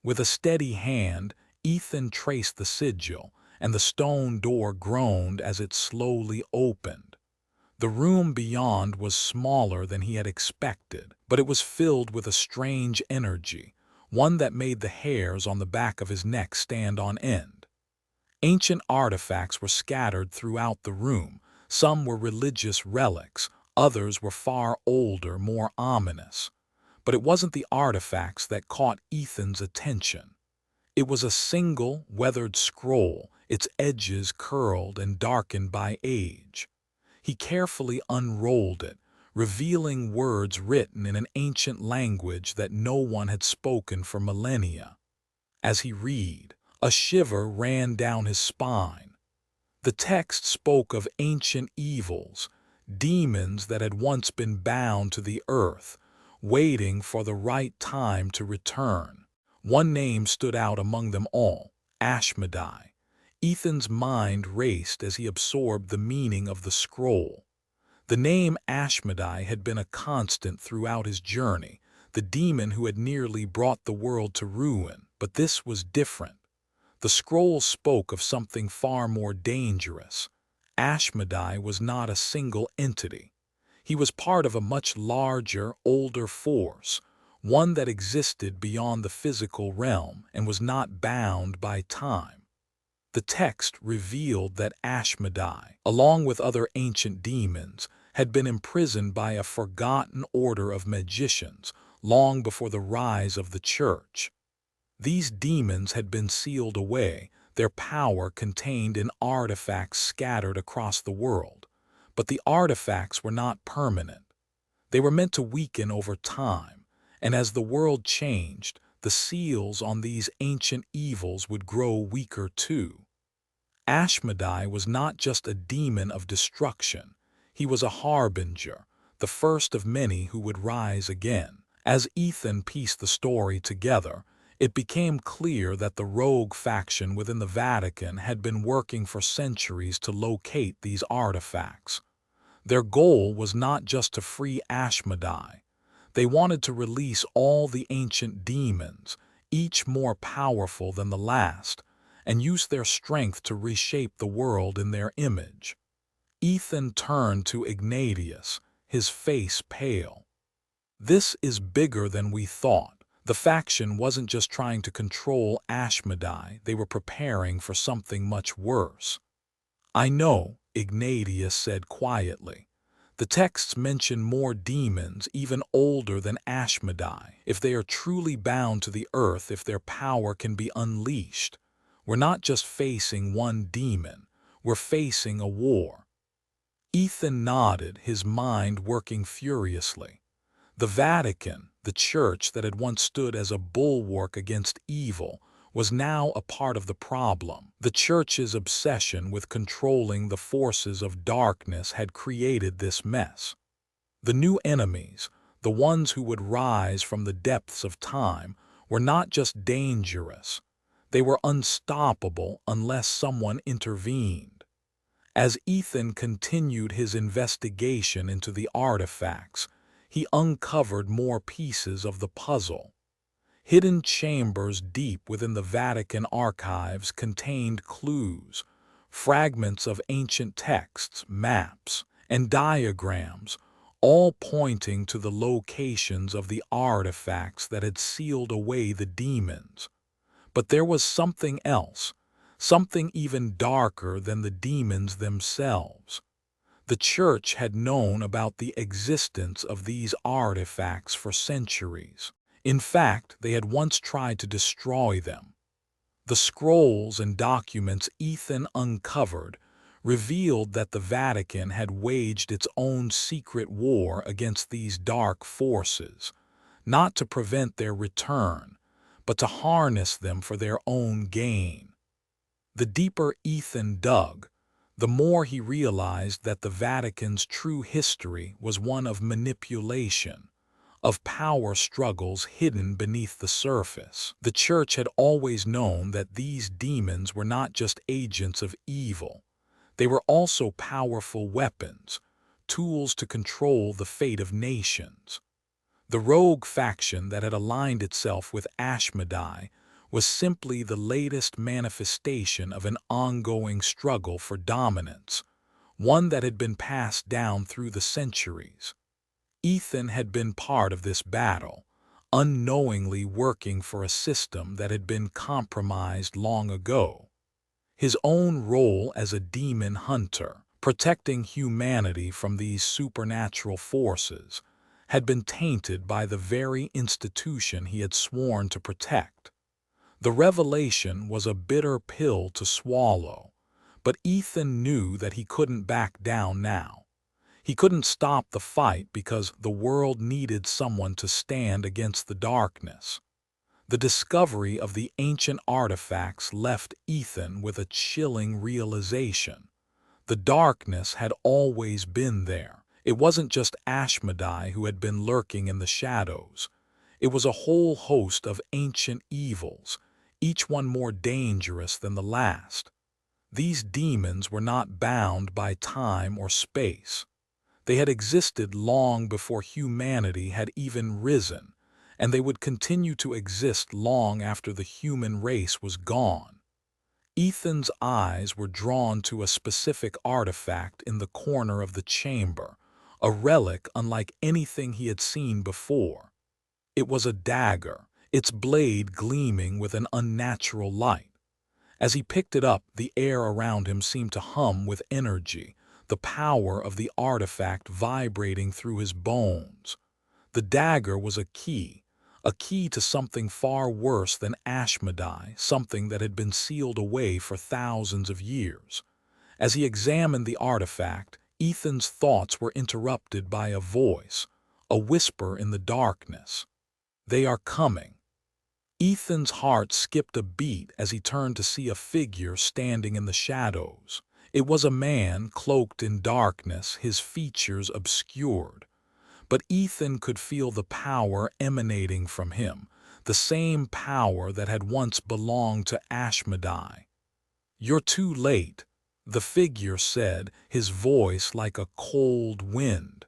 With a steady hand, Ethan traced the sigil, and the stone door groaned as it slowly opened. The room beyond was smaller than he had expected, but it was filled with a strange energy, one that made the hairs on the back of his neck stand on end. Ancient artifacts were scattered throughout the room. Some were religious relics, others were far older, more ominous. But it wasn't the artifacts that caught Ethan's attention. It was a single, weathered scroll, its edges curled and darkened by age. He carefully unrolled it, revealing words written in an ancient language that no one had spoken for millennia. As he read, a shiver ran down his spine. The text spoke of ancient evils, demons that had once been bound to the earth, waiting for the right time to return. One name stood out among them all: Ashmedai. Ethan's mind raced as he absorbed the meaning of the scroll. The name Ashmedai had been a constant throughout his journey, the demon who had nearly brought the world to ruin. But this was different. The scroll spoke of something far more dangerous. Ashmedai was not a single entity. He was part of a much larger, older force, one that existed beyond the physical realm and was not bound by time. The text revealed that Ashmedai, along with other ancient demons, had been imprisoned by a forgotten order of magicians long before the rise of the church. These demons had been sealed away, their power contained in artifacts scattered across the world. But the artifacts were not permanent. They were meant to weaken over time, and as the world changed, the seals on these ancient evils would grow weaker too. Ashmedai was not just a demon of destruction. He was a harbinger, the first of many who would rise again. As Ethan pieced the story together, it became clear that the rogue faction within the Vatican had been working for centuries to locate these artifacts. Their goal was not just to free Ashmedai. They wanted to release all the ancient demons, each more powerful than the last, and use their strength to reshape the world in their image. Ethan turned to Ignatius, his face pale. "This is bigger than we thought." The faction wasn't just trying to control Ashmedai, they were preparing for something much worse. "I know," Ignatius said quietly. "The texts mention more demons, even older than Ashmedai. If they are truly bound to the earth, if their power can be unleashed, we're not just facing one demon, we're facing a war." Ethan nodded, his mind working furiously. The Vatican, the church that had once stood as a bulwark against evil, was now a part of the problem. The church's obsession with controlling the forces of darkness had created this mess. The new enemies, the ones who would rise from the depths of time, were not just dangerous. They were unstoppable unless someone intervened. As Ethan continued his investigation into the artifacts, he uncovered more pieces of the puzzle. Hidden chambers deep within the Vatican archives contained clues, fragments of ancient texts, maps, and diagrams, all pointing to the locations of the artifacts that had sealed away the demons. But there was something else, something even darker than the demons themselves. The church had known about the existence of these artifacts for centuries. In fact, they had once tried to destroy them. The scrolls and documents Ethan uncovered revealed that the Vatican had waged its own secret war against these dark forces, not to prevent their return, but to harness them for their own gain. The deeper Ethan dug, the more he realized that the Vatican's true history was one of manipulation, of power struggles hidden beneath the surface. The church had always known that these demons were not just agents of evil. They were also powerful weapons, tools to control the fate of nations. The rogue faction that had aligned itself with Ashmedai was simply the latest manifestation of an ongoing struggle for dominance, one that had been passed down through the centuries. Ethan had been part of this battle, unknowingly working for a system that had been compromised long ago. His own role as a demon hunter, protecting humanity from these supernatural forces, had been tainted by the very institution he had sworn to protect. The revelation was a bitter pill to swallow, but Ethan knew that he couldn't back down now. He couldn't stop the fight because the world needed someone to stand against the darkness. The discovery of the ancient artifacts left Ethan with a chilling realization. The darkness had always been there. It wasn't just Ashmedai who had been lurking in the shadows. It was a whole host of ancient evils, each one more dangerous than the last. These demons were not bound by time or space. They had existed long before humanity had even risen, and they would continue to exist long after the human race was gone. Ethan's eyes were drawn to a specific artifact in the corner of the chamber, a relic unlike anything he had seen before. It was a dagger, its blade gleaming with an unnatural light. As he picked it up, the air around him seemed to hum with energy, the power of the artifact vibrating through his bones. The dagger was a key to something far worse than Ashmedai, something that had been sealed away for thousands of years. As he examined the artifact, Ethan's thoughts were interrupted by a voice, a whisper in the darkness. "They are coming." Ethan's heart skipped a beat as he turned to see a figure standing in the shadows. It was a man cloaked in darkness, his features obscured. But Ethan could feel the power emanating from him, the same power that had once belonged to Ashmedai. "You're too late," the figure said, his voice like a cold wind.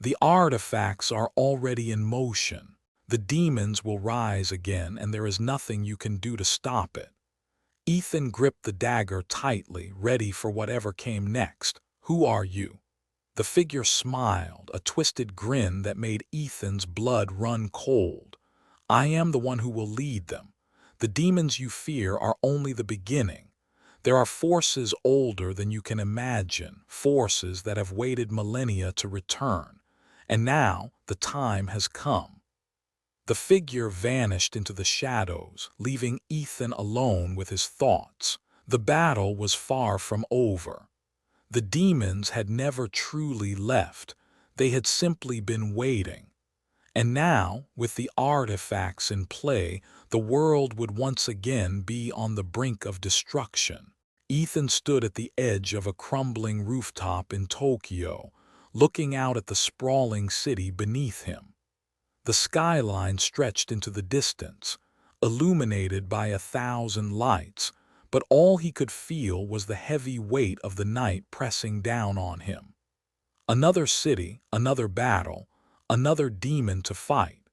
"The artifacts are already in motion. The demons will rise again, and there is nothing you can do to stop it." Ethan gripped the dagger tightly, ready for whatever came next. "Who are you?" The figure smiled, a twisted grin that made Ethan's blood run cold. "I am the one who will lead them. The demons you fear are only the beginning. There are forces older than you can imagine, forces that have waited millennia to return. And now the time has come." The figure vanished into the shadows, leaving Ethan alone with his thoughts. The battle was far from over. The demons had never truly left. They had simply been waiting. And now, with the artifacts in play, the world would once again be on the brink of destruction. Ethan stood at the edge of a crumbling rooftop in Tokyo, looking out at the sprawling city beneath him. The skyline stretched into the distance, illuminated by 1,000 lights, but all he could feel was the heavy weight of the night pressing down on him. Another city, another battle, another demon to fight.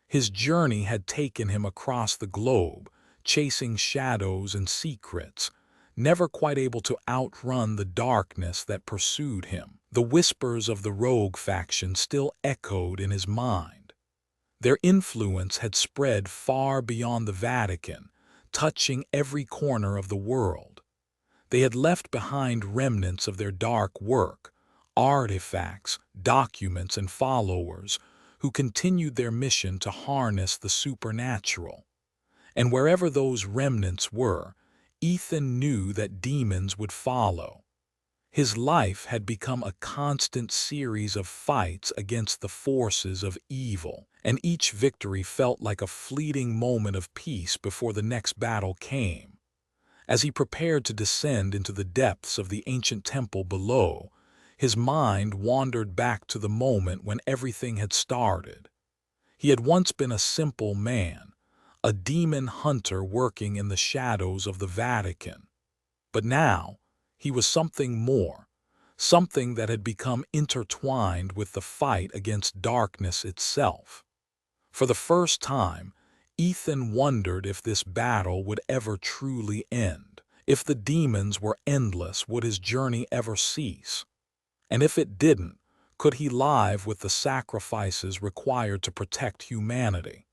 His journey had taken him across the globe, chasing shadows and secrets, never quite able to outrun the darkness that pursued him. The whispers of the rogue faction still echoed in his mind. Their influence had spread far beyond the Vatican, touching every corner of the world. They had left behind remnants of their dark work, artifacts, documents, and followers who continued their mission to harness the supernatural. And wherever those remnants were, Ethan knew that demons would follow. His life had become a constant series of fights against the forces of evil, and each victory felt like a fleeting moment of peace before the next battle came. As he prepared to descend into the depths of the ancient temple below, his mind wandered back to the moment when everything had started. He had once been a simple man, a demon hunter working in the shadows of the Vatican. But now, he was something more, something that had become intertwined with the fight against darkness itself. For the first time, Ethan wondered if this battle would ever truly end. If the demons were endless, would his journey ever cease? And if it didn't, could he live with the sacrifices required to protect humanity?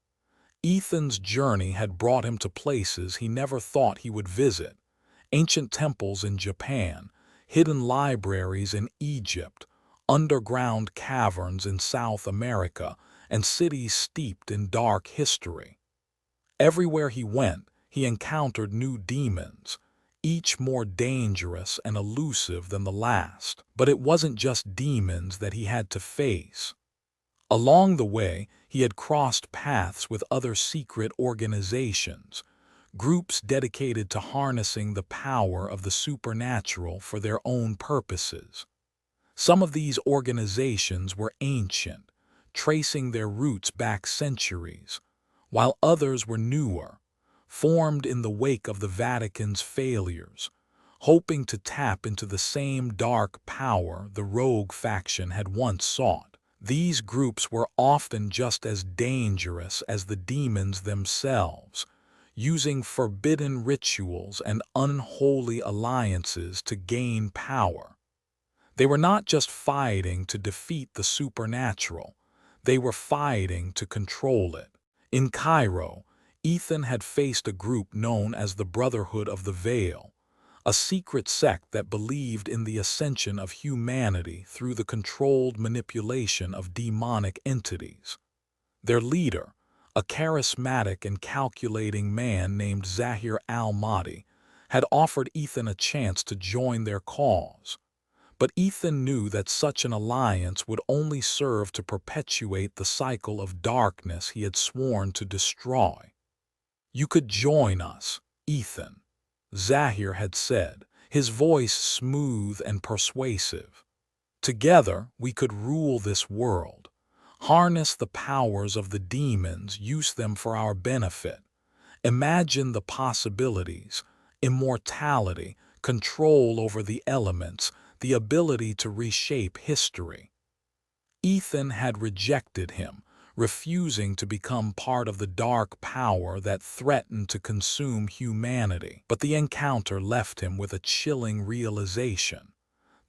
Ethan's journey had brought him to places he never thought he would visit. Ancient temples in Japan, hidden libraries in Egypt, underground caverns in South America, and cities steeped in dark history. Everywhere he went, he encountered new demons, each more dangerous and elusive than the last. But it wasn't just demons that he had to face. Along the way, he had crossed paths with other secret organizations, groups dedicated to harnessing the power of the supernatural for their own purposes. Some of these organizations were ancient, tracing their roots back centuries, while others were newer, formed in the wake of the Vatican's failures, hoping to tap into the same dark power the rogue faction had once sought. These groups were often just as dangerous as the demons themselves, using forbidden rituals and unholy alliances to gain power. They were not just fighting to defeat the supernatural, they were fighting to control it. In Cairo, Ethan had faced a group known as the Brotherhood of the Veil, a secret sect that believed in the ascension of humanity through the controlled manipulation of demonic entities. Their leader, a charismatic and calculating man named Zahir al-Mahdi, had offered Ethan a chance to join their cause. But Ethan knew that such an alliance would only serve to perpetuate the cycle of darkness he had sworn to destroy. "You could join us, Ethan," Zahir had said, his voice smooth and persuasive. "Together, we could rule this world, harness the powers of the demons, use them for our benefit. Imagine the possibilities: immortality, control over the elements, the ability to reshape history." Ethan had rejected him, refusing to become part of the dark power that threatened to consume humanity. But the encounter left him with a chilling realization.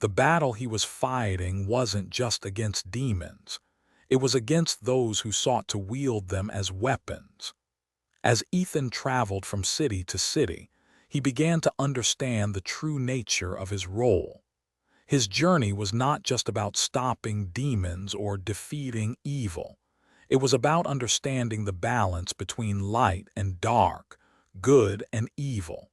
The battle he was fighting wasn't just against demons. It was against those who sought to wield them as weapons. As Ethan traveled from city to city, he began to understand the true nature of his role. His journey was not just about stopping demons or defeating evil. It was about understanding the balance between light and dark, good and evil.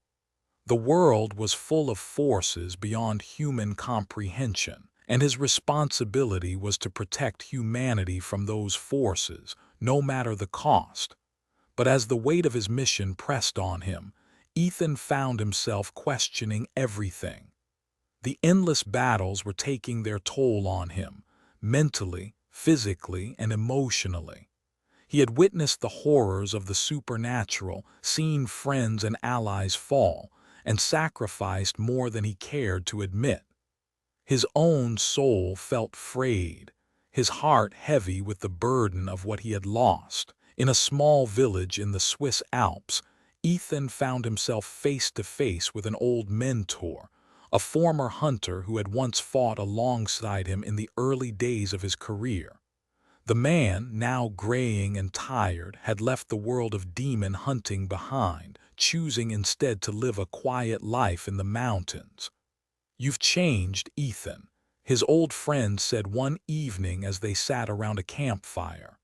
The world was full of forces beyond human comprehension, and his responsibility was to protect humanity from those forces, no matter the cost. But as the weight of his mission pressed on him, Ethan found himself questioning everything. The endless battles were taking their toll on him, mentally, physically, and emotionally. He had witnessed the horrors of the supernatural, seen friends and allies fall, and sacrificed more than he cared to admit. His own soul felt frayed, his heart heavy with the burden of what he had lost. In a small village in the Swiss Alps, Ethan found himself face to face with an old mentor, a former hunter who had once fought alongside him in the early days of his career. The man, now graying and tired, had left the world of demon hunting behind, choosing instead to live a quiet life in the mountains. "You've changed, Ethan," his old friend said one evening as they sat around a campfire.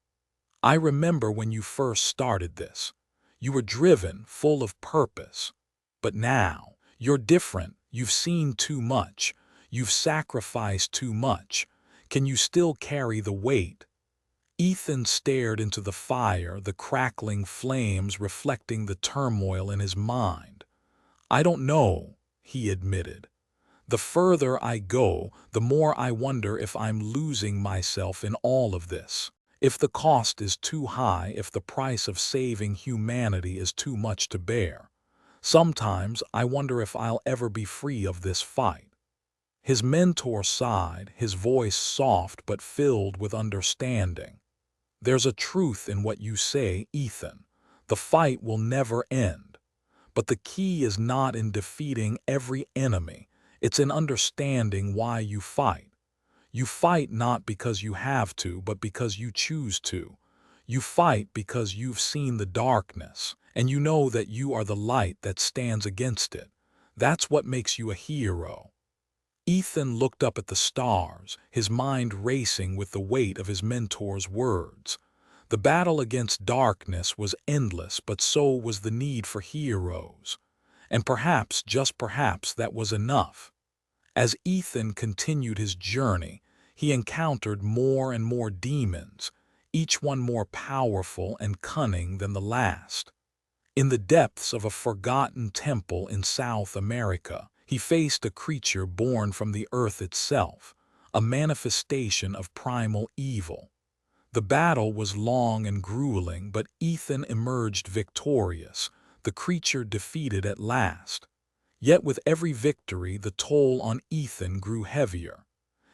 "I remember when you first started this. You were driven, full of purpose. But now, you're different. You've seen too much. You've sacrificed too much. Can you still carry the weight?" Ethan stared into the fire, the crackling flames reflecting the turmoil in his mind. "I don't know," he admitted. "The further I go, the more I wonder if I'm losing myself in all of this. If the cost is too high, if the price of saving humanity is too much to bear. Sometimes I wonder if I'll ever be free of this fight." His mentor sighed, his voice soft but filled with understanding. "There's a truth in what you say, Ethan. The fight will never end. But the key is not in defeating every enemy. It's in understanding why you fight. You fight not because you have to, but because you choose to. You fight because you've seen the darkness, and you know that you are the light that stands against it. That's what makes you a hero." Ethan looked up at the stars, his mind racing with the weight of his mentor's words. The battle against darkness was endless, but so was the need for heroes. And perhaps, just perhaps, that was enough. As Ethan continued his journey, he encountered more and more demons, each one more powerful and cunning than the last. In the depths of a forgotten temple in South America, he faced a creature born from the earth itself, a manifestation of primal evil. The battle was long and grueling, but Ethan emerged victorious, the creature defeated at last. Yet with every victory, the toll on Ethan grew heavier.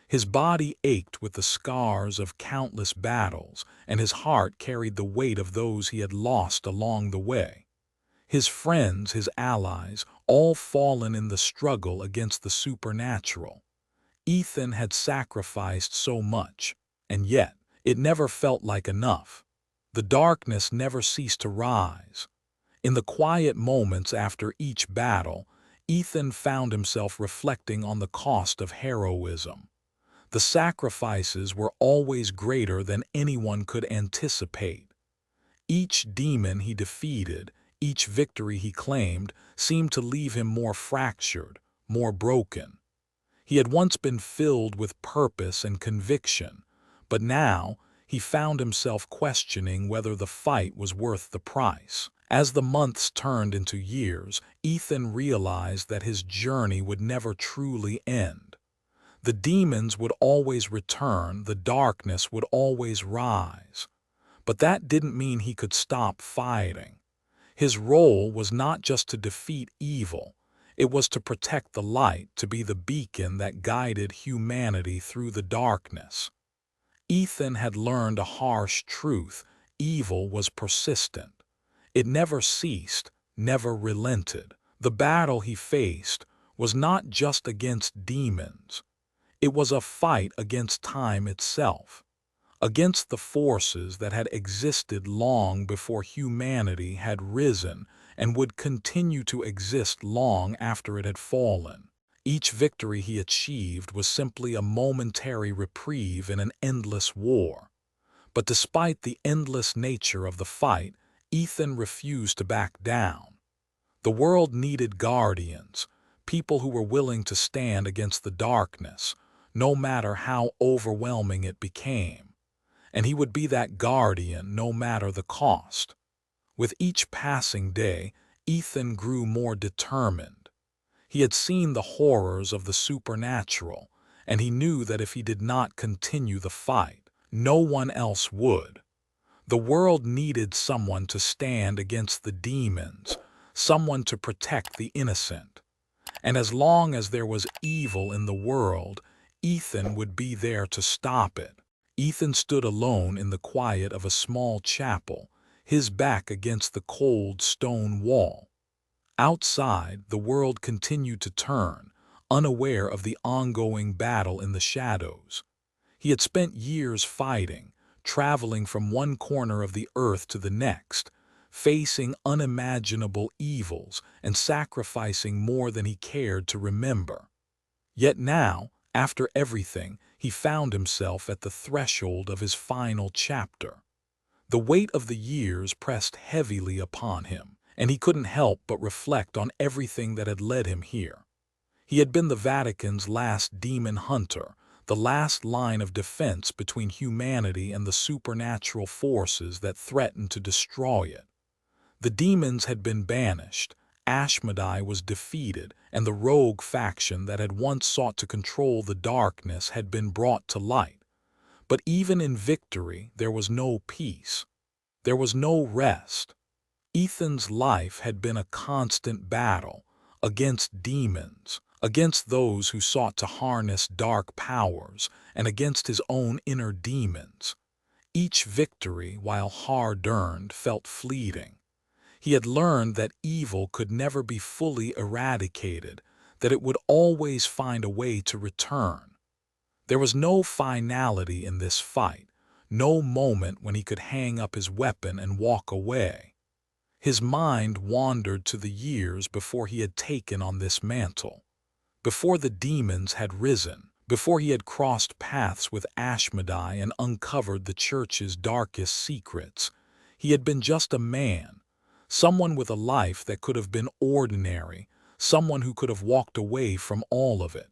His body ached with the scars of countless battles, and his heart carried the weight of those he had lost along the way. His friends, his allies, all fallen in the struggle against the supernatural. Ethan had sacrificed so much, and yet it never felt like enough. The darkness never ceased to rise. In the quiet moments after each battle, Ethan found himself reflecting on the cost of heroism. The sacrifices were always greater than anyone could anticipate. Each demon he defeated, each victory he claimed, seemed to leave him more fractured, more broken. He had once been filled with purpose and conviction, but now he found himself questioning whether the fight was worth the price. As the months turned into years, Ethan realized that his journey would never truly end. The demons would always return, the darkness would always rise. But that didn't mean he could stop fighting. His role was not just to defeat evil, it was to protect the light, to be the beacon that guided humanity through the darkness. Ethan had learned a harsh truth: evil was persistent. It never ceased, never relented. The battle he faced was not just against demons. It was a fight against time itself, against the forces that had existed long before humanity had risen and would continue to exist long after it had fallen. Each victory he achieved was simply a momentary reprieve in an endless war. But despite the endless nature of the fight, Ethan refused to back down. The world needed guardians, people who were willing to stand against the darkness, no matter how overwhelming it became. And he would be that guardian no matter the cost. With each passing day, Ethan grew more determined. He had seen the horrors of the supernatural, and he knew that if he did not continue the fight, no one else would. The world needed someone to stand against the demons, someone to protect the innocent. And as long as there was evil in the world, Ethan would be there to stop it. Ethan stood alone in the quiet of a small chapel, his back against the cold stone wall. Outside, the world continued to turn, unaware of the ongoing battle in the shadows. He had spent years fighting, traveling from one corner of the earth to the next, facing unimaginable evils and sacrificing more than he cared to remember. Yet now, after everything, he found himself at the threshold of his final chapter. The weight of the years pressed heavily upon him, and he couldn't help but reflect on everything that had led him here. He had been the Vatican's last demon hunter, the last line of defense between humanity and the supernatural forces that threatened to destroy it. The demons had been banished, Ashmedai was defeated, and the rogue faction that had once sought to control the darkness had been brought to light. But even in victory, there was no peace. There was no rest. Ethan's life had been a constant battle against demons, against those who sought to harness dark powers, and against his own inner demons. Each victory, while hard-earned, felt fleeting. He had learned that evil could never be fully eradicated, that it would always find a way to return. There was no finality in this fight, no moment when he could hang up his weapon and walk away. His mind wandered to the years before he had taken on this mantle, before the demons had risen, before he had crossed paths with Ashmedai and uncovered the church's darkest secrets. He had been just a man, someone with a life that could have been ordinary, someone who could have walked away from all of it.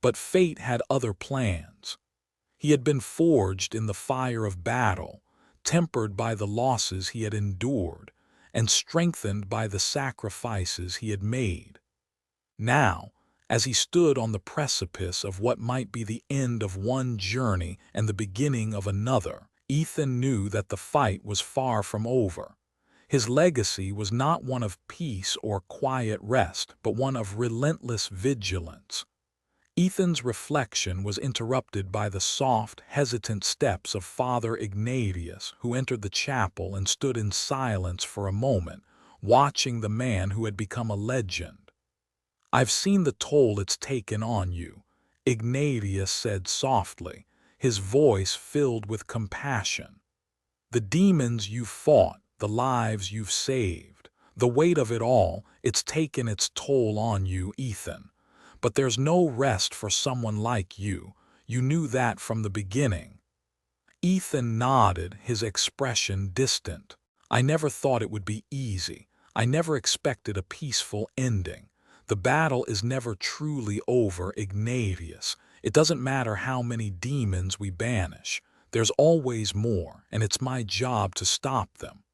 But fate had other plans. He had been forged in the fire of battle, tempered by the losses he had endured, and strengthened by the sacrifices he had made. Now, as he stood on the precipice of what might be the end of one journey and the beginning of another, Ethan knew that the fight was far from over. His legacy was not one of peace or quiet rest, but one of relentless vigilance. Ethan's reflection was interrupted by the soft, hesitant steps of Father Ignatius, who entered the chapel and stood in silence for a moment, watching the man who had become a legend. "I've seen the toll it's taken on you," Ignatius said softly, his voice filled with compassion. "The demons you've fought, the lives you've saved, the weight of it all, it's taken its toll on you, Ethan. But there's no rest for someone like you. You knew that from the beginning." Ethan nodded, his expression distant. "I never thought it would be easy. I never expected a peaceful ending. The battle is never truly over, Ignatius. It doesn't matter how many demons we banish. There's always more, and it's my job to stop them."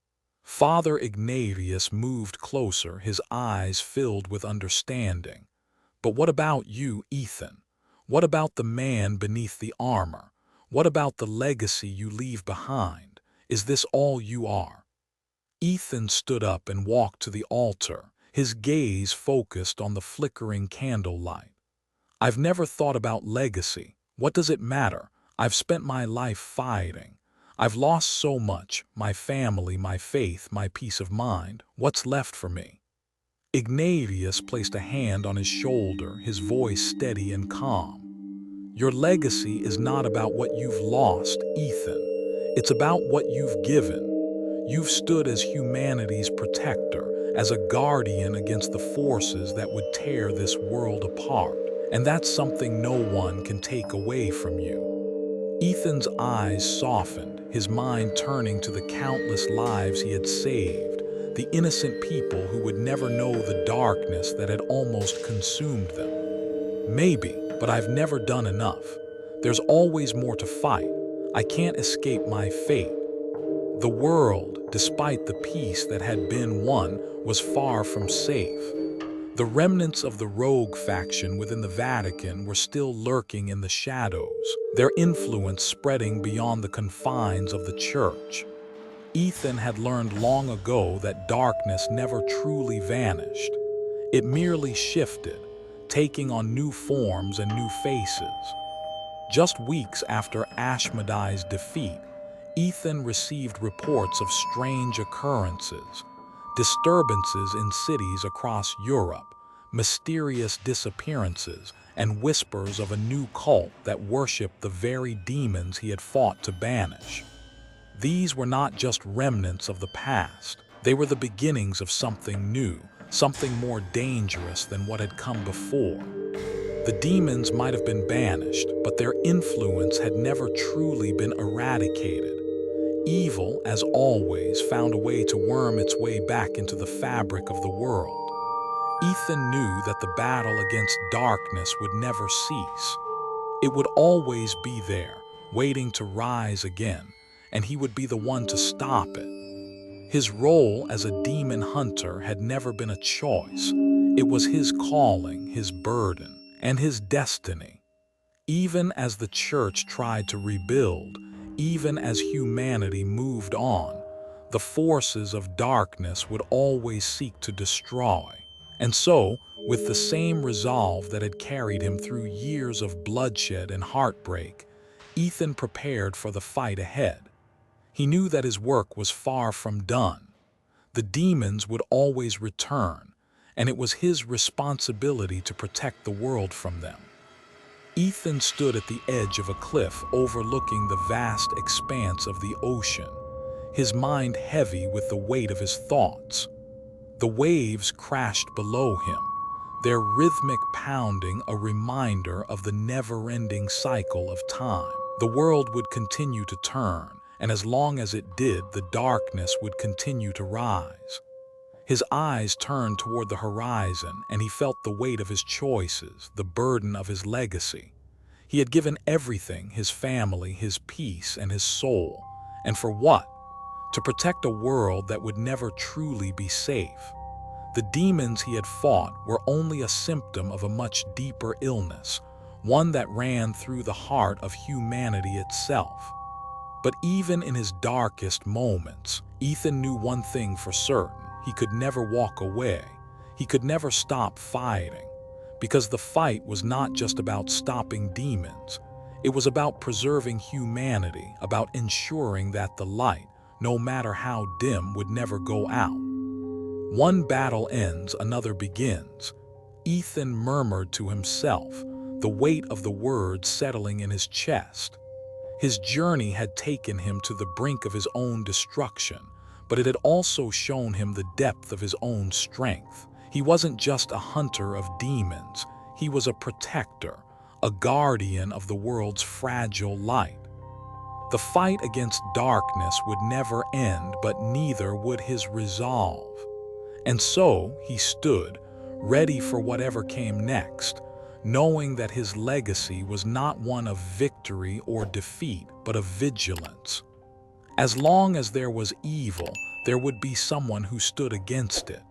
Father Ignatius moved closer, his eyes filled with understanding. "But what about you, Ethan? What about the man beneath the armor? What about the legacy you leave behind? Is this all you are?" Ethan stood up and walked to the altar, his gaze focused on the flickering candlelight. "I've never thought about legacy. What does it matter? I've spent my life fighting. I've lost so much, my family, my faith, my peace of mind. What's left for me?" Ignatius placed a hand on his shoulder, his voice steady and calm. "Your legacy is not about what you've lost, Ethan. It's about what you've given. You've stood as humanity's protector, as a guardian against the forces that would tear this world apart. And that's something no one can take away from you." Ethan's eyes softened, his mind turning to the countless lives he had saved, the innocent people who would never know the darkness that had almost consumed them. "Maybe, but I've never done enough. There's always more to fight. I can't escape my fate." The world, despite the peace that had been won, was far from safe. The remnants of the rogue faction within the Vatican were still lurking in the shadows, their influence spreading beyond the confines of the church. Ethan had learned long ago that darkness never truly vanished. It merely shifted, taking on new forms and new faces. Just weeks after Ashmedai's defeat, Ethan received reports of strange occurrences, disturbances in cities across Europe, mysterious disappearances, and whispers of a new cult that worshipped the very demons he had fought to banish. These were not just remnants of the past. They were the beginnings of something new, something more dangerous than what had come before. The demons might have been banished, but their influence had never truly been eradicated. Evil, as always, found a way to worm its way back into the fabric of the world. Ethan knew that the battle against darkness would never cease. It would always be there, waiting to rise again, and he would be the one to stop it. His role as a demon hunter had never been a choice. It was his calling, his burden, and his destiny. Even as the church tried to rebuild, even as humanity moved on, the forces of darkness would always seek to destroy. And so, with the same resolve that had carried him through years of bloodshed and heartbreak, Ethan prepared for the fight ahead. He knew that his work was far from done. The demons would always return, and it was his responsibility to protect the world from them. Ethan stood at the edge of a cliff overlooking the vast expanse of the ocean, his mind heavy with the weight of his thoughts. The waves crashed below him, their rhythmic pounding a reminder of the never-ending cycle of time. The world would continue to turn, and as long as it did, the darkness would continue to rise. His eyes turned toward the horizon, and he felt the weight of his choices, the burden of his legacy. He had given everything, his family, his peace, and his soul. And for what? To protect a world that would never truly be safe. The demons he had fought were only a symptom of a much deeper illness, one that ran through the heart of humanity itself. But even in his darkest moments, Ethan knew one thing for certain. He could never walk away. He could never stop fighting. Because the fight was not just about stopping demons. It was about preserving humanity, about ensuring that the light, no matter how dim, would never go out. One battle ends, another begins. Ethan murmured to himself, the weight of the words settling in his chest. His journey had taken him to the brink of his own destruction, but it had also shown him the depth of his own strength. He wasn't just a hunter of demons. He was a protector, a guardian of the world's fragile light. The fight against darkness would never end, but neither would his resolve. And so he stood, ready for whatever came next, knowing that his legacy was not one of victory or defeat, but of vigilance. As long as there was evil, there would be someone who stood against it.